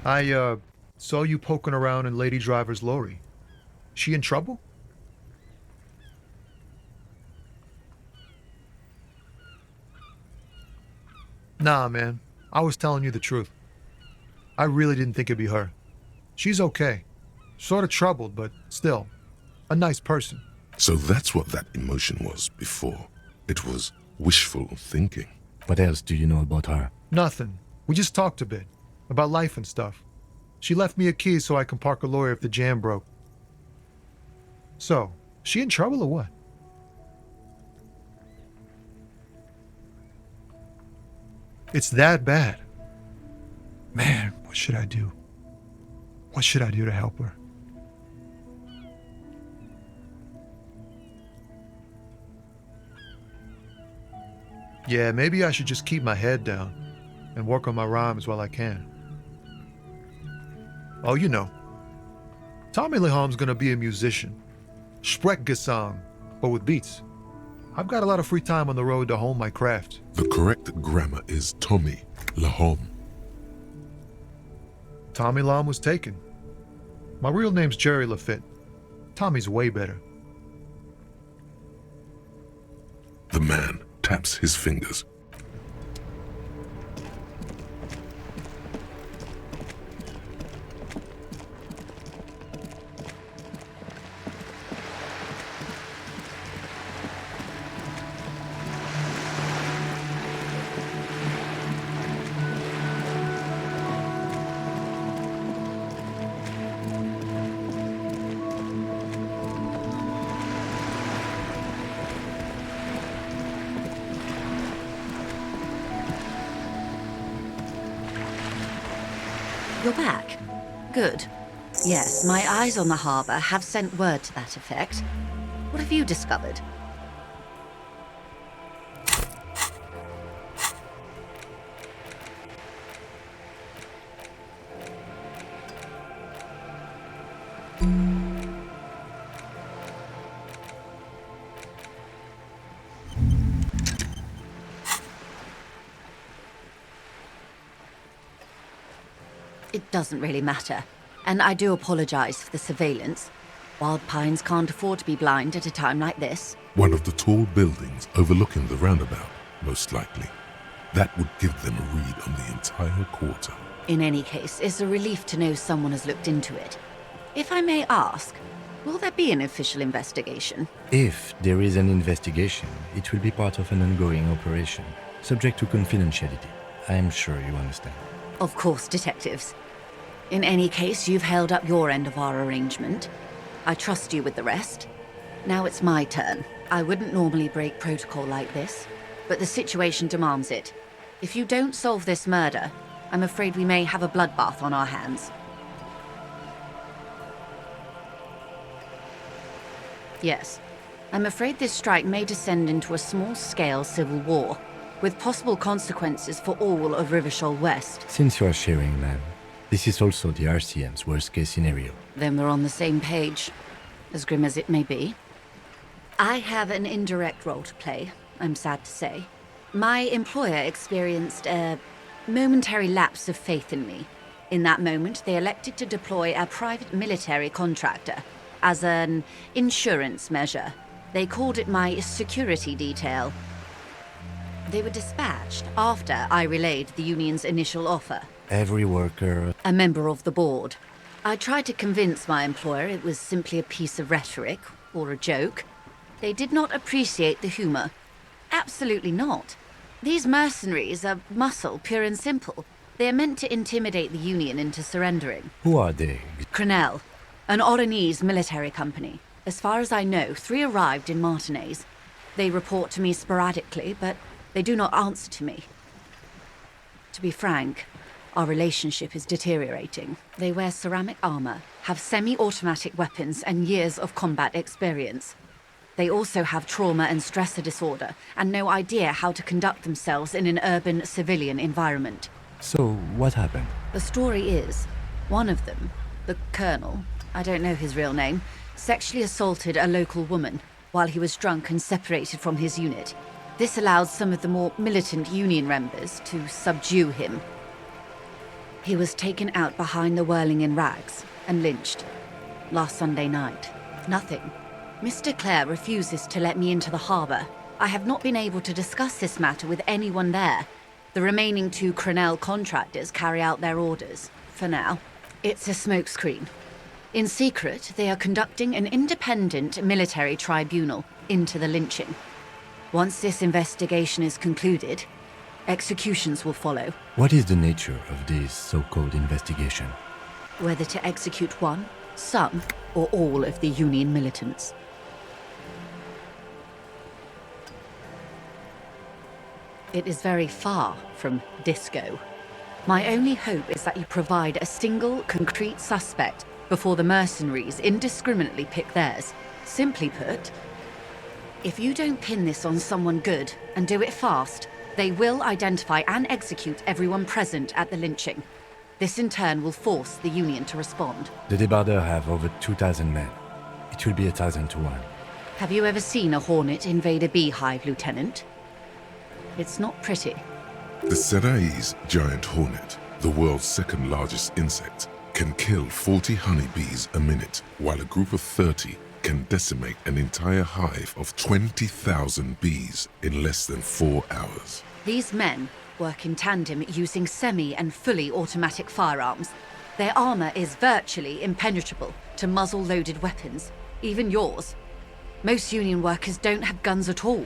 I saw you poking around in Lady Driver's lorry. She in trouble? Nah, man. I was telling you the truth. I really didn't think it'd be her. She's okay. Sort of troubled, but still, a nice person. So that's what that emotion was before. It was wishful thinking. What else do you know about her? Nothing. We just talked a bit. About life and stuff. She left me a key so I can park a lorry if the jam broke. So, she in trouble or what? It's that bad. Man, what should I do? What should I do to help her? Yeah, maybe I should just keep my head down and work on my rhymes while I can. Oh, you know, Tommy Leham's gonna be a musician. Sprechgesang, but with beats. I've got a lot of free time on the road to hone my craft. The correct grammar is Tommy Lahom. Tommy Lam was taken. My real name's Jerry Lafitte. Tommy's way better. The man taps his fingers. You're back. Good. Yes, my eyes on the harbour have sent word to that effect. What have you discovered? It doesn't really matter. And I do apologize for the surveillance. Wild Pines can't afford to be blind at a time like this. One of the tall buildings overlooking the roundabout, most likely. That would give them a read on the entire quarter. In any case, it's a relief to know someone has looked into it. If I may ask, will there be an official investigation? If there is an investigation, it will be part of an ongoing operation, subject to confidentiality. I am sure you understand. Of course, detectives. In any case, you've held up your end of our arrangement. I trust you with the rest. Now it's my turn. I wouldn't normally break protocol like this, but the situation demands it. If you don't solve this murder, I'm afraid we may have a bloodbath on our hands. Yes, I'm afraid this strike may descend into a small-scale civil war, with possible consequences for all of Rivershoal West. Since you are sharing, ma'am, this is also the RCM's worst-case scenario. Then we're on the same page, as grim as it may be. I have an indirect role to play, I'm sad to say. My employer experienced a momentary lapse of faith in me. In that moment, they elected to deploy a private military contractor as an insurance measure. They called it my security detail. They were dispatched after I relayed the union's initial offer. Every worker... A member of the board. I tried to convince my employer it was simply a piece of rhetoric, or a joke. They did not appreciate the humor. Absolutely not. These mercenaries are muscle, pure and simple. They are meant to intimidate the Union into surrendering. Who are they? Crenell, an Oranese military company. As far as I know, 3 arrived in Martinez. They report to me sporadically, but they do not answer to me. To be frank, our relationship is deteriorating. They wear ceramic armor, have semi-automatic weapons, and years of combat experience. They also have trauma and stressor disorder, and no idea how to conduct themselves in an urban civilian environment. So, what happened? The story is, one of them, the colonel, I don't know his real name, sexually assaulted a local woman while he was drunk and separated from his unit. This allowed some of the more militant Union members to subdue him. He was taken out behind the whirling in rags and lynched last Sunday night. Nothing. Mr. Clare refuses to let me into the harbour. I have not been able to discuss this matter with anyone there. The remaining 2 Crenell contractors carry out their orders, for now. It's a smokescreen. In secret, they are conducting an independent military tribunal into the lynching. Once this investigation is concluded, executions will follow. What is the nature of this so-called investigation? Whether to execute one, some, or all of the Union militants. It is very far from disco. My only hope is that you provide a single, concrete suspect before the mercenaries indiscriminately pick theirs. Simply put, if you don't pin this on someone good and do it fast, they will identify and execute everyone present at the lynching. This in turn will force the Union to respond. The débardeurs have over 2,000 men. It will be 1,000 to 1. Have you ever seen a hornet invade a beehive, Lieutenant? It's not pretty. The Serai's giant hornet, the world's 2nd largest insect, can kill 40 honeybees a minute, while a group of 30 can decimate an entire hive of 20,000 bees in less than 4 hours. These men work in tandem using semi- and fully automatic firearms. Their armor is virtually impenetrable to muzzle-loaded weapons, even yours. Most Union workers don't have guns at all.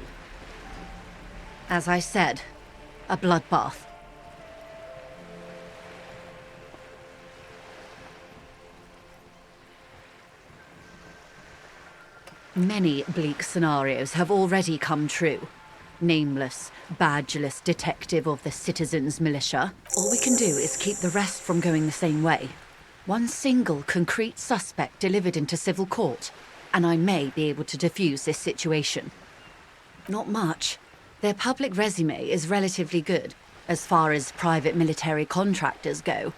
As I said, a bloodbath. Many bleak scenarios have already come true. Nameless, badgeless detective of the citizens' militia. All we can do is keep the rest from going the same way. One single concrete suspect delivered into civil court, and I may be able to defuse this situation. Not much. Their public resume is relatively good, as far as private military contractors go.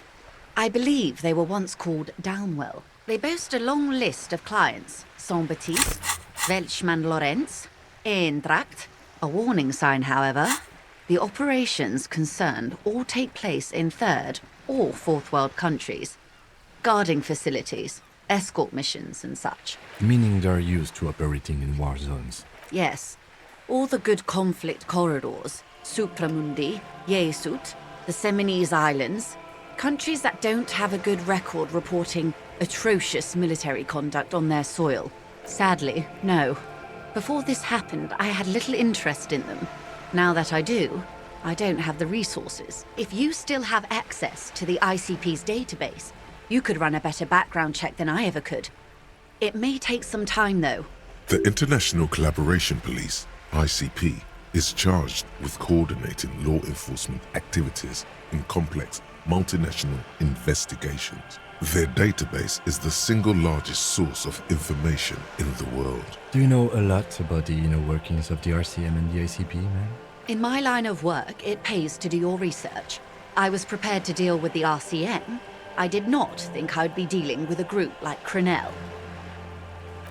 I believe they were once called Downwell. They boast a long list of clients. Saint-Baptiste, Welchman-Lorenz, Eintracht. A warning sign, however. The operations concerned all take place in 3rd or 4th world countries. guarding facilities, escort missions and such. Meaning they're used to operating in war zones. Yes. All the good conflict corridors, Supramundi, Yesut, the Seminese Islands, countries that don't have a good record reporting atrocious military conduct on their soil. Sadly, no. Before this happened, I had little interest in them. Now that I do, I don't have the resources. If you still have access to the ICP's database, you could run a better background check than I ever could. It may take some time, though. The International Collaboration Police, ICP, is charged with coordinating law enforcement activities in complex multinational investigations. Their database is the single largest source of information in the world. Do you know a lot about the inner workings of the RCM and the ICP, man? In my line of work, it pays to do your research. I was prepared to deal with the RCM. I did not think I'd be dealing with a group like Crenell.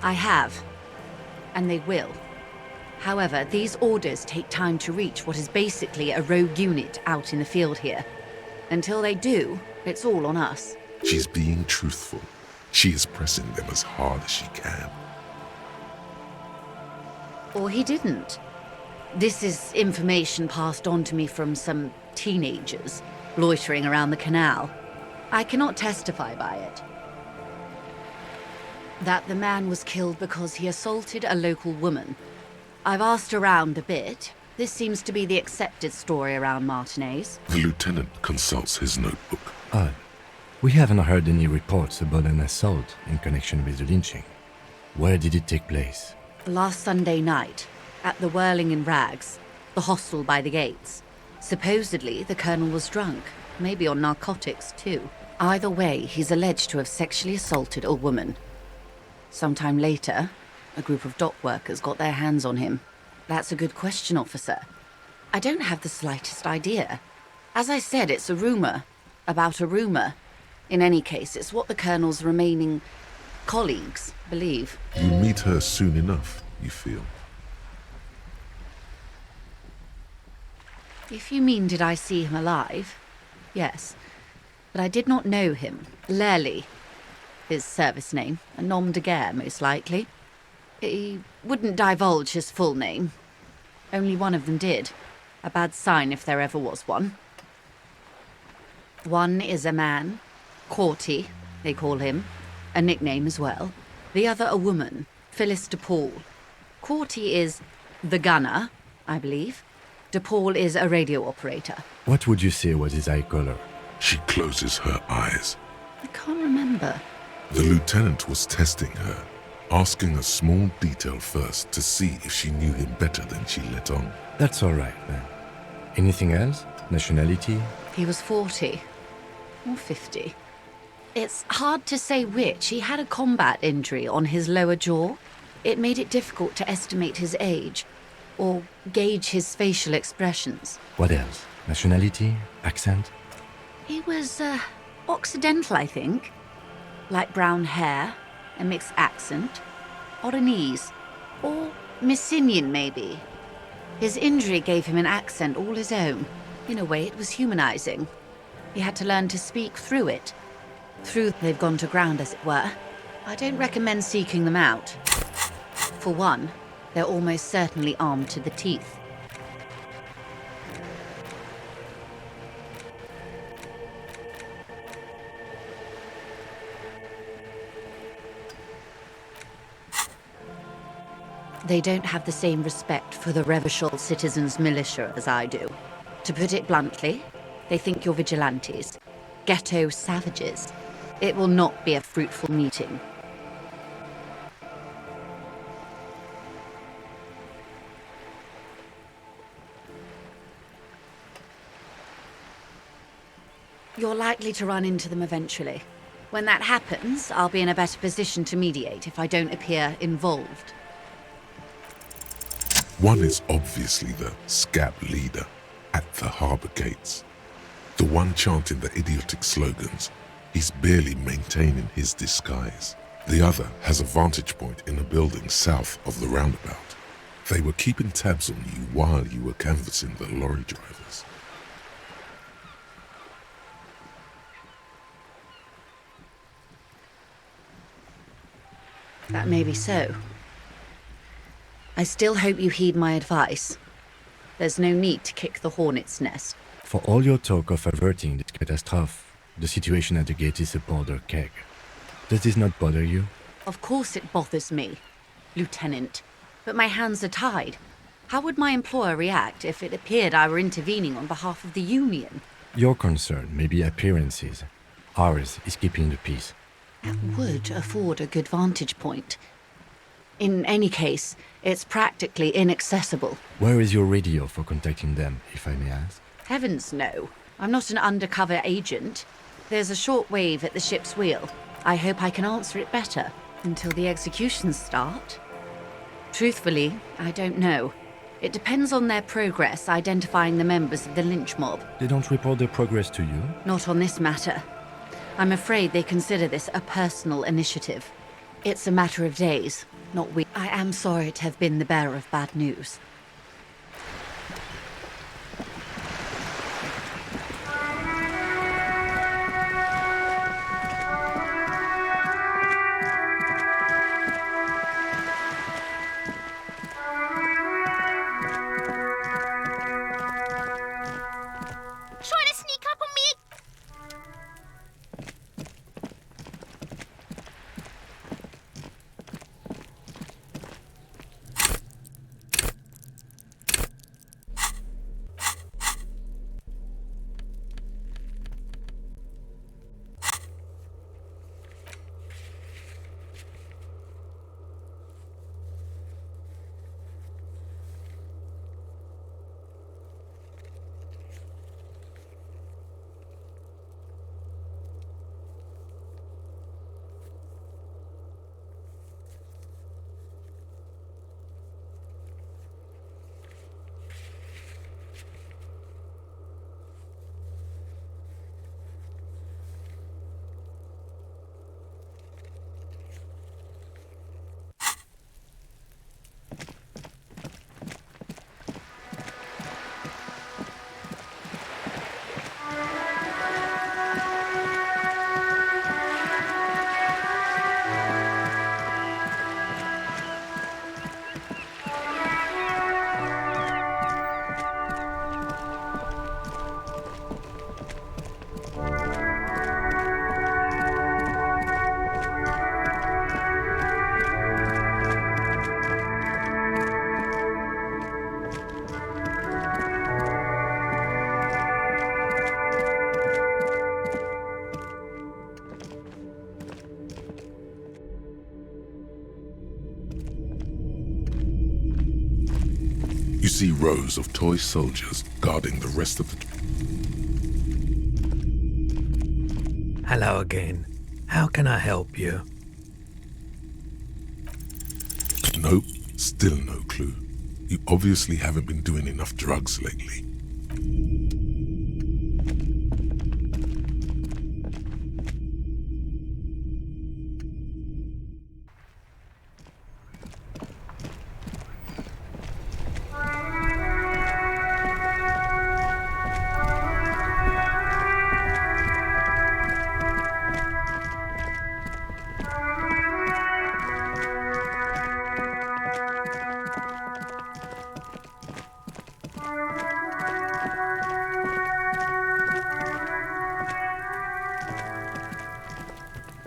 I have, and they will. However, these orders take time to reach what is basically a rogue unit out in the field here. Until they do, it's all on us. She's being truthful. She is pressing them as hard as she can. Or he didn't. This is information passed on to me from some teenagers loitering around the canal. I cannot testify by it. That the man was killed because he assaulted a local woman. I've asked around a bit. This seems to be the accepted story around Martinez. The lieutenant consults his notebook. Odd. We haven't heard any reports about an assault in connection with the lynching. Where did it take place? Last Sunday night, at the Whirling in Rags, the hostel by the gates. Supposedly, the colonel was drunk, maybe on narcotics too. Either way, he's alleged to have sexually assaulted a woman. Sometime later, a group of dock workers got their hands on him. That's a good question, officer. I don't have the slightest idea. As I said, it's a rumor about a rumor. In any case, it's what the colonel's remaining colleagues believe. You meet her soon enough, you feel. If you mean did I see him alive, yes. But I did not know him. Lely, his service name, a nom de guerre, most likely. He wouldn't divulge his full name. Only one of them did. A bad sign if there ever was one. One is a man, Corty, they call him, a nickname as well. The other a woman, Phyllis DePaul. Corty is the gunner, I believe. DePaul is a radio operator. What would you say was his eye color? She closes her eyes. I can't remember. The lieutenant was testing her, asking a small detail first to see if she knew him better than she let on. That's all right, man. Anything else? Nationality? He was 40 or 50. It's hard to say which. He had a combat injury on his lower jaw. It made it difficult to estimate his age or gauge his facial expressions. What else? Nationality? Accent? He was Occidental, I think. Light brown hair, a mixed accent, Oranese, or Messinian maybe. His injury gave him an accent all his own. In a way, it was humanizing. He had to learn to speak through it. Through they've gone to ground, as it were. I don't recommend seeking them out. For one, they're almost certainly armed to the teeth. They don't have the same respect for the Revachol citizens' militia as I do. To put it bluntly, they think you're vigilantes, ghetto savages. It will not be a fruitful meeting. You're likely to run into them eventually. When that happens, I'll be in a better position to mediate if I don't appear involved. One is obviously the scab leader at the harbour gates. The one chanting the idiotic slogans. He's barely maintaining his disguise. The other has a vantage point in a building south of the roundabout. They were keeping tabs on you while you were canvassing the lorry drivers. That may be so. I still hope you heed my advice. There's no need to kick the hornet's nest. For all your talk of averting this catastrophe, the situation at the gate is a border keg. Does this not bother you? Of course it bothers me, Lieutenant. But my hands are tied. How would my employer react if it appeared I were intervening on behalf of the Union? Your concern may be appearances. Ours is keeping the peace. That would afford a good vantage point. In any case, it's practically inaccessible. Where is your radio for contacting them, if I may ask? Heavens no. I'm not an undercover agent. There's a short wave at the ship's wheel. I hope I can answer it better. Until the executions start? Truthfully, I don't know. It depends on their progress identifying the members of the lynch mob. They don't report their progress to you? Not on this matter. I'm afraid they consider this a personal initiative. It's a matter of days, not weeks. I am sorry to have been the bearer of bad news. Trying to sneak up on me? You see rows of toy soldiers guarding the rest of the... Hello again. How can I help you? Nope, still no clue. You obviously haven't been doing enough drugs lately.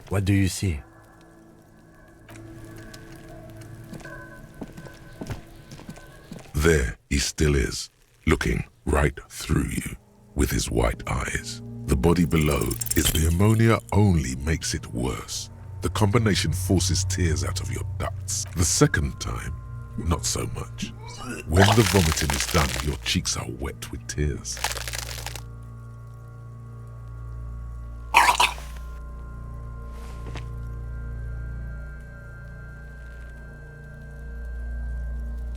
What do you see? There he still is, looking right through you with his white eyes. The body below is the ammonia only makes it worse. The combination forces tears out of your ducts. The second time, not so much. When the vomiting is done, your cheeks are wet with tears.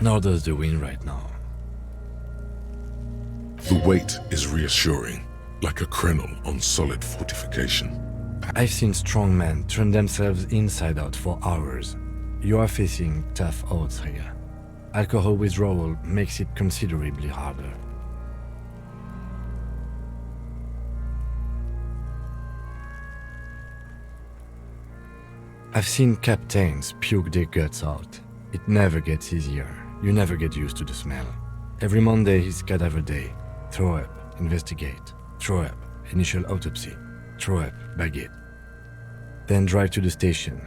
Nor does the wind right now. The weight is reassuring, like a crenel on solid fortification. I've seen strong men turn themselves inside out for hours. You are facing tough odds here. Alcohol withdrawal makes it considerably harder. I've seen captains puke their guts out. It never gets easier. You never get used to the smell. Every Monday is cadaver day. Throw up, investigate. Throw up, initial autopsy. Throw up, bag it. Then drive to the station.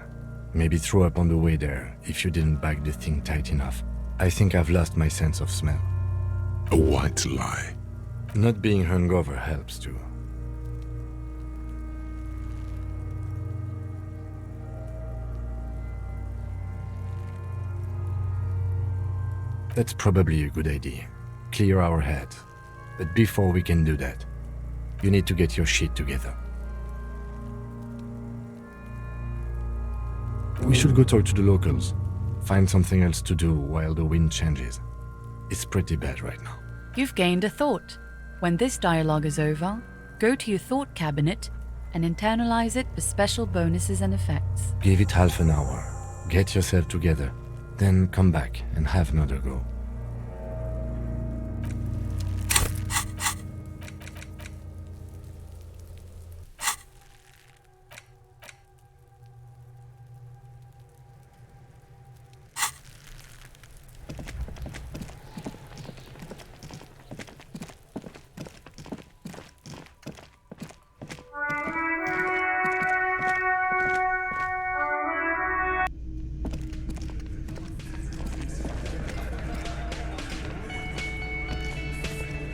Maybe throw up on the way there if you didn't bag the thing tight enough. I think I've lost my sense of smell. A white lie. Not being hungover helps too. That's probably a good idea. Clear our heads. But before we can do that, you need to get your shit together. We should go talk to the locals. Find something else to do while the wind changes. It's pretty bad right now. You've gained a thought. When this dialogue is over, go to your thought cabinet and internalize it with special bonuses and effects. Give it half an hour. Get yourself together. Then come back and have another go.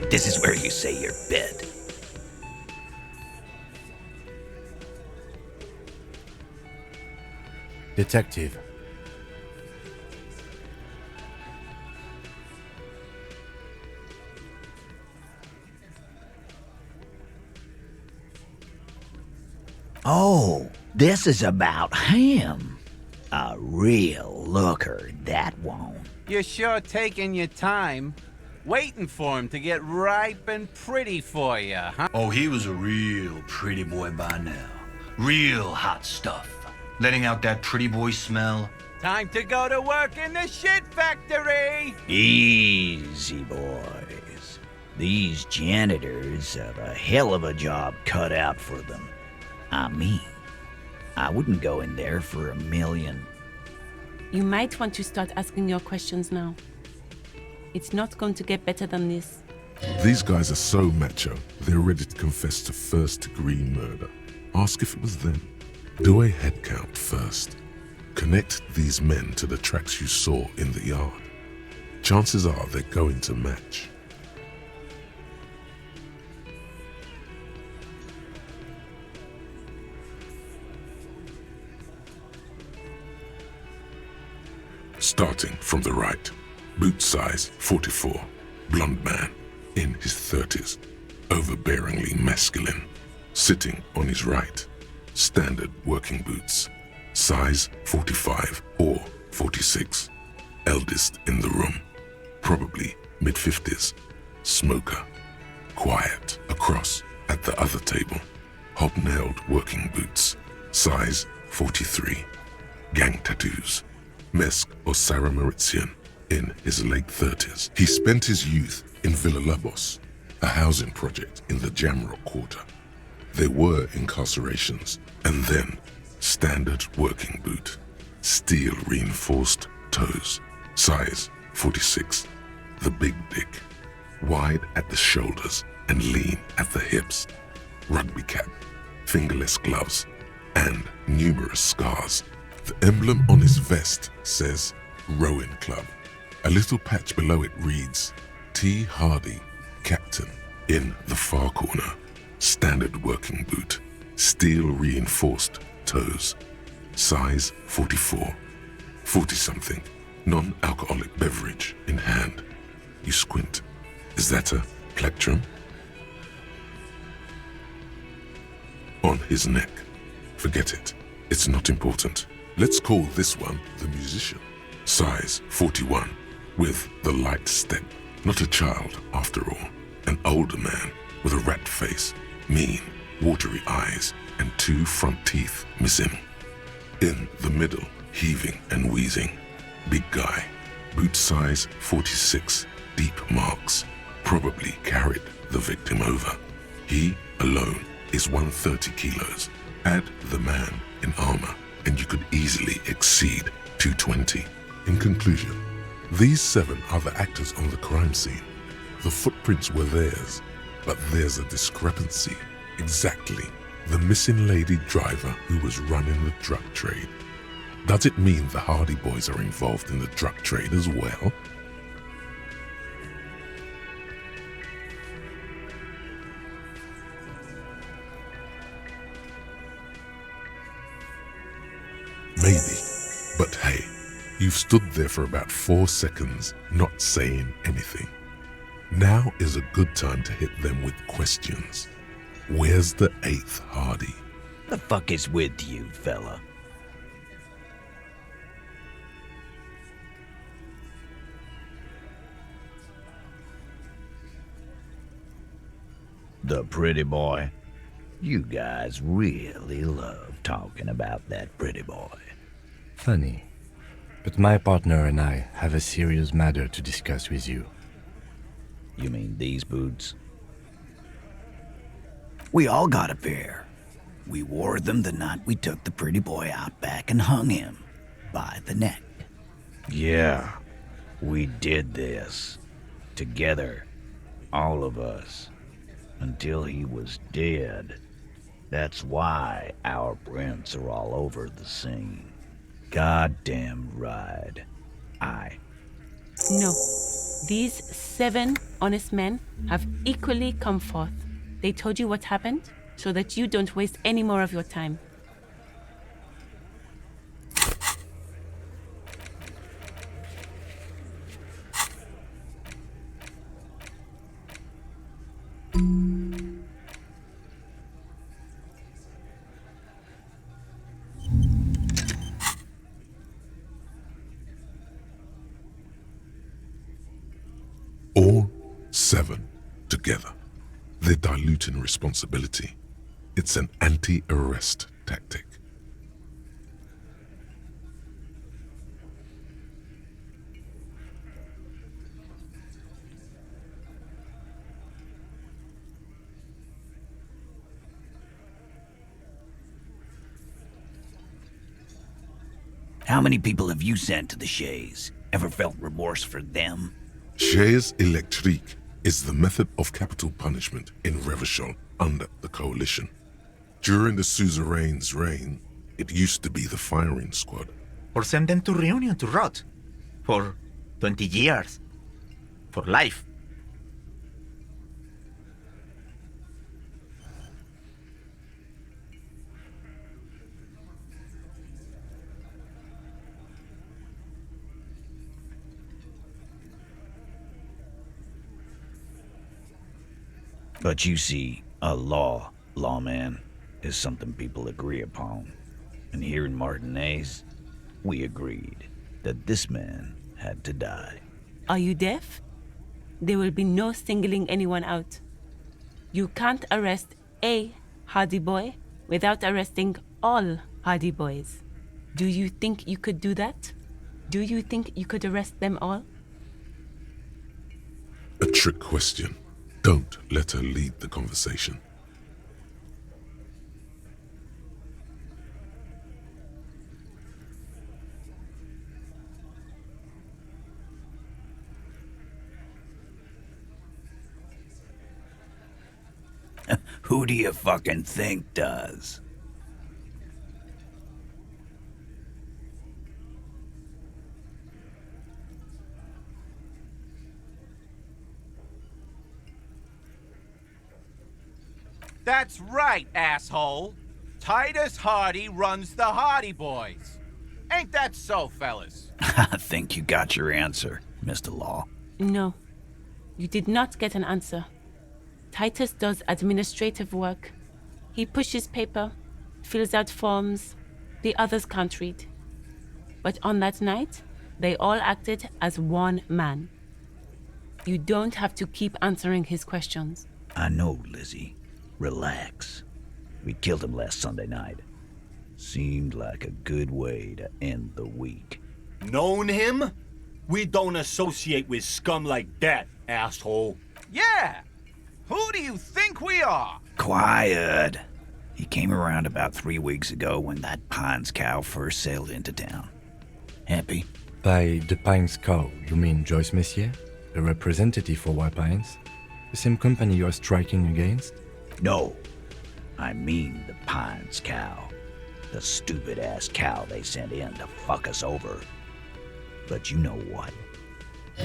This is where you say your bed. Detective. Oh, this is about him. A real looker, that one. You're sure taking your time, waiting for him to get ripe and pretty for you, huh? Oh, he was a real pretty boy by now. Real hot stuff. Letting out that pretty boy smell. Time to go to work in the shit factory! Easy, boys. These janitors have a hell of a job cut out for them. I mean, I wouldn't go in there for $1 million. You might want to start asking your questions now. It's not going to get better than this. These guys are so macho, they're ready to confess to first-degree murder. Ask if it was them. Do a head count first. Connect these men to the tracks you saw in the yard. Chances are they're going to match. Starting from the right. Boot size 44, blonde man, in his 30s, overbearingly masculine. Sitting on his right, standard working boots, size 45 or 46, eldest in the room, probably mid-50s, smoker, quiet across at the other table, hobnailed working boots, size 43, gang tattoos, Mesk or Sarah Mauritian, in his late 30s. He spent his youth in Villa Labos, a housing project in the Jamrock Quarter. There were incarcerations, and then standard working boot, steel reinforced toes, size 46, the big dick, wide at the shoulders and lean at the hips, rugby cap, fingerless gloves, and numerous scars. The emblem on his vest says Rowing Club. A little patch below it reads, T. Hardy, Captain, in the far corner. Standard working boot, steel reinforced toes, size 44, 40-something, non-alcoholic beverage in hand. You squint. Is that a plectrum? On his neck. Forget it. It's not important. Let's call this one the musician. Size 41, with the light step. Not a child, after all. An older man with a rat face, mean, watery eyes, and 2 front teeth missing. In the middle, heaving and wheezing. Big guy, boot size 46, deep marks. Probably carried the victim over. He alone is 130 kilos. Add the man in armor, and you could easily exceed 220. In conclusion, these 7 are the actors on the crime scene. The footprints were theirs, but there's a discrepancy. Exactly the missing lady driver who was running the drug trade. Does it mean the Hardy Boys are involved in the drug trade as well? Maybe, but hey, you've stood there for about 4 seconds not saying anything. Now is a good time to hit them with questions. Where's the 8th Hardy? The fuck is with you, fella? The pretty boy. You guys really love talking about that pretty boy. Funny. But my partner and I have a serious matter to discuss with you. You mean these boots? We all got a pair. We wore them the night we took the pretty boy out back and hung him by the neck. Yeah, we did this. Together. All of us. Until he was dead. That's why our prints are all over the scene. Goddamn right. No. These 7 honest men have equally come forth. They told you what happened so that you don't waste any more of your time. All 7 together. They're diluting responsibility. It's an anti-arrest tactic. How many people have you sent to the Shays? Ever felt remorse for them? Chaise électrique is the method of capital punishment in Revachol under the Coalition. During the suzerain's reign, it used to be the firing squad. Or send them to Reunion to rot. For 20 years. For life. But you see, a lawman, is something people agree upon. And here in Martinez, we agreed that this man had to die. Are you deaf? There will be no singling anyone out. You can't arrest a Hardy Boy without arresting all Hardy Boys. Do you think you could do that? Do you think you could arrest them all? A trick question. Don't let her lead the conversation. Who do you fucking think does? That's right, asshole. Titus Hardy runs the Hardy Boys. Ain't that so, fellas? I think you got your answer, Mr. Law. No. You did not get an answer. Titus does administrative work. He pushes paper, fills out forms. The others can't read. But on that night, they all acted as one man. You don't have to keep answering his questions. I know, Lizzie. Relax. We killed him last Sunday night. Seemed like a good way to end the week. Known him? We don't associate with scum like that, asshole. Yeah! Who do you think we are? Quiet. He came around about 3 weeks ago when that Pines cow first sailed into town. Happy? By the Pines cow, you mean Joyce Messier? A representative for White Pines? The same company you're striking against? No. I mean the Pines cow. The stupid-ass cow they sent in to fuck us over. But you know what?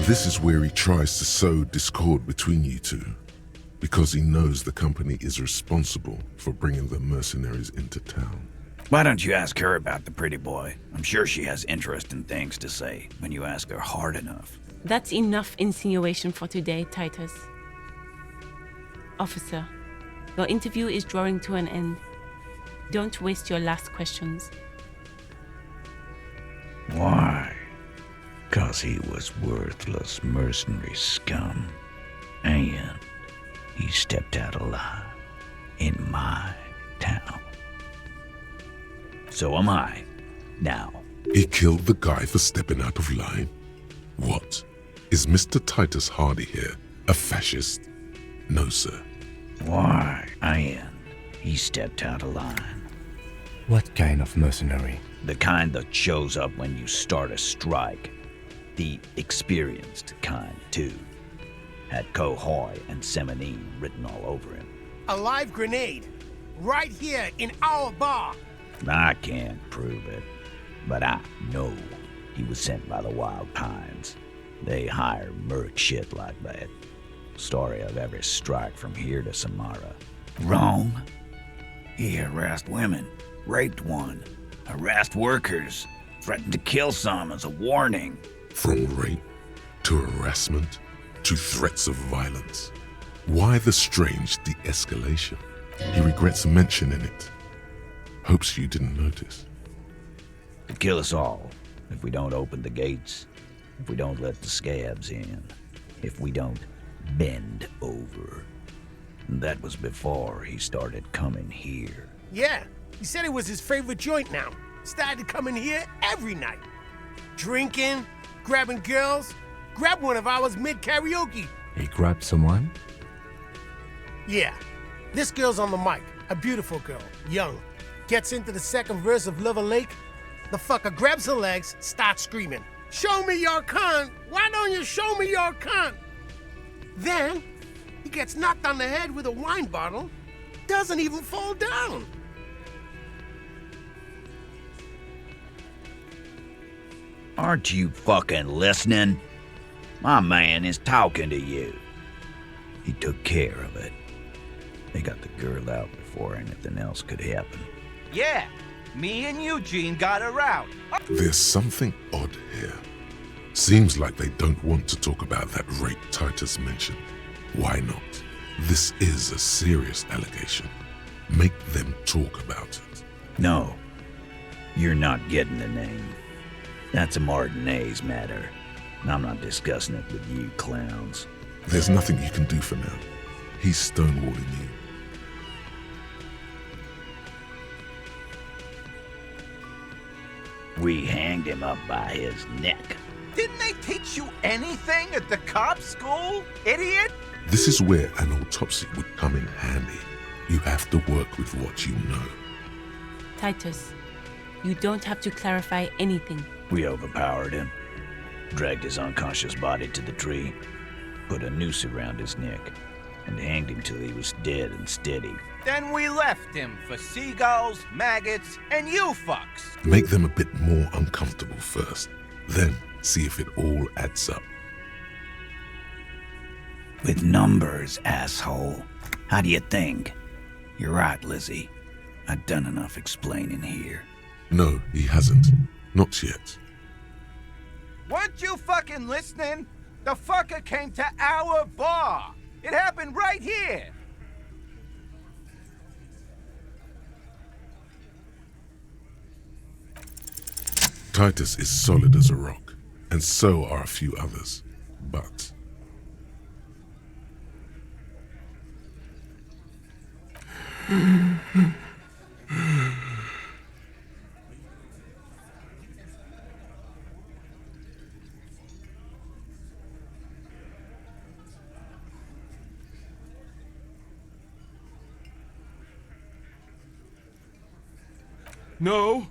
This is where he tries to sow discord between you two, because he knows the company is responsible for bringing the mercenaries into town. Why don't you ask her about the pretty boy? I'm sure she has interesting things to say when you ask her hard enough. That's enough insinuation for today, Titus. Officer, your interview is drawing to an end. Don't waste your last questions. Why? 'Cause he was worthless mercenary scum. And he stepped out alive in my town. So am I. Now. He killed the guy for stepping out of line? What? Is Mr. Titus Hardy here a fascist? No, sir. Why? He stepped out of line. What kind of mercenary? The kind that shows up when you start a strike. The experienced kind, too. Had Cohoy and Seminine written all over him. A live grenade. Right here in our bar. I can't prove it, but I know he was sent by the Wild Pines. They hire merc shit like that. Story of every strike from here to Samara. Wrong. He harassed women, raped one, harassed workers, threatened to kill some as a warning. From rape to harassment to threats of violence. Why the strange de-escalation? He regrets mentioning it. Hopes you didn't notice. He'd kill us all if we don't open the gates, if we don't let the scabs in, if we don't bend over. And that was before he started coming here. Yeah, he said it was his favorite joint now. Started coming here every night. Drinking, grabbing girls, grabbed one of ours mid-karaoke. He grabbed someone? Yeah, this girl's on the mic, a beautiful girl, young. Gets into the second verse of Lover Lake. The fucker grabs her legs, starts screaming, "Show me your cunt! Why don't you show me your cunt?" Then, he gets knocked on the head with a wine bottle, doesn't even fall down. Aren't you fucking listening? My man is talking to you. He took care of it. They got the girl out before anything else could happen. Yeah, me and Eugene got her out. There's something odd here. Seems like they don't want to talk about that rape Titus mentioned. Why not? This is a serious allegation. Make them talk about it. No, you're not getting the name. That's a Martinez matter. And I'm not discussing it with you clowns. There's nothing you can do for now. He's stonewalling you. We hanged him up by his neck. Didn't they teach you anything at the cop school, idiot? This is where an autopsy would come in handy. You have to work with what you know. Titus, you don't have to clarify anything. We overpowered him, dragged his unconscious body to the tree, put a noose around his neck, and hanged him till he was dead and steady. Then we left him for seagulls, maggots, and you fucks. Make them a bit more uncomfortable first, then see if it all adds up. With numbers, asshole. How do you think? You're right, Lizzie. I've done enough explaining here. No, he hasn't. Not yet. Weren't you fucking listening? The fucker came to our bar. It happened right here. Titus is solid as a rock, and so are a few others. But No?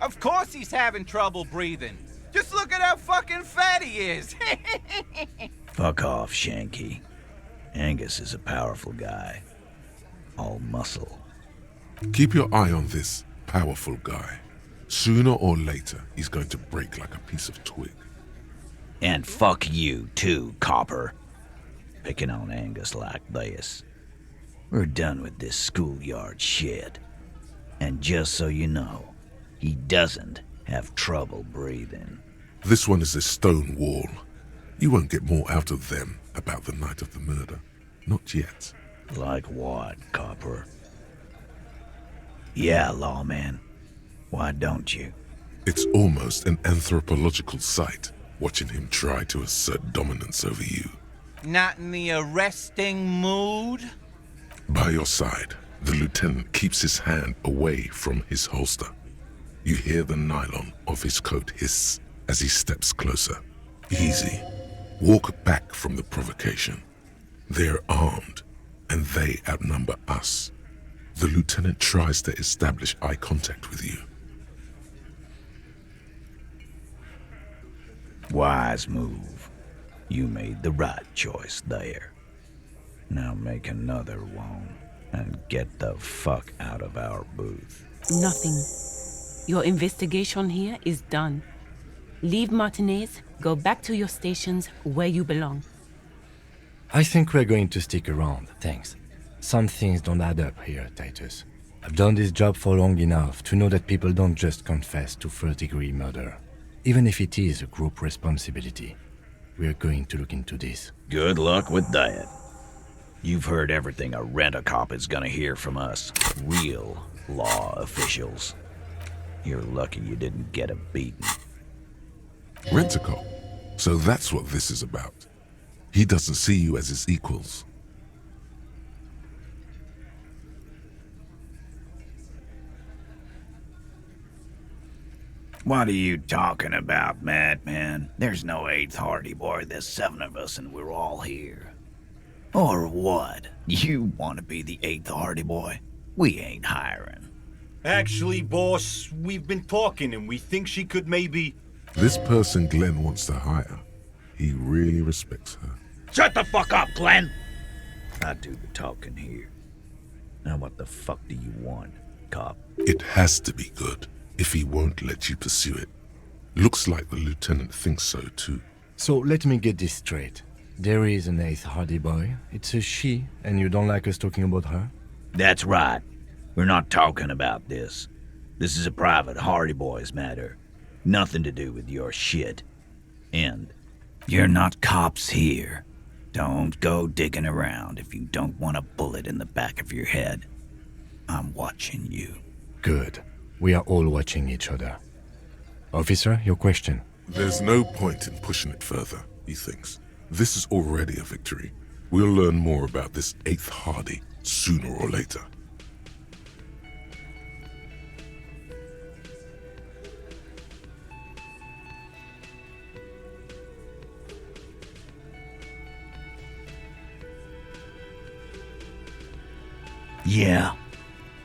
Of course he's having trouble breathing. Just look at how fucking fat he is. Fuck off, Shanky. Angus is a powerful guy. All muscle. Keep your eye on this powerful guy. Sooner or later, he's going to break like a piece of twig. And fuck you, too, Copper. Picking on Angus like this. We're done with this schoolyard shit. And just so you know, he doesn't have trouble breathing. This one is a stone wall. You won't get more out of them about the night of the murder. Not yet. Like what, Copper? Yeah, lawman. Why don't you? It's almost an anthropological sight, watching him try to assert dominance over you. Not in the arresting mood? By your side, the lieutenant keeps his hand away from his holster. You hear the nylon of his coat hiss as he steps closer. Easy. Walk back from the provocation. They're armed, and they outnumber us. The lieutenant tries to establish eye contact with you. Wise move. You made the right choice there. Now make another one and get the fuck out of our booth. Nothing. Your investigation here is done. Leave Martinez, go back to your stations where you belong. I think we're going to stick around, thanks. Some things don't add up here, Titus. I've done this job for long enough to know that people don't just confess to first-degree murder, even if it is a group responsibility. We're going to look into this. Good luck with that. You've heard everything a rent-a-cop is gonna hear from us. Real law officials. You're lucky you didn't get a beating. Rent-a-cop? So that's what this is about. He doesn't see you as his equals. What are you talking about, madman? There's no 8th Hardy Boy, there's 7 of us and we're all here. Or what? You want to be the 8th Hardy Boy? We ain't hiring. Actually, boss, we've been talking and we think she could maybe... This person Glenn wants to hire, he really respects her. Shut the fuck up, Glenn! I do the talking here. Now what the fuck do you want, cop? It has to be good, if he won't let you pursue it. Looks like the lieutenant thinks so too. So let me get this straight. There is an 8th Hardy Boy. It's a she, and you don't like us talking about her? That's right. We're not talking about this. This is a private Hardy Boys matter. Nothing to do with your shit. And you're not cops here. Don't go digging around if you don't want a bullet in the back of your head. I'm watching you. Good. We are all watching each other. Officer, your question. There's no point in pushing it further, he thinks. This is already a victory. We'll learn more about this 8th Hardy sooner or later. Yeah.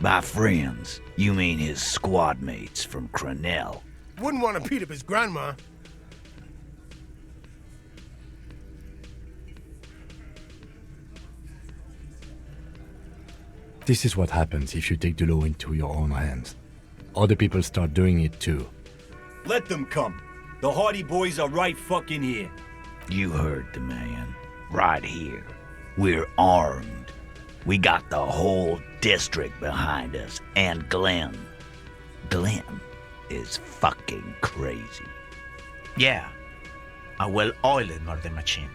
By friends, you mean his squad mates from Crenell. Wouldn't want to beat up his grandma. This is what happens if you take the law into your own hands. Other people start doing it too. Let them come. The Hardy Boys are right fucking here. You heard the man. Right here. We're armed. We got the whole district behind us, and Glenn. Glenn is fucking crazy. Yeah, a well-oiled murder machine.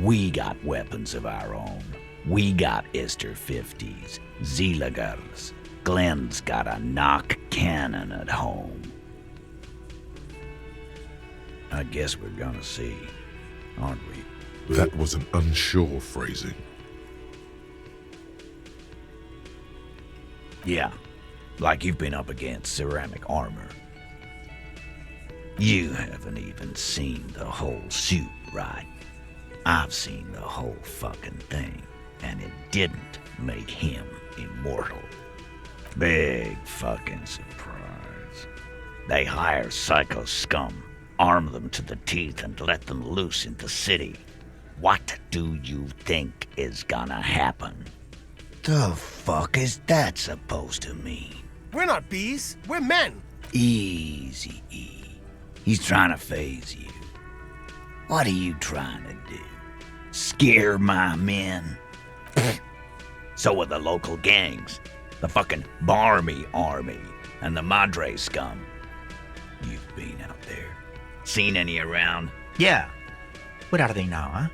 We got weapons of our own. We got Ister 50s, Zeelagers. Glenn's got a knock cannon at home. I guess we're gonna see, aren't we? That was an unsure phrasing. Yeah, like you've been up against ceramic armor. You haven't even seen the whole suit, right? I've seen the whole fucking thing, and it didn't make him immortal. Big fucking surprise. They hire psycho scum, arm them to the teeth, and let them loose in the city. What do you think is gonna happen? The fuck is that supposed to mean? We're not bees, we're men. Easy, E. He's trying to phase you. What are you trying to do? Scare my men? So are the local gangs, the fucking Barmy Army, and the Madre scum. You've been out there. Seen any around? Yeah. Where are they now, huh?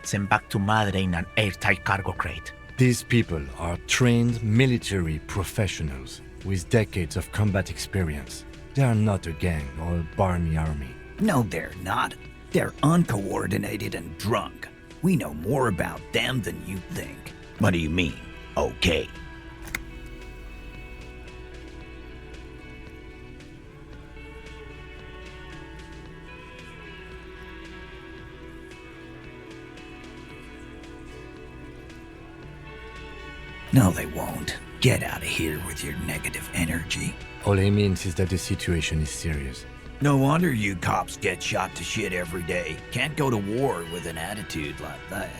Sent back to Madre in an airtight cargo crate. These people are trained military professionals with decades of combat experience. They are not a gang or a Barmy army. No, they're not. They're uncoordinated and drunk. We know more about them than you think. What do you mean, okay? No, they won't. Get out of here with your negative energy. All he means is that the situation is serious. No wonder you cops get shot to shit every day. Can't go to war with an attitude like that.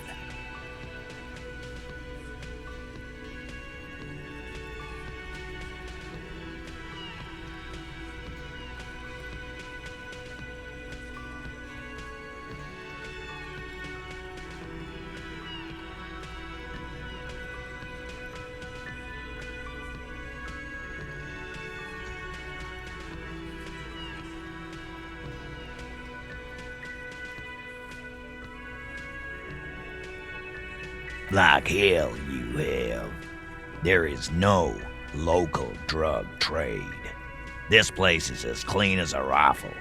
Like hell you have. There is no local drug trade. This place is as clean as a rifle.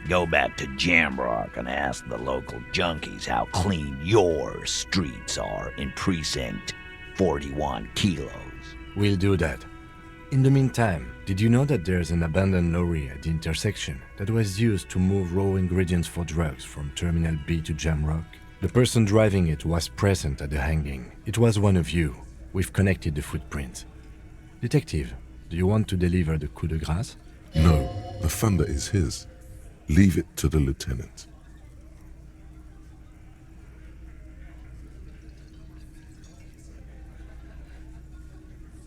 Go back to Jamrock and ask the local junkies how clean your streets are in Precinct 41 Kilos. We'll do that. In the meantime, did you know that there's an abandoned lorry at the intersection that was used to move raw ingredients for drugs from Terminal B to Jamrock? The person driving it was present at the hanging. It was one of you. We've connected the footprints. Detective, do you want to deliver the coup de grâce? No, the thunder is his. Leave it to the lieutenant.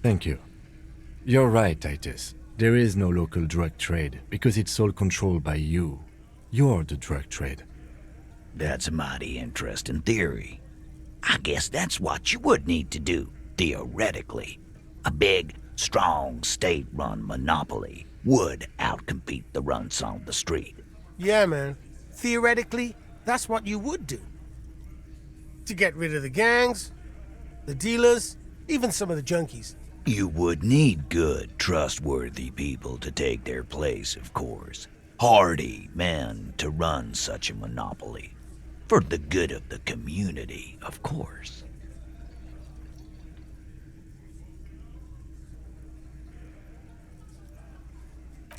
Thank you. You're right, Titus. There is no local drug trade because it's all controlled by you. You're the drug trade. That's a mighty interesting theory. I guess that's what you would need to do, theoretically. A big, strong, state-run monopoly would outcompete the runts on the street. Yeah, man. Theoretically, that's what you would do. To get rid of the gangs, the dealers, even some of the junkies. You would need good, trustworthy people to take their place, of course. Hardy men to run such a monopoly. For the good of the community, of course.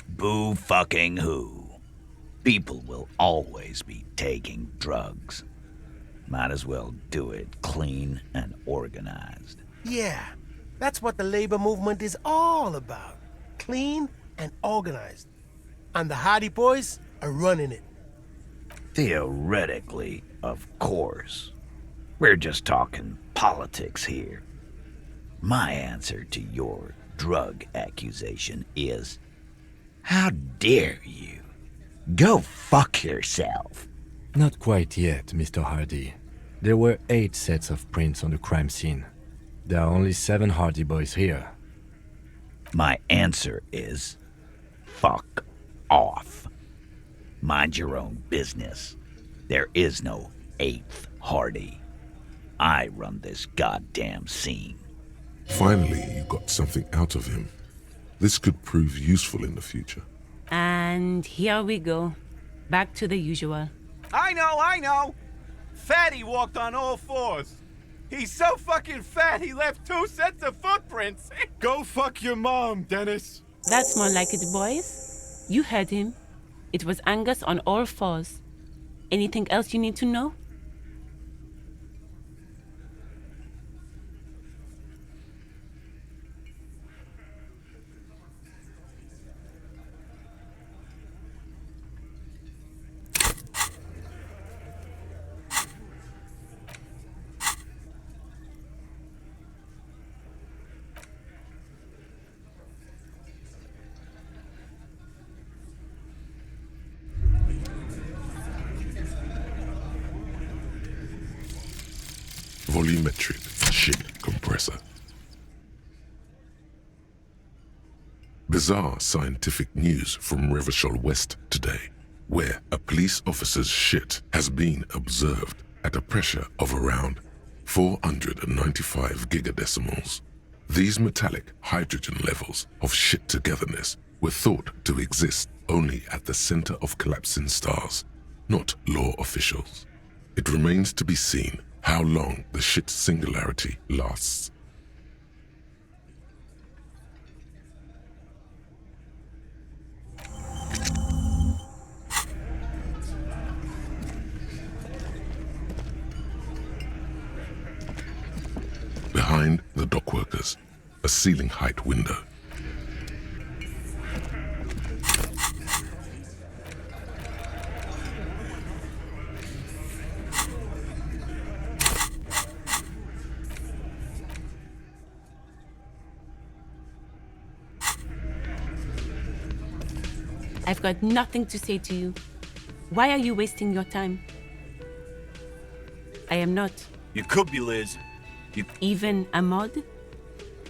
Boo fucking who. People will always be taking drugs. Might as well do it clean and organized. Yeah, that's what the labor movement is all about. Clean and organized. And the Hardy Boys are running it. Theoretically, of course. We're just talking politics here. My answer to your drug accusation is, how dare you? Go fuck yourself. Not quite yet, Mr. Hardy. There were 8 sets of prints on the crime scene. There are only 7 Hardy Boys here. My answer is, fuck off. Mind your own business. There is no 8th Hardy. I run this goddamn scene. Finally, you got something out of him. This could prove useful in the future. And here we go. Back to the usual. I know! fatty walked on all fours. He's so fucking fat he left 2 sets of footprints. Go fuck your mom, Dennis. That's more like it, boys. You heard him. It was Angus on all fours. Anything else you need to know? Volumetric shit compressor. Bizarre scientific news from Revachol West today, where a police officer's shit has been observed at a pressure of around 495 gigadecimals. These metallic hydrogen levels of shit togetherness were thought to exist only at the center of collapsing stars, not law officials. It remains to be seen how long the shit singularity lasts. Behind the dockworkers, a ceiling height window. I've got nothing to say to you. Why are you wasting your time? I am not. You could be, Liz. Even a mod?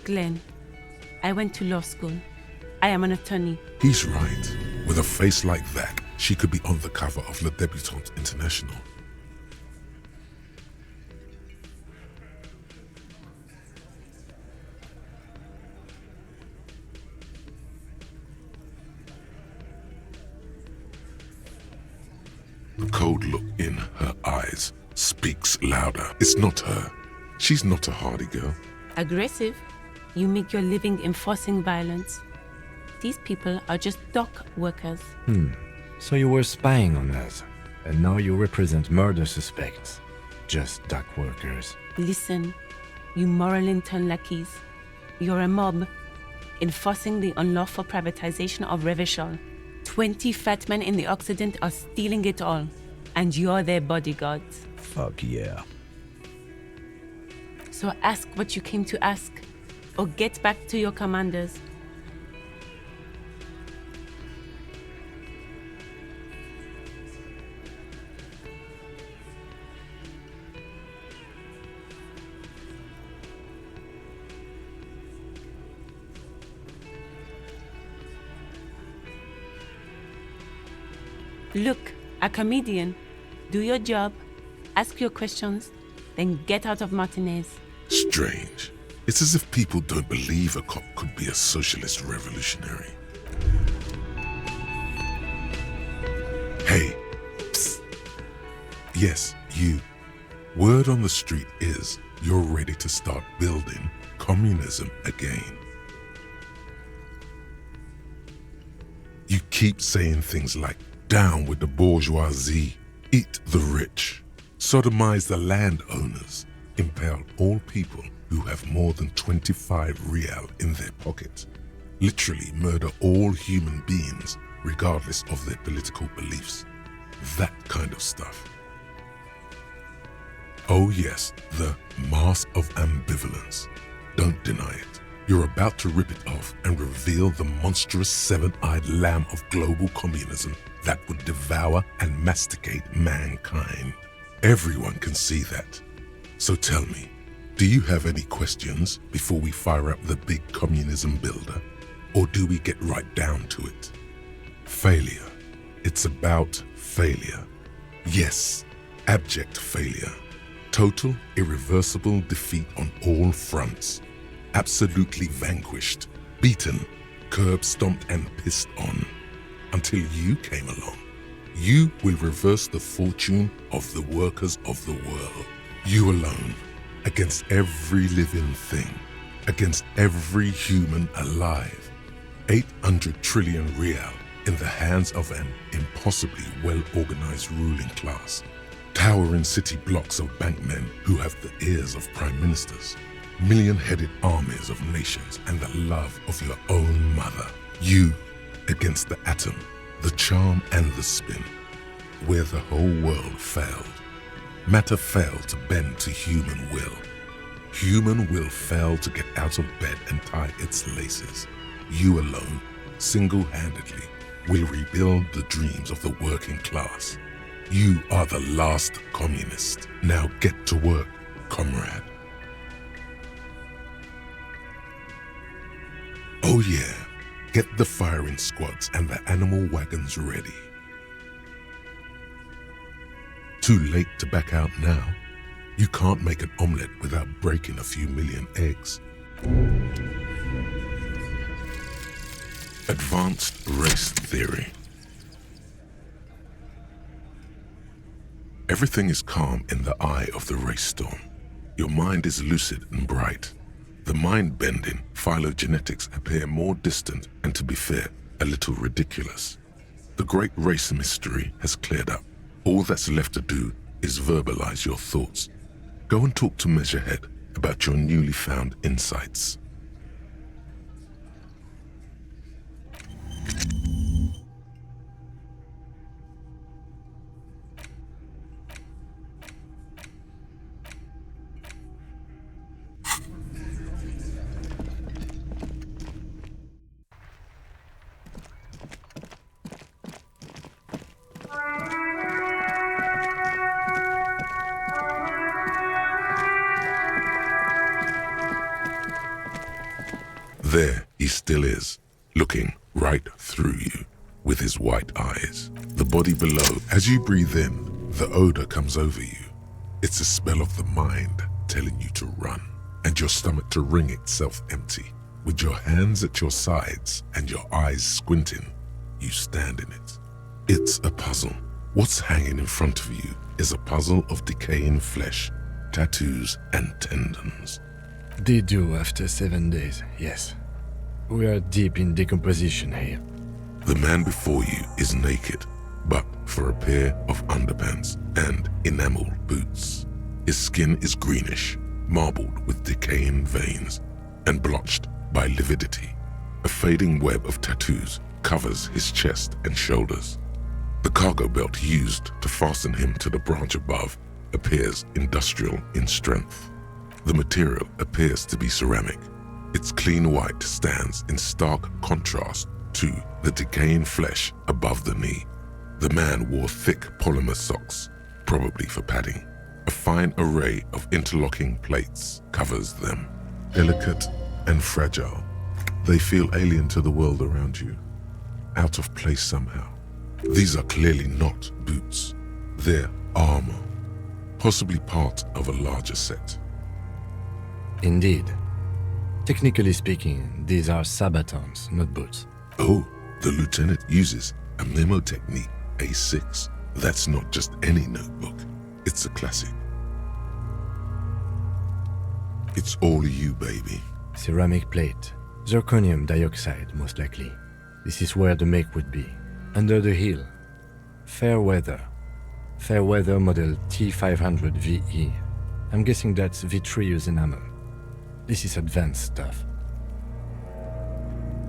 Glenn, I went to law school. I am an attorney. He's right. With a face like that, she could be on the cover of Le Debutante International. The cold look in her eyes speaks louder. It's not her. She's not a hardy girl. Aggressive? You make your living enforcing violence. These people are just dock workers. So you were spying on us, and now you represent murder suspects. Just dock workers. Listen, you moral intern lackeys. You're a mob, enforcing the unlawful privatization of Revachol. 20 fat men in the Occident are stealing it all, and you're their bodyguards. Fuck yeah. So ask what you came to ask, or get back to your commanders. Look, a comedian. Do your job, ask your questions, then get out of Martinez. Strange. It's as if people don't believe a cop could be a socialist revolutionary. Hey, psst. Yes, you. Word on the street is you're ready to start building communism again. You keep saying things like, down with the bourgeoisie, eat the rich, sodomize the landowners, impale all people who have more than 25 real in their pocket, literally murder all human beings regardless of their political beliefs. That kind of stuff. Oh yes, the mask of ambivalence. Don't deny it. You're about to rip it off and reveal the monstrous seven-eyed lamb of global communism that would devour and masticate mankind. Everyone can see that. So tell me, do you have any questions before we fire up the big communism builder? Or do we get right down to it? Failure. It's about failure. Yes, abject failure. Total, irreversible defeat on all fronts. Absolutely vanquished, beaten, curb stomped and pissed on. Until you came along. You will reverse the fortune of the workers of the world. You alone, against every living thing, against every human alive. 800 trillion real in the hands of an impossibly well-organized ruling class. Towering city blocks of bankmen who have the ears of prime ministers. Million-headed armies of nations and the love of your own mother. You against the atom, the charm and the spin, where the whole world failed. Matter failed to bend to human will. Human will failed to get out of bed and tie its laces. You alone, single-handedly, will rebuild the dreams of the working class. You are the last communist. Now get to work, comrade. Oh yeah, get the firing squads and the animal wagons ready. Too late to back out now. You can't make an omelette without breaking a few million eggs. Advanced race theory. Everything is calm in the eye of the race storm. Your mind is lucid and bright. The mind-bending phylogenetics appear more distant and, to be fair, a little ridiculous. The great race mystery has cleared up. All that's left to do is verbalize your thoughts. Go and talk to Measurehead about your newly found insights. There he still is, looking right through you with his white eyes. The body below, as you breathe in, the odor comes over you. It's a spell of the mind telling you to run, and your stomach to wring itself empty. With your hands at your sides and your eyes squinting, you stand in it. It's a puzzle. What's hanging in front of you is a puzzle of decaying flesh, tattoos and tendons. They do after 7 days, yes. We are deep in decomposition here. The man before you is naked, but for a pair of underpants and enameled boots. His skin is greenish, marbled with decaying veins, and blotched by lividity. A fading web of tattoos covers his chest and shoulders. The cargo belt used to fasten him to the branch above appears industrial in strength. The material appears to be ceramic. Its clean white stands in stark contrast to the decaying flesh above the knee. The man wore thick polymer socks, probably for padding. A fine array of interlocking plates covers them. Delicate and fragile, they feel alien to the world around you, out of place somehow. These are clearly not boots. They're armor, possibly part of a larger set. Indeed. Technically speaking, these are sabatons, not boots. Oh, the lieutenant uses a memo technique, A6. That's not just any notebook. It's a classic. It's all you, baby. Ceramic plate. Zirconium dioxide, most likely. This is where the make would be. Under the hill. Fair weather. Fair weather model T500 VE. I'm guessing that's vitreous enamel. This is advanced stuff.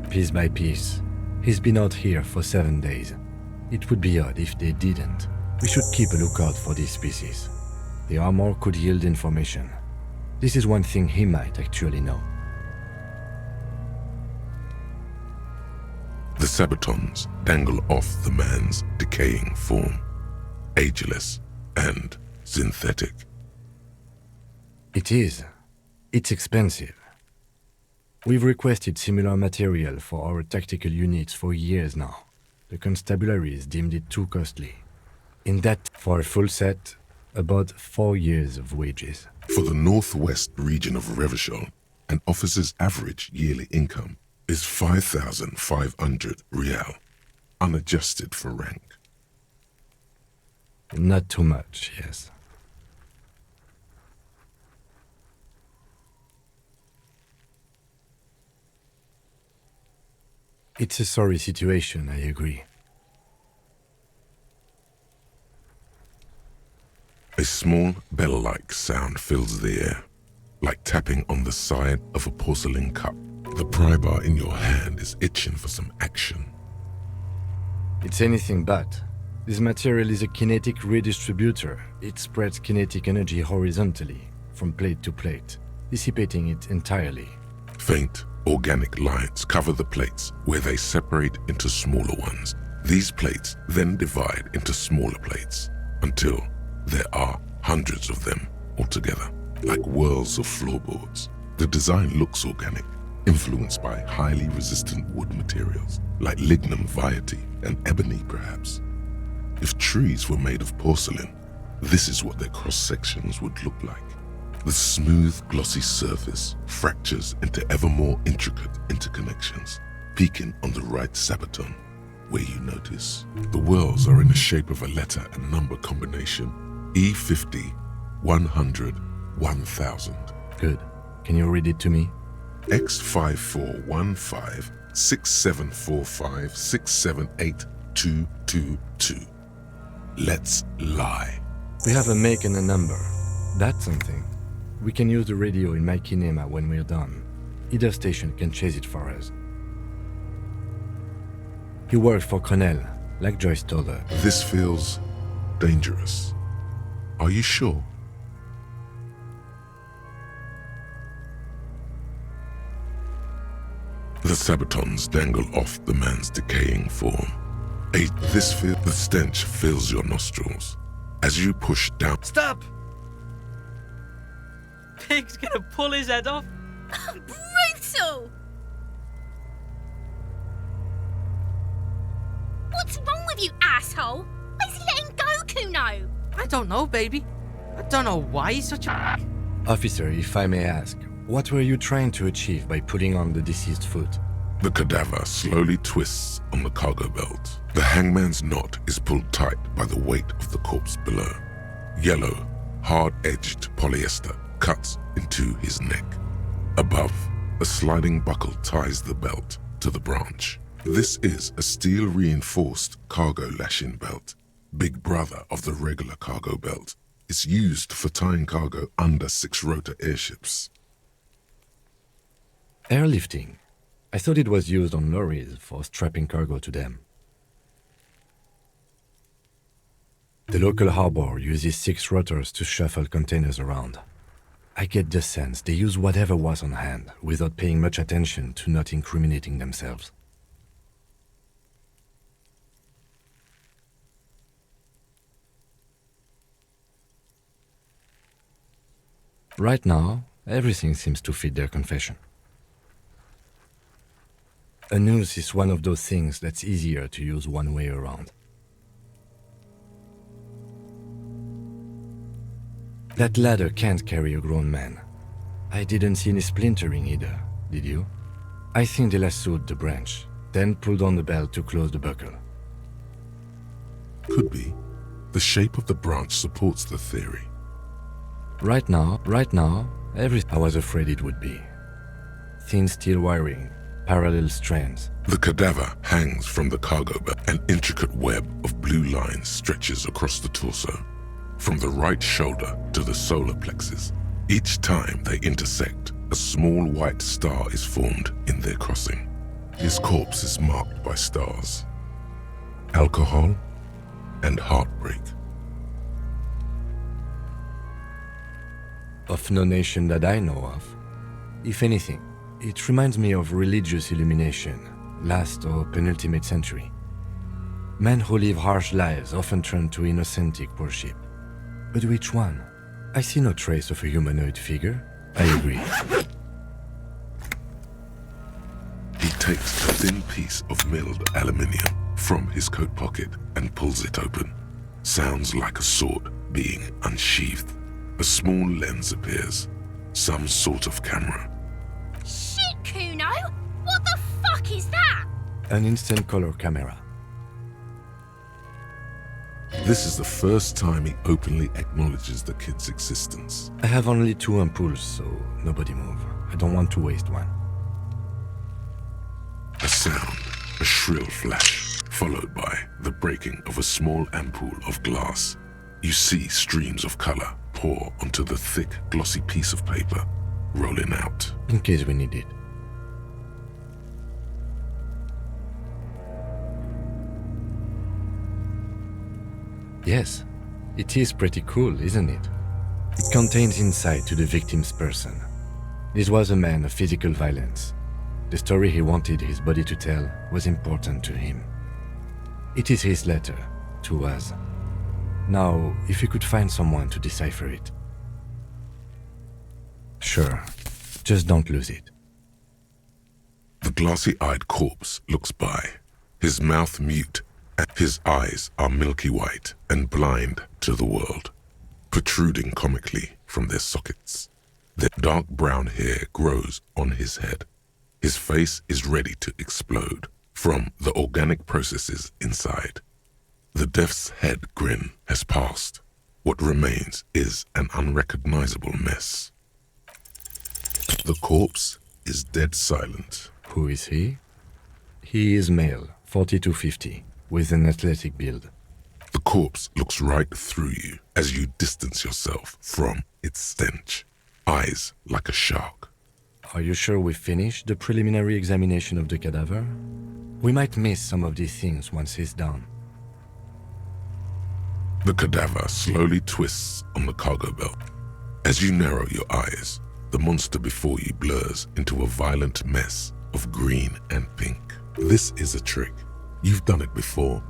Piece by piece. He's been out here for 7 days. It would be odd if they didn't. We should keep a lookout for these species. The armor could yield information. This is one thing he might actually know. The sabatons dangle off the man's decaying form, ageless and synthetic. It is. It's expensive. We've requested similar material for our tactical units for years now. The constabularies deemed it too costly. In that, for a full set, about 4 years of wages. For the northwest region of Revachol, an officer's average yearly income is 5,500 real, unadjusted for rank. Not too much, yes. It's a sorry situation, I agree. A small bell-like sound fills the air, like tapping on the side of a porcelain cup. The pry bar in your hand is itching for some action. It's anything but. This material is a kinetic redistributor. It spreads kinetic energy horizontally, from plate to plate, dissipating it entirely. Faint, organic lines cover the plates where they separate into smaller ones. These plates then divide into smaller plates until there are hundreds of them altogether, like whirls of floorboards. The design looks organic, influenced by highly resistant wood materials, like lignum vitae and ebony perhaps. If trees were made of porcelain, this is what their cross-sections would look like. The smooth, glossy surface fractures into ever more intricate interconnections, peaking on the right sabaton, where you notice the whirls are in the shape of a letter and number combination, E50, 100, 1000. Good. Can you read it to me? X5415 6745 678222. Let's lie. We have a make and a number. That's something. We can use the radio in my kinema when we're done. Either station can chase it for us. He works for Cornell, like Joyce told her. This feels dangerous. Are you sure? The sabatons dangle off the man's decaying form. The stench fills your nostrils as you push down. Stop! Pig's gonna pull his head off. Brutal! What's wrong with you, asshole? Where's he letting go, Kuno? I don't know, baby. I don't know why he's such a... Officer, if I may ask, what were you trying to achieve by putting on the deceased foot? The cadaver slowly twists on the cargo belt. The hangman's knot is pulled tight by the weight of the corpse below. Yellow, hard-edged polyester cuts into his neck. Above, a sliding buckle ties the belt to the branch. This is a steel-reinforced cargo lashing belt, big brother of the regular cargo belt. It's used for tying cargo under 6-rotor airships. Airlifting. I thought it was used on lorries for strapping cargo to them. The local harbor uses 6 rotors to shuffle containers around. I get the sense they use whatever was on hand without paying much attention to not incriminating themselves. Right now, everything seems to fit their confession. A noose is one of those things that's easier to use one way around. That ladder can't carry a grown man. I didn't see any splintering either, did you? I think they lassoed the branch, then pulled on the belt to close the buckle. Could be. The shape of the branch supports the theory. Right now, I was afraid it would be. Thin steel wiring, parallel strands. The cadaver hangs from the cargo belt. An intricate web of blue lines stretches across the torso, from the right shoulder to the solar plexus. Each time they intersect, a small white star is formed in their crossing. His corpse is marked by stars, alcohol, and heartbreak. Of no nation that I know of. If anything, it reminds me of religious illumination, last or penultimate century. Men who live harsh lives often turn to innocentic worship. But which one? I see no trace of a humanoid figure. I agree. He takes a thin piece of milled aluminium from his coat pocket and pulls it open. Sounds like a sword being unsheathed. A small lens appears, some sort of camera. Shit, Kuno! What the fuck is that? An instant color camera. This is the first time he openly acknowledges the kid's existence. I have only 2 ampoules, so nobody move. I don't want to waste one. A sound, a shrill flash, followed by the breaking of a small ampoule of glass. You see streams of color pour onto the thick, glossy piece of paper, rolling out. In case we need it. Yes, it is pretty cool, isn't it? It contains insight to the victim's person. This was a man of physical violence. The story he wanted his body to tell was important to him. It is his letter to us. Now, if you could find someone to decipher it. Sure, just don't lose it. The glassy-eyed corpse looks by, his mouth mute, and his eyes are milky white and blind to the world, protruding comically from their sockets. Their dark brown hair grows on his head. His face is ready to explode from the organic processes inside. The death's head grin has passed. What remains is an unrecognizable mess. The corpse is dead silent. Who is he? He is male, 40 to 50, with an athletic build. The corpse looks right through you as you distance yourself from its stench. Eyes like a shark. Are you sure we finished the preliminary examination of the cadaver? We might miss some of these things once he's done. The cadaver slowly twists on the cargo belt. As you narrow your eyes, the monster before you blurs into a violent mess of green and pink. This is a trick. You've done it before.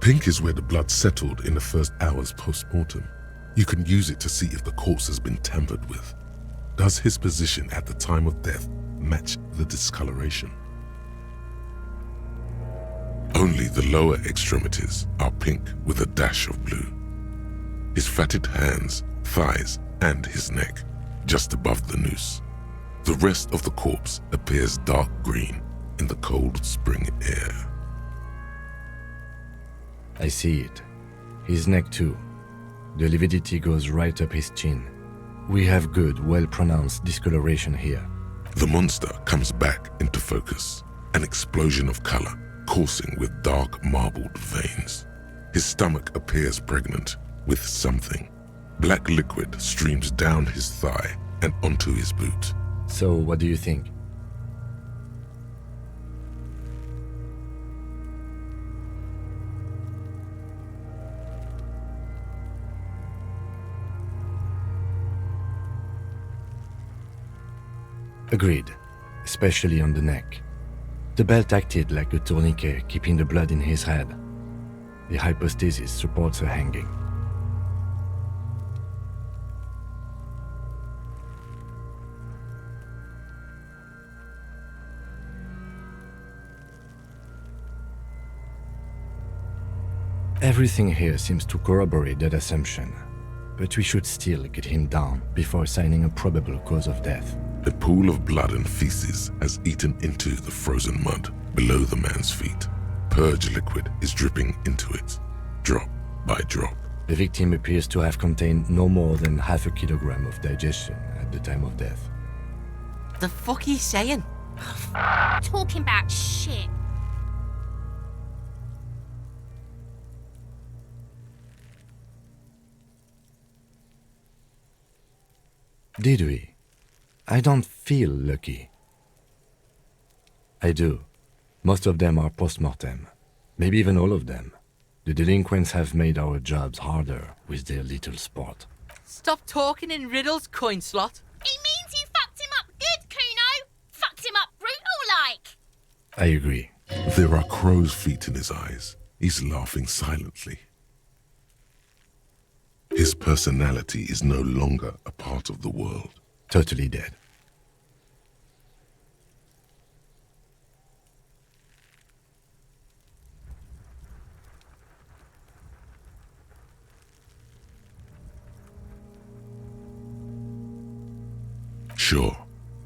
Pink is where the blood settled in the first hours post-mortem. You can use it to see if the corpse has been tampered with. Does his position at the time of death match the discoloration? Only the lower extremities are pink with a dash of blue. His fatted hands, thighs, and his neck, just above the noose. The rest of the corpse appears dark green in the cold spring air. I see it. His neck too. The lividity goes right up his chin. We have good, well-pronounced discoloration here. The monster comes back into focus, an explosion of color coursing with dark marbled veins. His stomach appears pregnant with something. Black liquid streams down his thigh and onto his boot. So, what do you think? Agreed, especially on the neck. The belt acted like a tourniquet, keeping the blood in his head. The hypostasis supports a hanging. Everything here seems to corroborate that assumption, but we should still get him down before assigning a probable cause of death. A pool of blood and feces has eaten into the frozen mud below the man's feet. Purge liquid is dripping into it, drop by drop. The victim appears to have contained no more than half a kilogram of digestion at the time of death. The fuck are you saying? Talking about shit. Did we? I don't feel lucky. I do. Most of them are post-mortem. Maybe even all of them. The delinquents have made our jobs harder with their little sport. Stop talking in riddles, coin slot. He means you fucked him up good, Kuno. Fucked him up brutal like. I agree. There are crow's feet in his eyes. He's laughing silently. His personality is no longer a part of the world. Totally dead. Sure,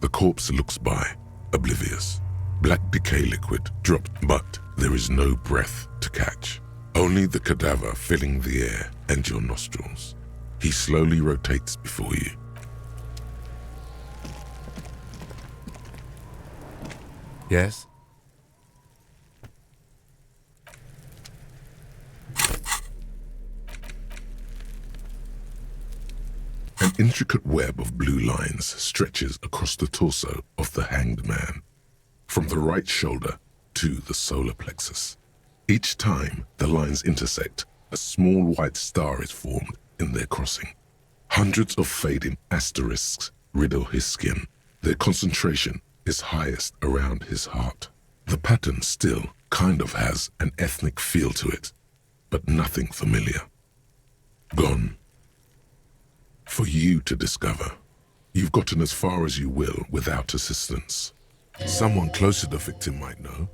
the corpse looks by, oblivious. Black decay liquid dropped, but there is no breath to catch. only the cadaver filling the air and your nostrils. He slowly rotates before you. Yes? An intricate web of blue lines stretches across the torso of the hanged man, from the right shoulder to the solar plexus. Each time the lines intersect, a small white star is formed in their crossing. Hundreds of fading asterisks riddle his skin. Their concentration is highest around his heart. The pattern still kind of has an ethnic feel to it, but nothing familiar. Gone. For you to discover. You've gotten as far as you will without assistance. Someone close to the victim might know.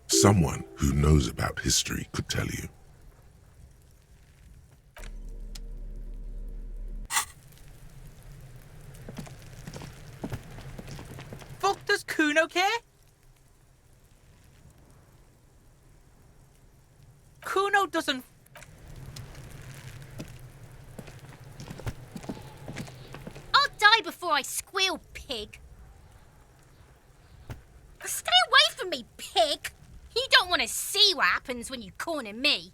Someone who knows about history could tell you. Fuck does Kuno care? Kuno doesn't. I'll die before I squeal, pig. Stay away from me, pig! You don't want to see what happens when you corner me.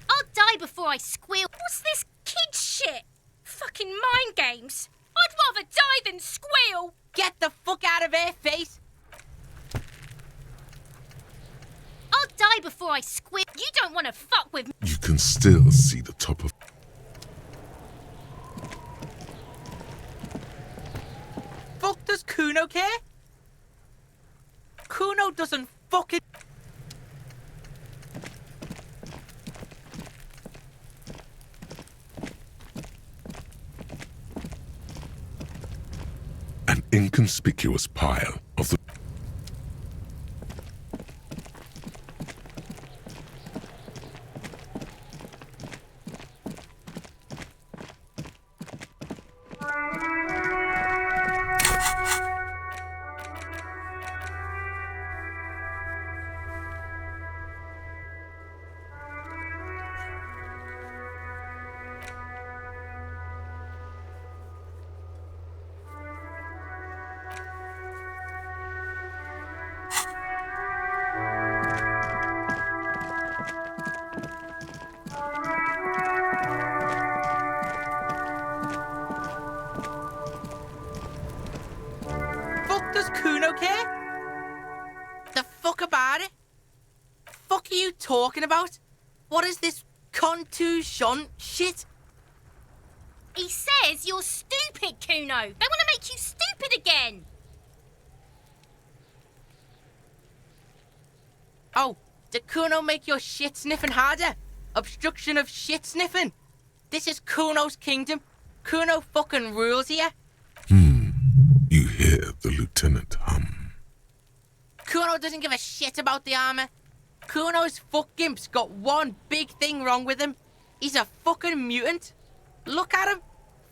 I'll die before I squeal. What's this kid shit? Fucking mind games. I'd rather die than squeal. Get the fuck out of here, face! I'll die before I squeal. You don't want to fuck with me. You can still see the top of... Fuck does Kuno care? Kuno doesn't fucking... An inconspicuous pile of the... Fuck does Kuno care? The fuck about it? Fuck are you talking about? What is this contusion shit? He says you're stupid, Kuno. They want to make you stupid again. Oh, did Kuno make your shit sniffing harder? Obstruction of shit sniffing? This is Kuno's kingdom. Kuno fucking rules here. You hear the lieutenant hum. Kuno doesn't give a shit about the armor. Kuno's fuck gimp's got one big thing wrong with him. He's a fucking mutant. Look at him.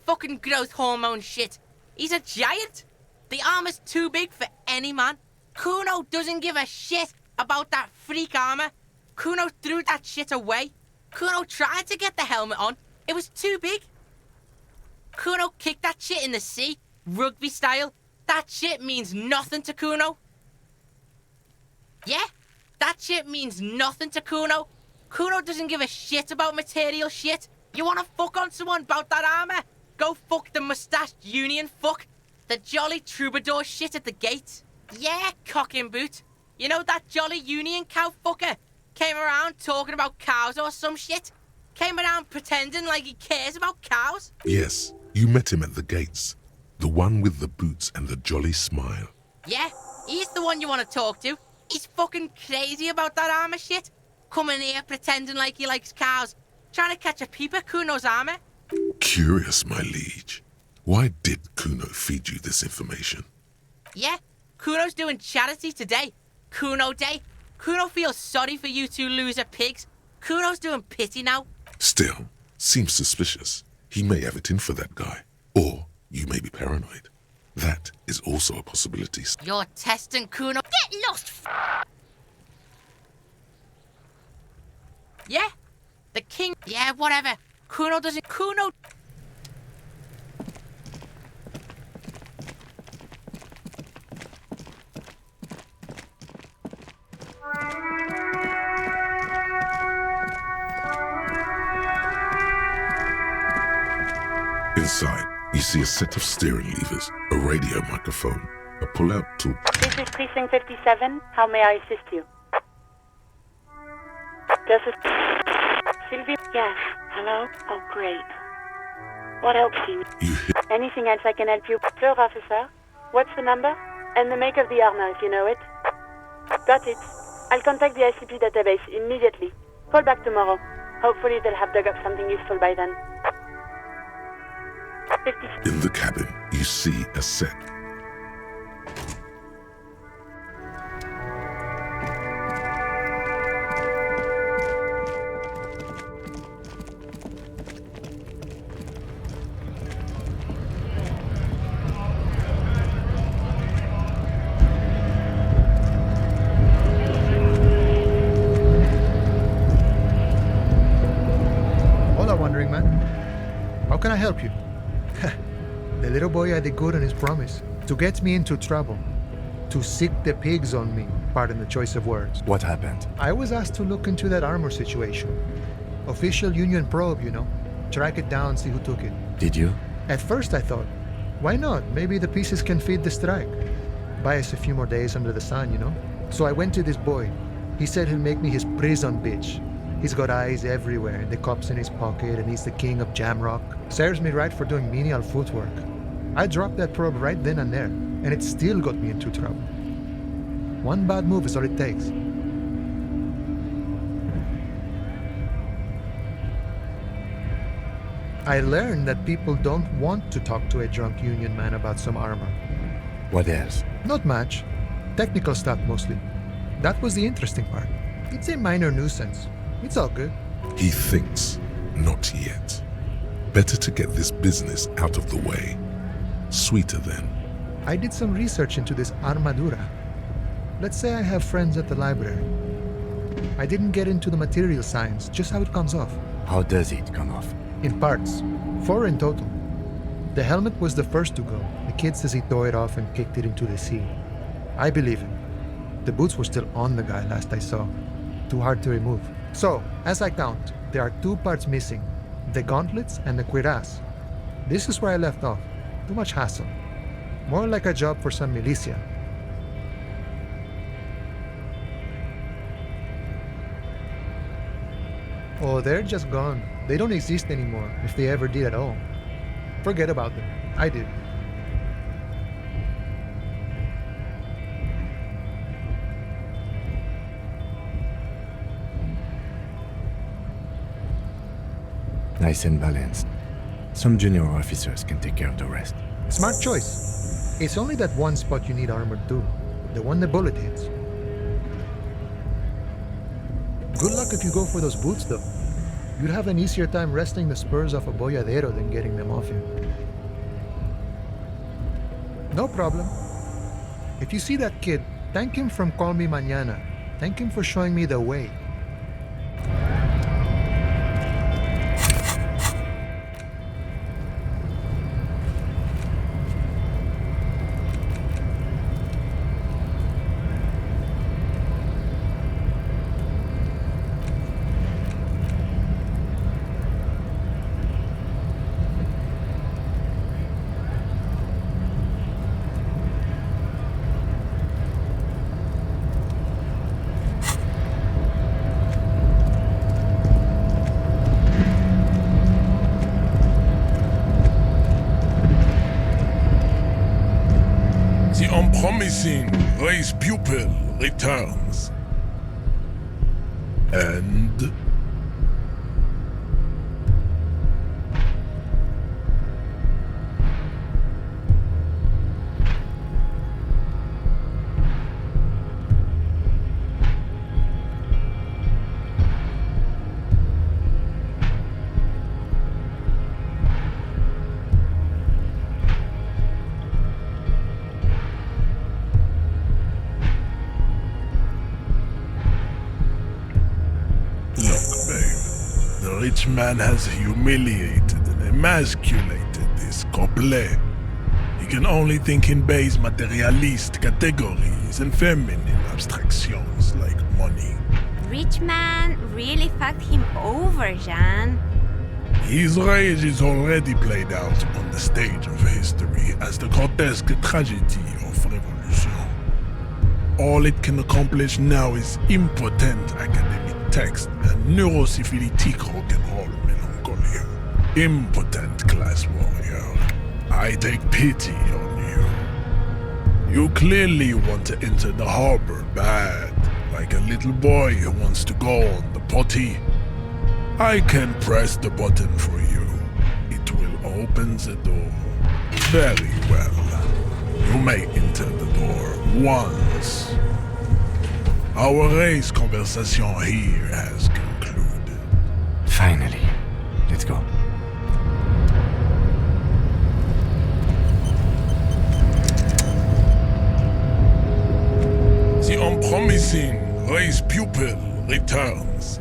Fucking growth hormone shit. He's a giant. The armor's too big for any man. Kuno doesn't give a shit about that freak armor. Kuno threw that shit away. Kuno tried to get the helmet on. It was too big. Kuno kicked that shit in the sea, rugby style. That shit means nothing to Kuno. Yeah, that shit means nothing to Kuno. Kuno doesn't give a shit about material shit. You wanna fuck on someone about that armor? Go fuck the mustached union fuck. The jolly troubadour shit at the gate. Yeah, cock in boot. You know that jolly union cow fucker? Came around talking about cows or some shit. Came around pretending like he cares about cows. Yes, you met him at the gates. The one with the boots and the jolly smile. Yeah, he's the one you want to talk to. He's fucking crazy about that armor shit. Coming here pretending like he likes cows. Trying to catch a peep at Kuno's armor. Curious, my liege. Why did Kuno feed you this information? Yeah, Kuno's doing charity today. Kuno Day. Kuno feels sorry for you two loser pigs. Kuno's doing pity now. Still, seems suspicious. He may have it in for that guy. Or you may be paranoid. That is also a possibility. You're testing Kuno. Get lost, Yeah? The king. Yeah, whatever. Kuno doesn't. Kuno. Inside, you see a set of steering levers, a radio microphone, a pull-out tool. This is Precinct 57. How may I assist you? This is Sylvie. Yes. Hello? Oh, great. What helps you? Anything else I can help you? Sir, officer. What's the number? And the make of the armor, if you know it. Got it. I'll contact the ICP database immediately. Call back tomorrow. Hopefully they'll have dug up something useful by then. 50. In the cabin, you see a set. Hola, wandering man. How can I help you? The little boy had a good on his promise to get me into trouble, to sick the pigs on me, pardon the choice of words. What happened? I was asked to look into that armor situation. Official Union probe, you know. Track it down, see who took it. Did you? At first I thought, why not? Maybe the pieces can feed the strike. Buy us a few more days under the sun, you know? So I went to this boy. He said he'll make me his prison bitch. He's got eyes everywhere, the cop's in his pocket, and he's the king of Jamrock. Serves me right for doing menial footwork. I dropped that probe right then and there, and it still got me into trouble. One bad move is all it takes. I learned that people don't want to talk to a drunk Union man about some armor. What else? Not much. Technical stuff mostly. That was the interesting part. It's a minor nuisance. It's all good. He thinks, not yet. Better to get this business out of the way. Sweeter then. I did some research into this armadura. Let's say I have friends at the library. I didn't get into the material science, just how it comes off. How does it come off? In parts. 4 in total. The helmet was the first to go. The kid says he tore it off and kicked it into the sea. I believe him. The boots were still on the guy last I saw. Too hard to remove. So, as I count, there are 2 parts missing. The gauntlets and the cuirass. This is where I left off. Too much hassle. More like a job for some militia. Oh, they're just gone. They don't exist anymore, if they ever did at all. Forget about them. I did. Nice and balanced. Some junior officers can take care of the rest. Smart choice. It's only that one spot you need armored too. The one the bullet hits. Good luck if you go for those boots though. You'd have an easier time wresting the spurs off a boyadero than getting them off him. No problem. If you see that kid, thank him from Call Me Mañana. Thank him for showing me the way. The unpromising race pupil returns. And No. The rich man has humiliated and emasculated this couple. He can only think in base materialist categories and feminine abstractions like money. Rich man really fucked him over, Jean. His rage is already played out on the stage of history as the grotesque tragedy of revolution. All it can accomplish now is impotent academic text and neurosyphilitic rock and roll melancholia. Impotent class warrior, I take pity on you. You clearly want to enter the harbor bad, like a little boy who wants to go on the potty. I can press the button for you. It will open the door. Very well. You may enter the door once. Our race conversation here has concluded. Finally. Let's go. The unpromising race pupil returns.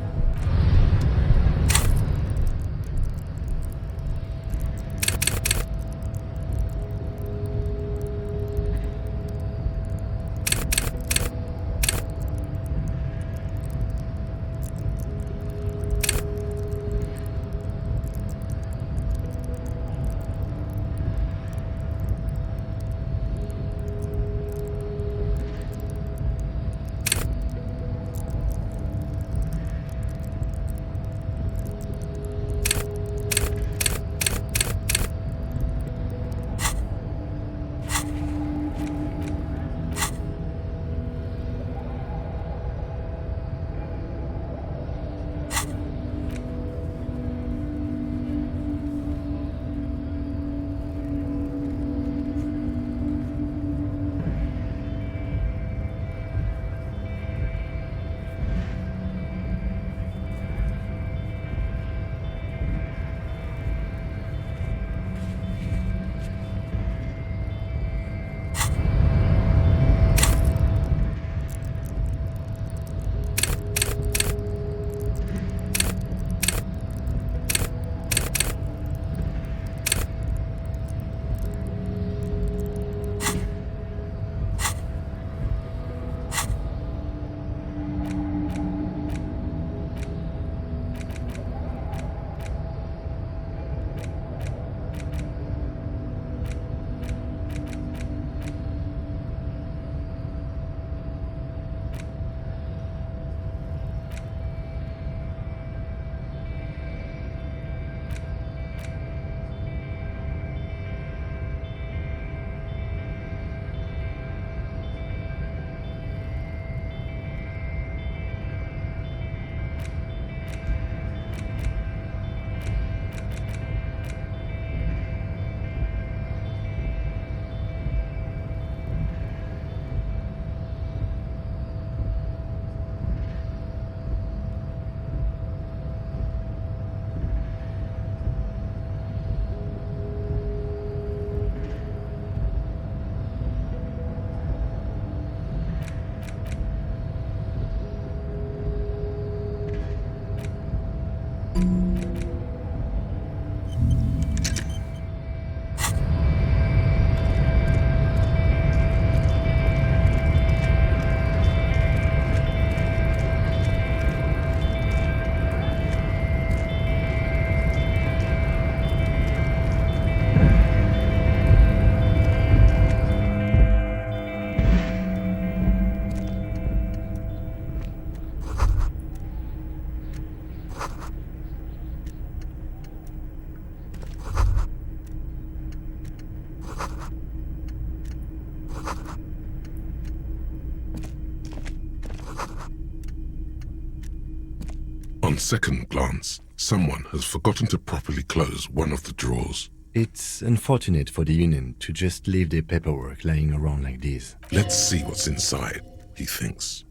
On second glance, someone has forgotten to properly close one of the drawers. It's unfortunate for the Union to just leave their paperwork lying around like this. Let's see what's inside, he thinks.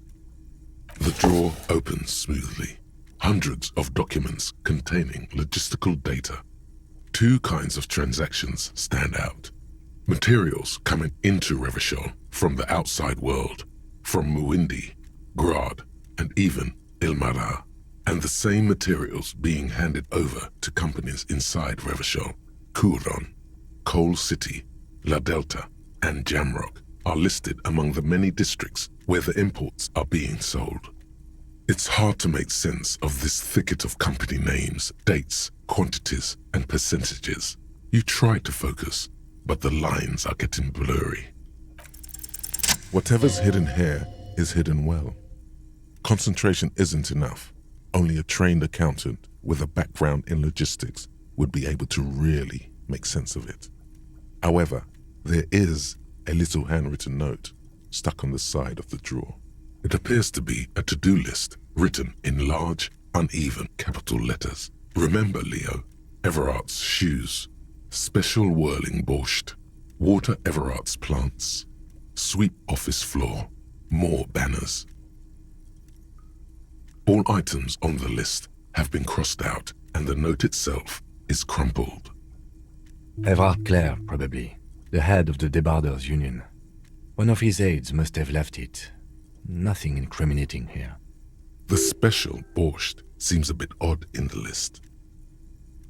The drawer opens smoothly. Hundreds of documents containing logistical data. Two kinds of transactions stand out. Materials coming into Revachol from the outside world, from Muindi, Grad, and even Ilmara. and the same materials being handed over to companies inside Revachol, Couron, Coal City, La Delta, and Jamrock are listed among the many districts where the imports are being sold. It's hard to make sense of this thicket of company names, dates, quantities, and percentages. You try to focus, but the lines are getting blurry. Whatever's hidden here is hidden well. Concentration isn't enough. Only a trained accountant with a background in logistics would be able to really make sense of it. However, there is a little handwritten note stuck on the side of the drawer. It appears to be a to-do list written in large, uneven capital letters. Remember, Leo, Everard's shoes, special whirling borscht, water Everard's plants, sweep office floor, more banners. All items on the list have been crossed out and the note itself is crumpled. Everard Clare, probably, the head of the Debarders Union. One of his aides must have left it. Nothing incriminating here. The special borscht seems a bit odd in the list.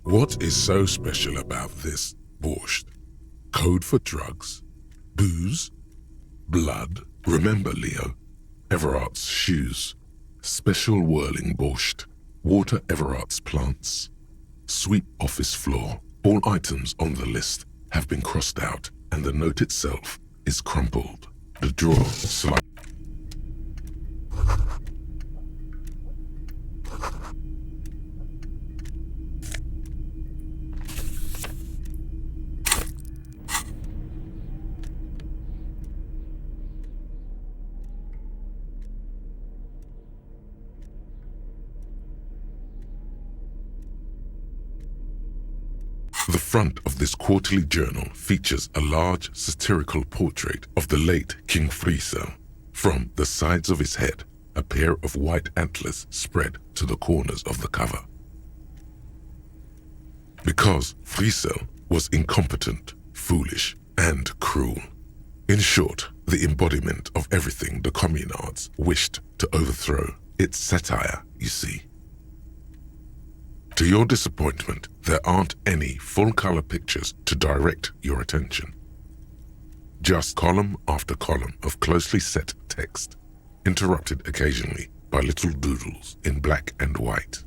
What is so special about this borscht? Code for drugs? Booze? Blood? Remember, Leo, Everard's shoes, special whirling borscht, water Everard's plants, sweep office floor. All items on the list have been crossed out and the note itself is crumpled. The drawer slides. The front of this quarterly journal features a large satirical portrait of the late King Friesel. From the sides of his head, a pair of white antlers spread to the corners of the cover. Because Friesel was incompetent, foolish, and cruel. In short, the embodiment of everything the communards wished to overthrow. It's satire, you see. To your disappointment, there aren't any full-color pictures to direct your attention. Just column after column of closely set text, interrupted occasionally by little doodles in black and white.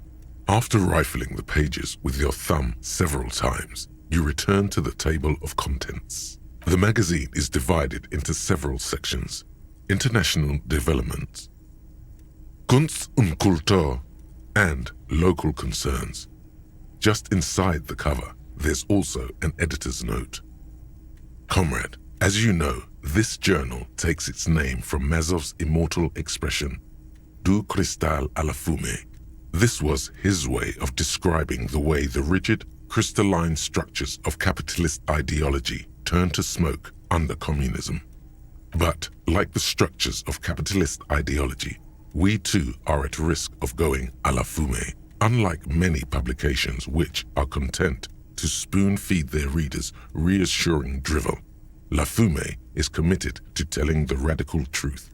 After rifling the pages with your thumb several times, you return to the table of contents. The magazine is divided into several sections: international development, Kunst und Kultur, and local concerns. Just inside the cover, there's also an editor's note. Comrade, as you know, this journal takes its name from Mazov's immortal expression, du cristal à la fumée. This was his way of describing the way the rigid, crystalline structures of capitalist ideology turn to smoke under communism. But, like the structures of capitalist ideology, we too are at risk of going à la fumée, unlike many publications which are content to spoon-feed their readers reassuring drivel. La Fumée is committed to telling the radical truth,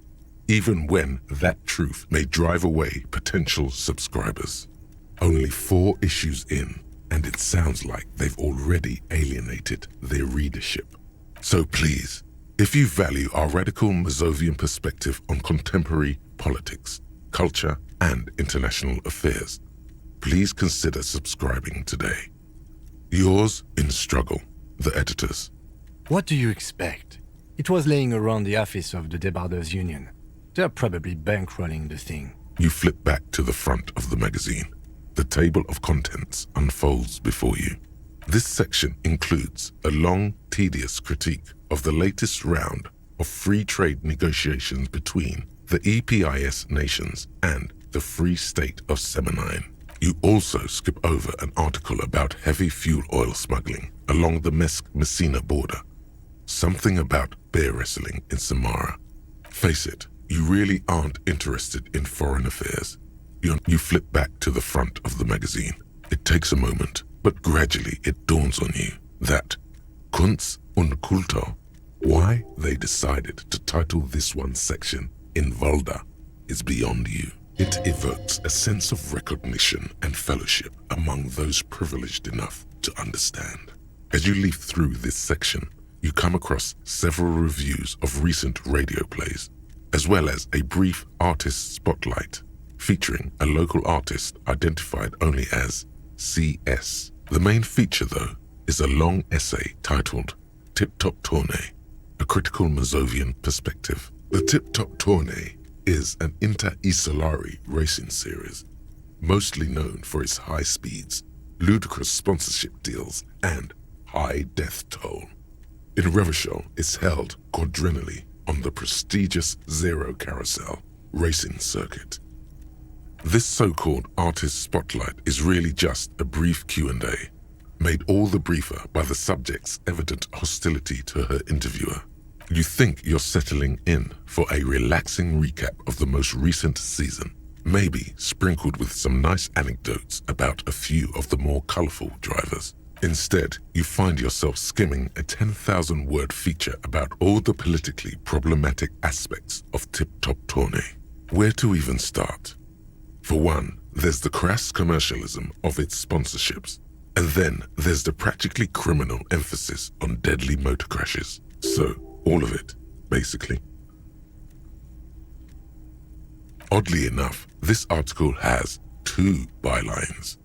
even when that truth may drive away potential subscribers. Only 4 issues in, and it sounds like they've already alienated their readership. So please, if you value our radical Mazovian perspective on contemporary politics, culture, and international affairs, please consider subscribing today. Yours in struggle, the editors. What do you expect? It was laying around the office of the Debarders Union. They're probably bankrolling the thing. You flip back to the front of the magazine. The table of contents unfolds before you. This section includes a long, tedious critique of the latest round of free trade negotiations between the EPIS nations and the Free State of Semenine. You also skip over an article about heavy fuel oil smuggling along the Messina border. Something about bear wrestling in Samara. Face it, you really aren't interested in foreign affairs. You flip back to the front of the magazine. It takes a moment, but gradually it dawns on you that Kunst und Kultur, why they decided to title this one section in Volda, is beyond you. It evokes a sense of recognition and fellowship among those privileged enough to understand. As you leaf through this section, you come across several reviews of recent radio plays, as well as a brief artist spotlight featuring a local artist identified only as CS. The main feature, though, is a long essay titled Tip Top Tournée, a critical Mazovian perspective. The Tip Top Tournée is an inter-Isolari racing series, mostly known for its high speeds, ludicrous sponsorship deals, and high death toll. In Revachol, it's held quadrennially on the prestigious Zero Carousel racing circuit. This so-called artist spotlight is really just a brief Q&A, made all the briefer by the subject's evident hostility to her interviewer. You think you're settling in for a relaxing recap of the most recent season, maybe sprinkled with some nice anecdotes about a few of the more colorful drivers. Instead, you find yourself skimming a 10,000-word feature about all the politically problematic aspects of Tip Top Tournée. Where to even start? For one, there's the crass commercialism of its sponsorships, and then there's the practically criminal emphasis on deadly motor crashes. So, all of it, basically. Oddly enough, this article has two bylines: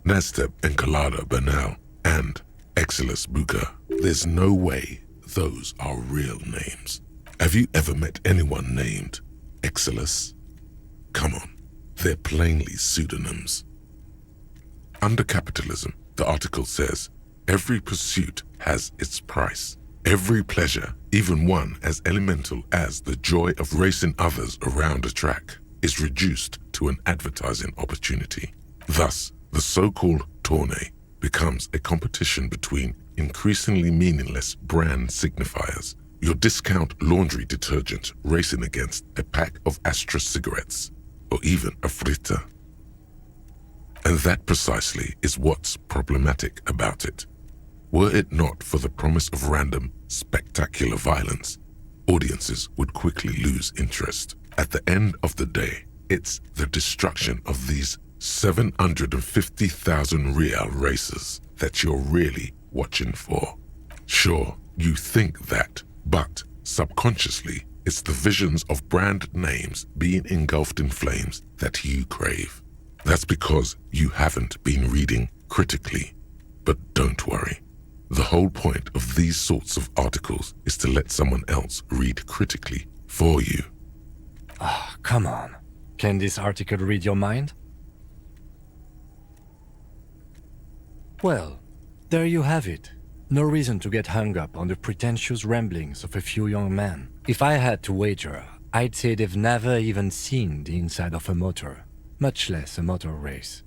Nasteb Encolada Bernal and Exilus Buka. There's no way those are real names. Have you ever met anyone named Exilus? Come on, they're plainly pseudonyms. Under capitalism, the article says, every pursuit has its price. Every pleasure, even one as elemental as the joy of racing others around a track, is reduced to an advertising opportunity. Thus, the so-called tournée becomes a competition between increasingly meaningless brand signifiers. Your discount laundry detergent racing against a pack of Astra cigarettes, or even a Fritta. And that precisely is what's problematic about it. Were it not for the promise of random, spectacular violence, audiences would quickly lose interest. At the end of the day, it's the destruction of these 750,000 real races that you're really watching for. Sure, you think that, but subconsciously, it's the visions of brand names being engulfed in flames that you crave. That's because you haven't been reading critically. But don't worry. The whole point of these sorts of articles is to let someone else read critically for you. Ah, come on. Can this article read your mind? Well, there you have it. No reason to get hung up on the pretentious ramblings of a few young men. If I had to wager, I'd say they've never even seen the inside of a motor, much less a motor race.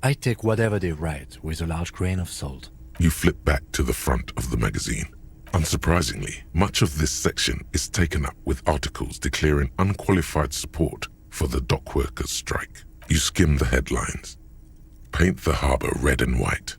I take whatever they write with a large grain of salt. You flip back to the front of the magazine. Unsurprisingly, much of this section is taken up with articles declaring unqualified support for the dock workers' strike. You skim the headlines. Paint the harbor red and white.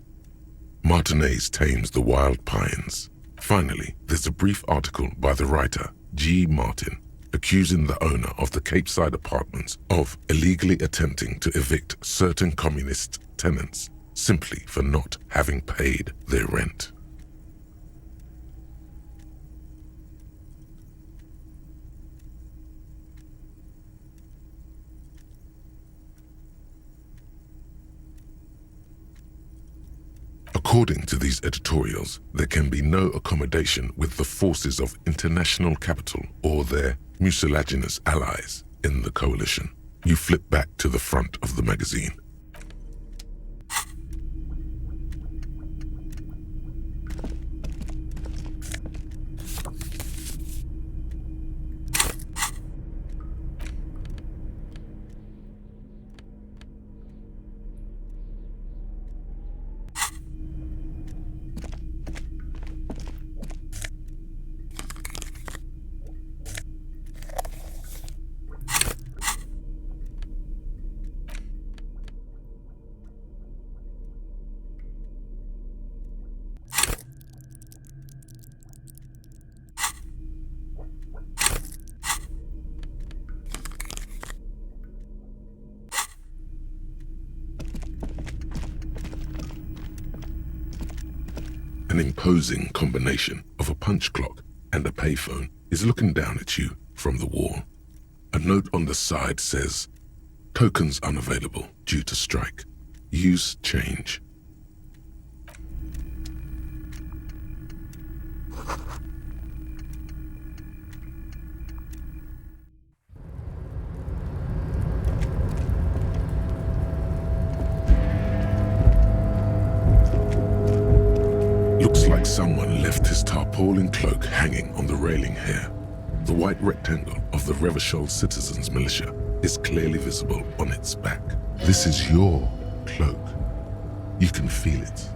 Martinez tames the wild pines. Finally, there's a brief article by the writer, G. Martin, accusing the owner of the Capeside Apartments of illegally attempting to evict certain communist tenants simply for not having paid their rent. According to these editorials, there can be no accommodation with the forces of international capital or their mucilaginous allies in the coalition. You flip back to the front of the magazine. An imposing combination of a punch clock and a payphone is looking down at you from the wall. A note on the side says, "Tokens unavailable due to strike. Use change." Looks like someone left his tarpaulin cloak hanging on the railing here. The white rectangle of the Revachol Citizens Militia is clearly visible on its back. This is your cloak. You can feel it.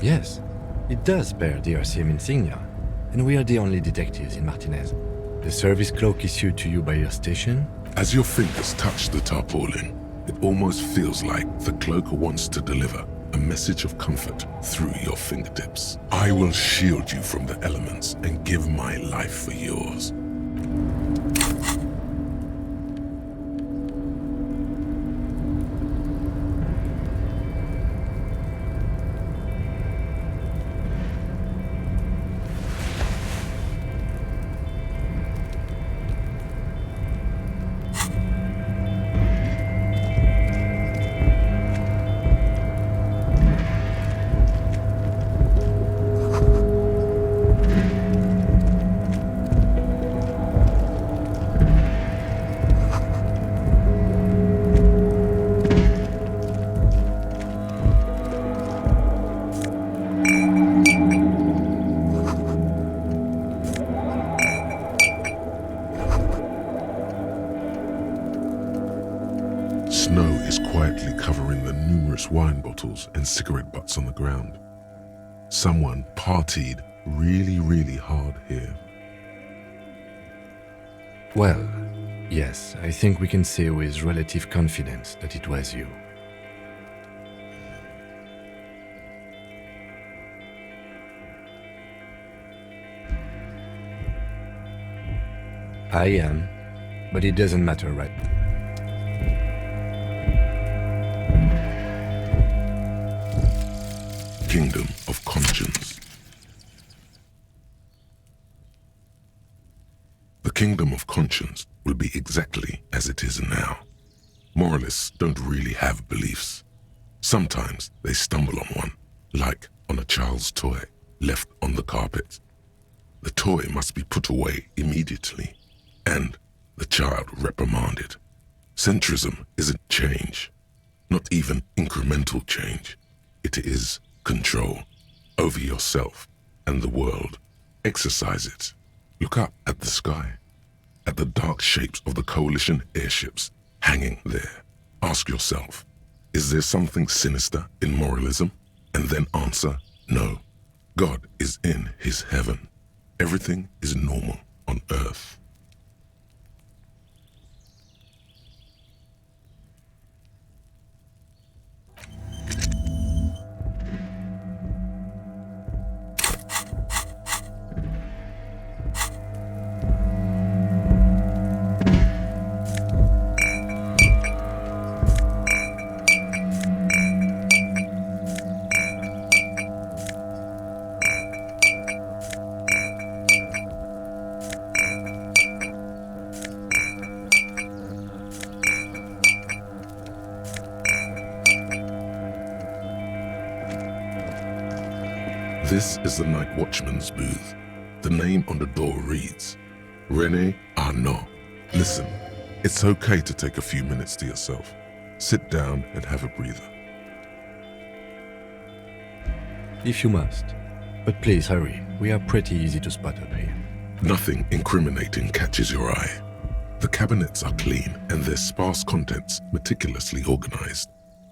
Yes, it does bear the RCM insignia, and we are the only detectives in Martinez. The service cloak issued to you by your station? As your fingers touch the tarpaulin, it almost feels like the cloak wants to deliver a message of comfort through your fingertips. I will shield you from the elements and give my life for yours. Snow is quietly covering the numerous wine bottles and cigarette butts on the ground. Someone partied really hard here. Well, yes, I think we can say with relative confidence that it was you. I am, but it doesn't matter right now. Kingdom of Conscience. The Kingdom of Conscience will be exactly as it is now. Moralists don't really have beliefs. Sometimes they stumble on one, like on a child's toy left on the carpet. The toy must be put away immediately, and the child reprimanded. Centrism isn't change, not even incremental change. It is control over yourself and the world. Exercise it. Look up at the sky, at the dark shapes of the coalition airships hanging there. Ask yourself, is there something sinister in moralism? And then answer, no. God is in his heaven. Everything is normal on earth. This is the night watchman's booth. The name on the door reads, René Arnaud. Listen, it's okay to take a few minutes to yourself. Sit down and have a breather. If you must. But please hurry. We are pretty easy to spot up here. Nothing incriminating catches your eye. The cabinets are clean and their sparse contents meticulously organized.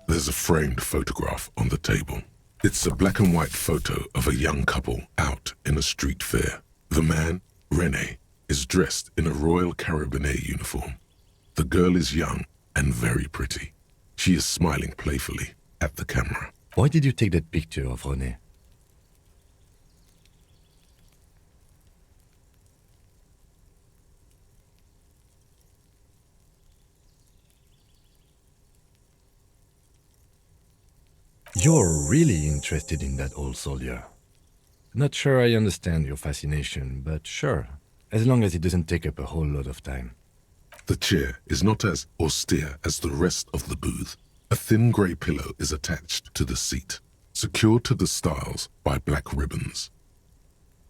There's a framed photograph on the table. It's a black and white photo of a young couple out in a street fair. The man, René, is dressed in a Royal Carabinier uniform. The girl is young and very pretty. She is smiling playfully at the camera. Why did you take that picture of René? You're really interested in that old soldier. Not sure I understand your fascination, but sure, as long as it doesn't take up a whole lot of time. The chair is not as austere as the rest of the booth. A thin grey pillow is attached to the seat, secured to the stiles by black ribbons.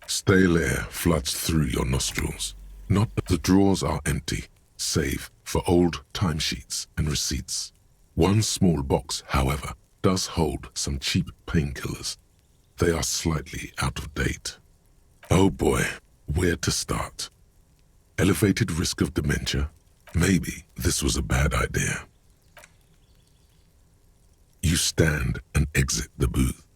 Stale air floods through your nostrils. Not the drawers are empty, save for old timesheets and receipts. One small box, however, does hold some cheap painkillers. They are slightly out of date. Oh boy, where to start? Elevated risk of dementia? Maybe this was a bad idea. You stand and exit the booth.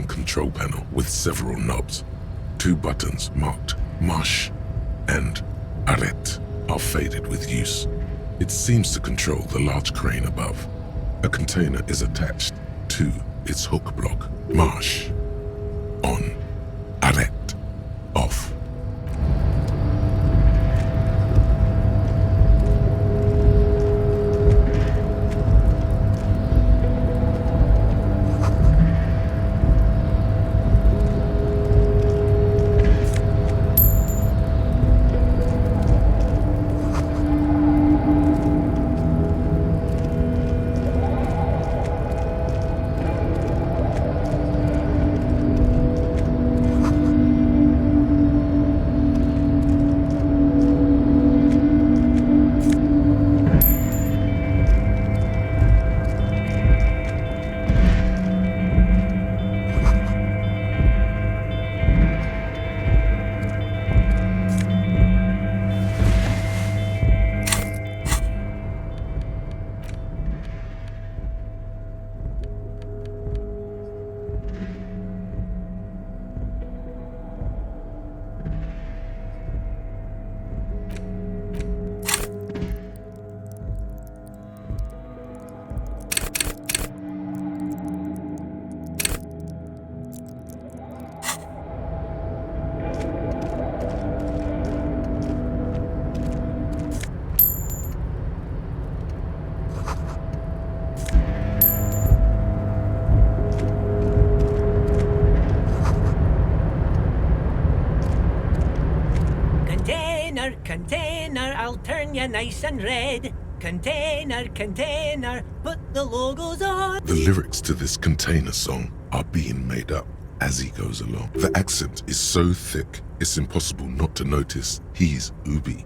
Control panel with several knobs. 2 buttons marked Marche and Arrête are faded with use. It seems to control the large crane above. A container is attached to its hook block. Marche. On. Arrête. Off. Container, I'll turn you nice and red. Container, container, put the logos on. The lyrics to this container song are being made up as he goes along. The accent is so thick, it's impossible not to notice he's Ubi,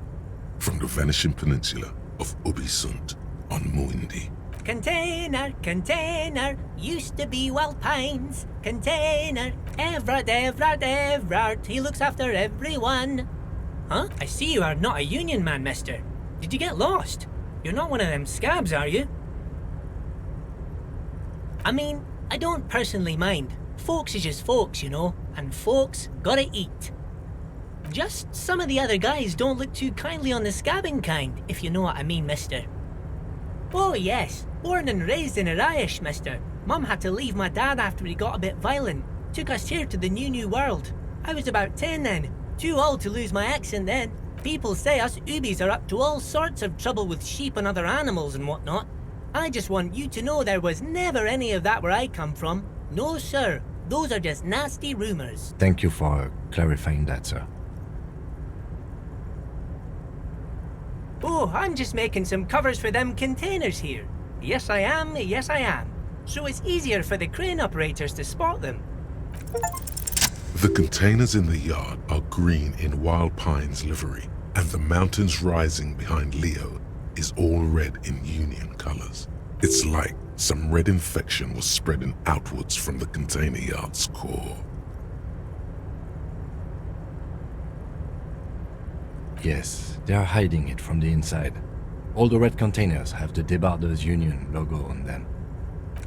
from the vanishing peninsula of Ubisund on Muindi. Container, container, used to be Wild Pines. Container, Everard, he looks after everyone. Huh? I see you are not a union man, mister. Did you get lost? You're not one of them scabs, are you? I mean, I don't personally mind. Folks is just folks, you know, and folks gotta eat. Just some of the other guys don't look too kindly on the scabbing kind, if you know what I mean, mister. Oh yes, born and raised in Irish, mister. Mum had to leave my dad after he got a bit violent. Took us here to the new world. I was about 10 then. Too old to lose my accent then. People say us Ubis are up to all sorts of trouble with sheep and other animals and whatnot. I just want you to know there was never any of that where I come from. No, sir. Those are just nasty rumors. Thank you for clarifying that, sir. Oh, I'm just making some covers for them containers here. Yes, I am. So it's easier for the crane operators to spot them. The containers in the yard are green in Wild Pine's livery, and the mountains rising behind Leo is all red in Union colors. It's like Some red infection was spreading outwards from the container yard's core. Yes, they are hiding it from the inside. All the red containers have the Debarders Union logo on them.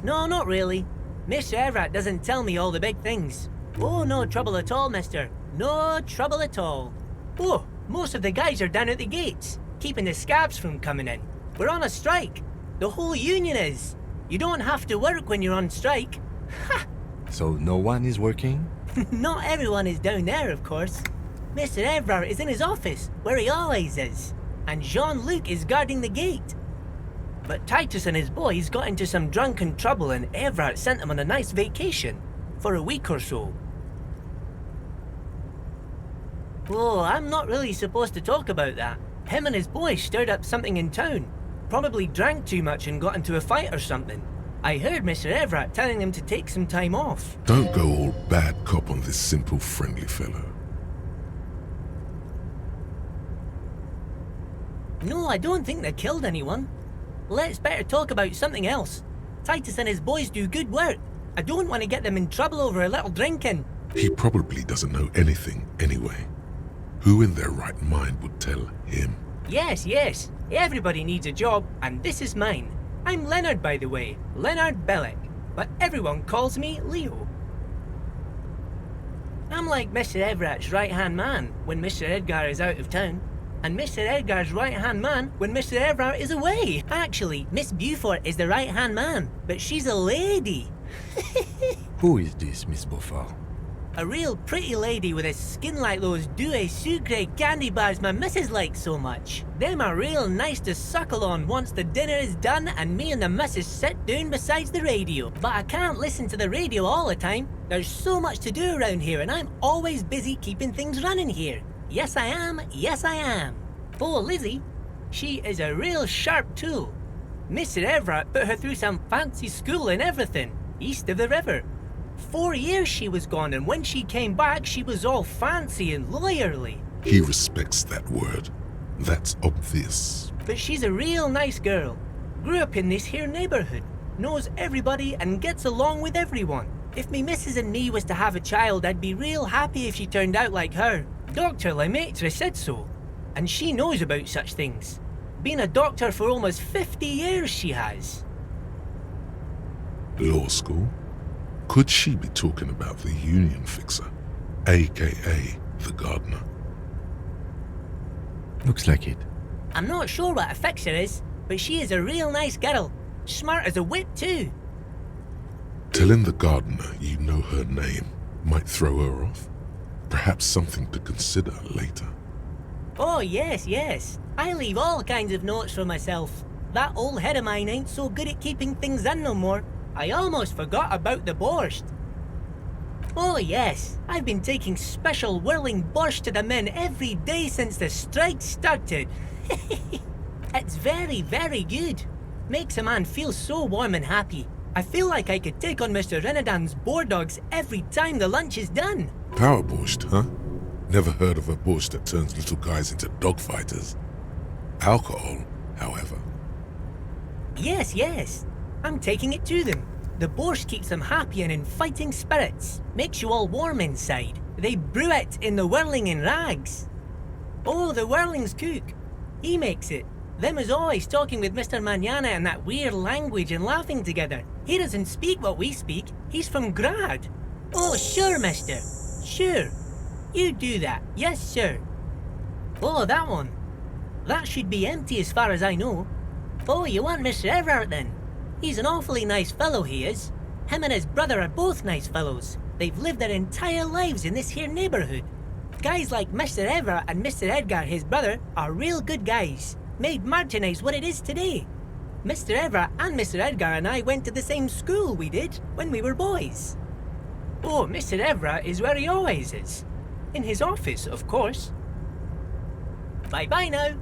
No, not really. Mr. Everett doesn't tell me all the big things. Oh, no trouble at all, mister. No trouble at all. Oh, most of the guys are down at the gates, keeping the scabs from coming in. We're on a strike. The whole union is. You don't have to work when you're on strike. Ha! So no one is working? Not everyone is down there, of course. Mr. Everard is in his office, where he always is. And Jean-Luc is guarding the gate. But Titus and his boys got into some drunken trouble and Everard sent them on a nice vacation. For a week or so. Oh, I'm not really supposed to talk about that. Him and his boys stirred up something in town. Probably drank too much and got into a fight or something. I heard Mr. Everett telling them to take some time off. Don't go all bad cop on this simple, friendly fellow. No, I don't think they killed anyone. Let's better talk about something else. Titus and his boys do good work. I don't want to get them in trouble over a little drinking. He probably doesn't know anything anyway. Who in their right mind would tell him? Yes, yes. Everybody needs a job, and this is mine. I'm Leonard, by the way. Leonard Bellick. But everyone calls me Leo. I'm like Mr. Everett's right-hand man when Mr. Edgar is out of town. And Mr. Edgar's right-hand man when Mr. Everett is away. Actually, Miss Beaufort is the right-hand man, but she's a lady. Who is this, Miss Beaufort? A real pretty lady with a skin like those Douai Sucre candy bars my missus likes so much. Them are real nice to suckle on once the dinner is done and me and the missus sit down beside the radio. But I can't listen to the radio all the time. There's so much to do around here and I'm always busy keeping things running here. Yes I am, yes I am. Oh, Lizzie, she is a real sharp tool. Mr. Everett put her through some fancy school and everything, east of the river. 4 years she was gone, and when she came back, she was all fancy and lawyerly. He respects that word. That's obvious. But she's a real nice girl. Grew up in this here neighborhood. Knows everybody and gets along with everyone. If me missus and me was to have a child, I'd be real happy if she turned out like her. Dr. Lemaitre said so. And she knows about such things. Been a doctor for almost 50 years she has. Law school? Could she be talking about the union fixer, aka the gardener? Looks like it. I'm not sure what a fixer is, but she is a real nice girl. Smart as a whip too. Telling the gardener you know her name might throw her off. Perhaps something to consider later. Oh yes, yes. I leave all kinds of notes for myself. That old head of mine ain't so good at keeping things in no more. I almost forgot about the borscht. Oh yes, I've been taking special whirling borscht to the men every day since the strike started. It's very, very good. Makes a man feel so warm and happy. I feel like I could take on Mr. Renadan's boar dogs every time the lunch is done. Power borscht, huh? Never heard of a borscht that turns little guys into dogfighters. Alcohol, however. Yes, yes. I'm taking it to them. The borscht keeps them happy and in fighting spirits. Makes you all warm inside. They brew it in the whirling in rags. Oh, the whirling's cook. He makes it. Them is always talking with Mr. Manana in that weird language and laughing together. He doesn't speak what we speak. He's from Grad. Oh, sure, mister. Sure. You do that. Yes, sir. Oh, that one. That should be empty as far as I know. Oh, you want Mr. Everett then? He's an awfully nice fellow, he is. Him and his brother are both nice fellows. They've lived their entire lives in this here neighborhood. Guys like Mr. Everett and Mr. Edgar, his brother, are real good guys. Made Martinez what it is today. Mr. Everett and Mr. Edgar and I went to the same school we did when we were boys. Oh, Mr. Everett is where he always is. In his office, of course. Bye-bye now.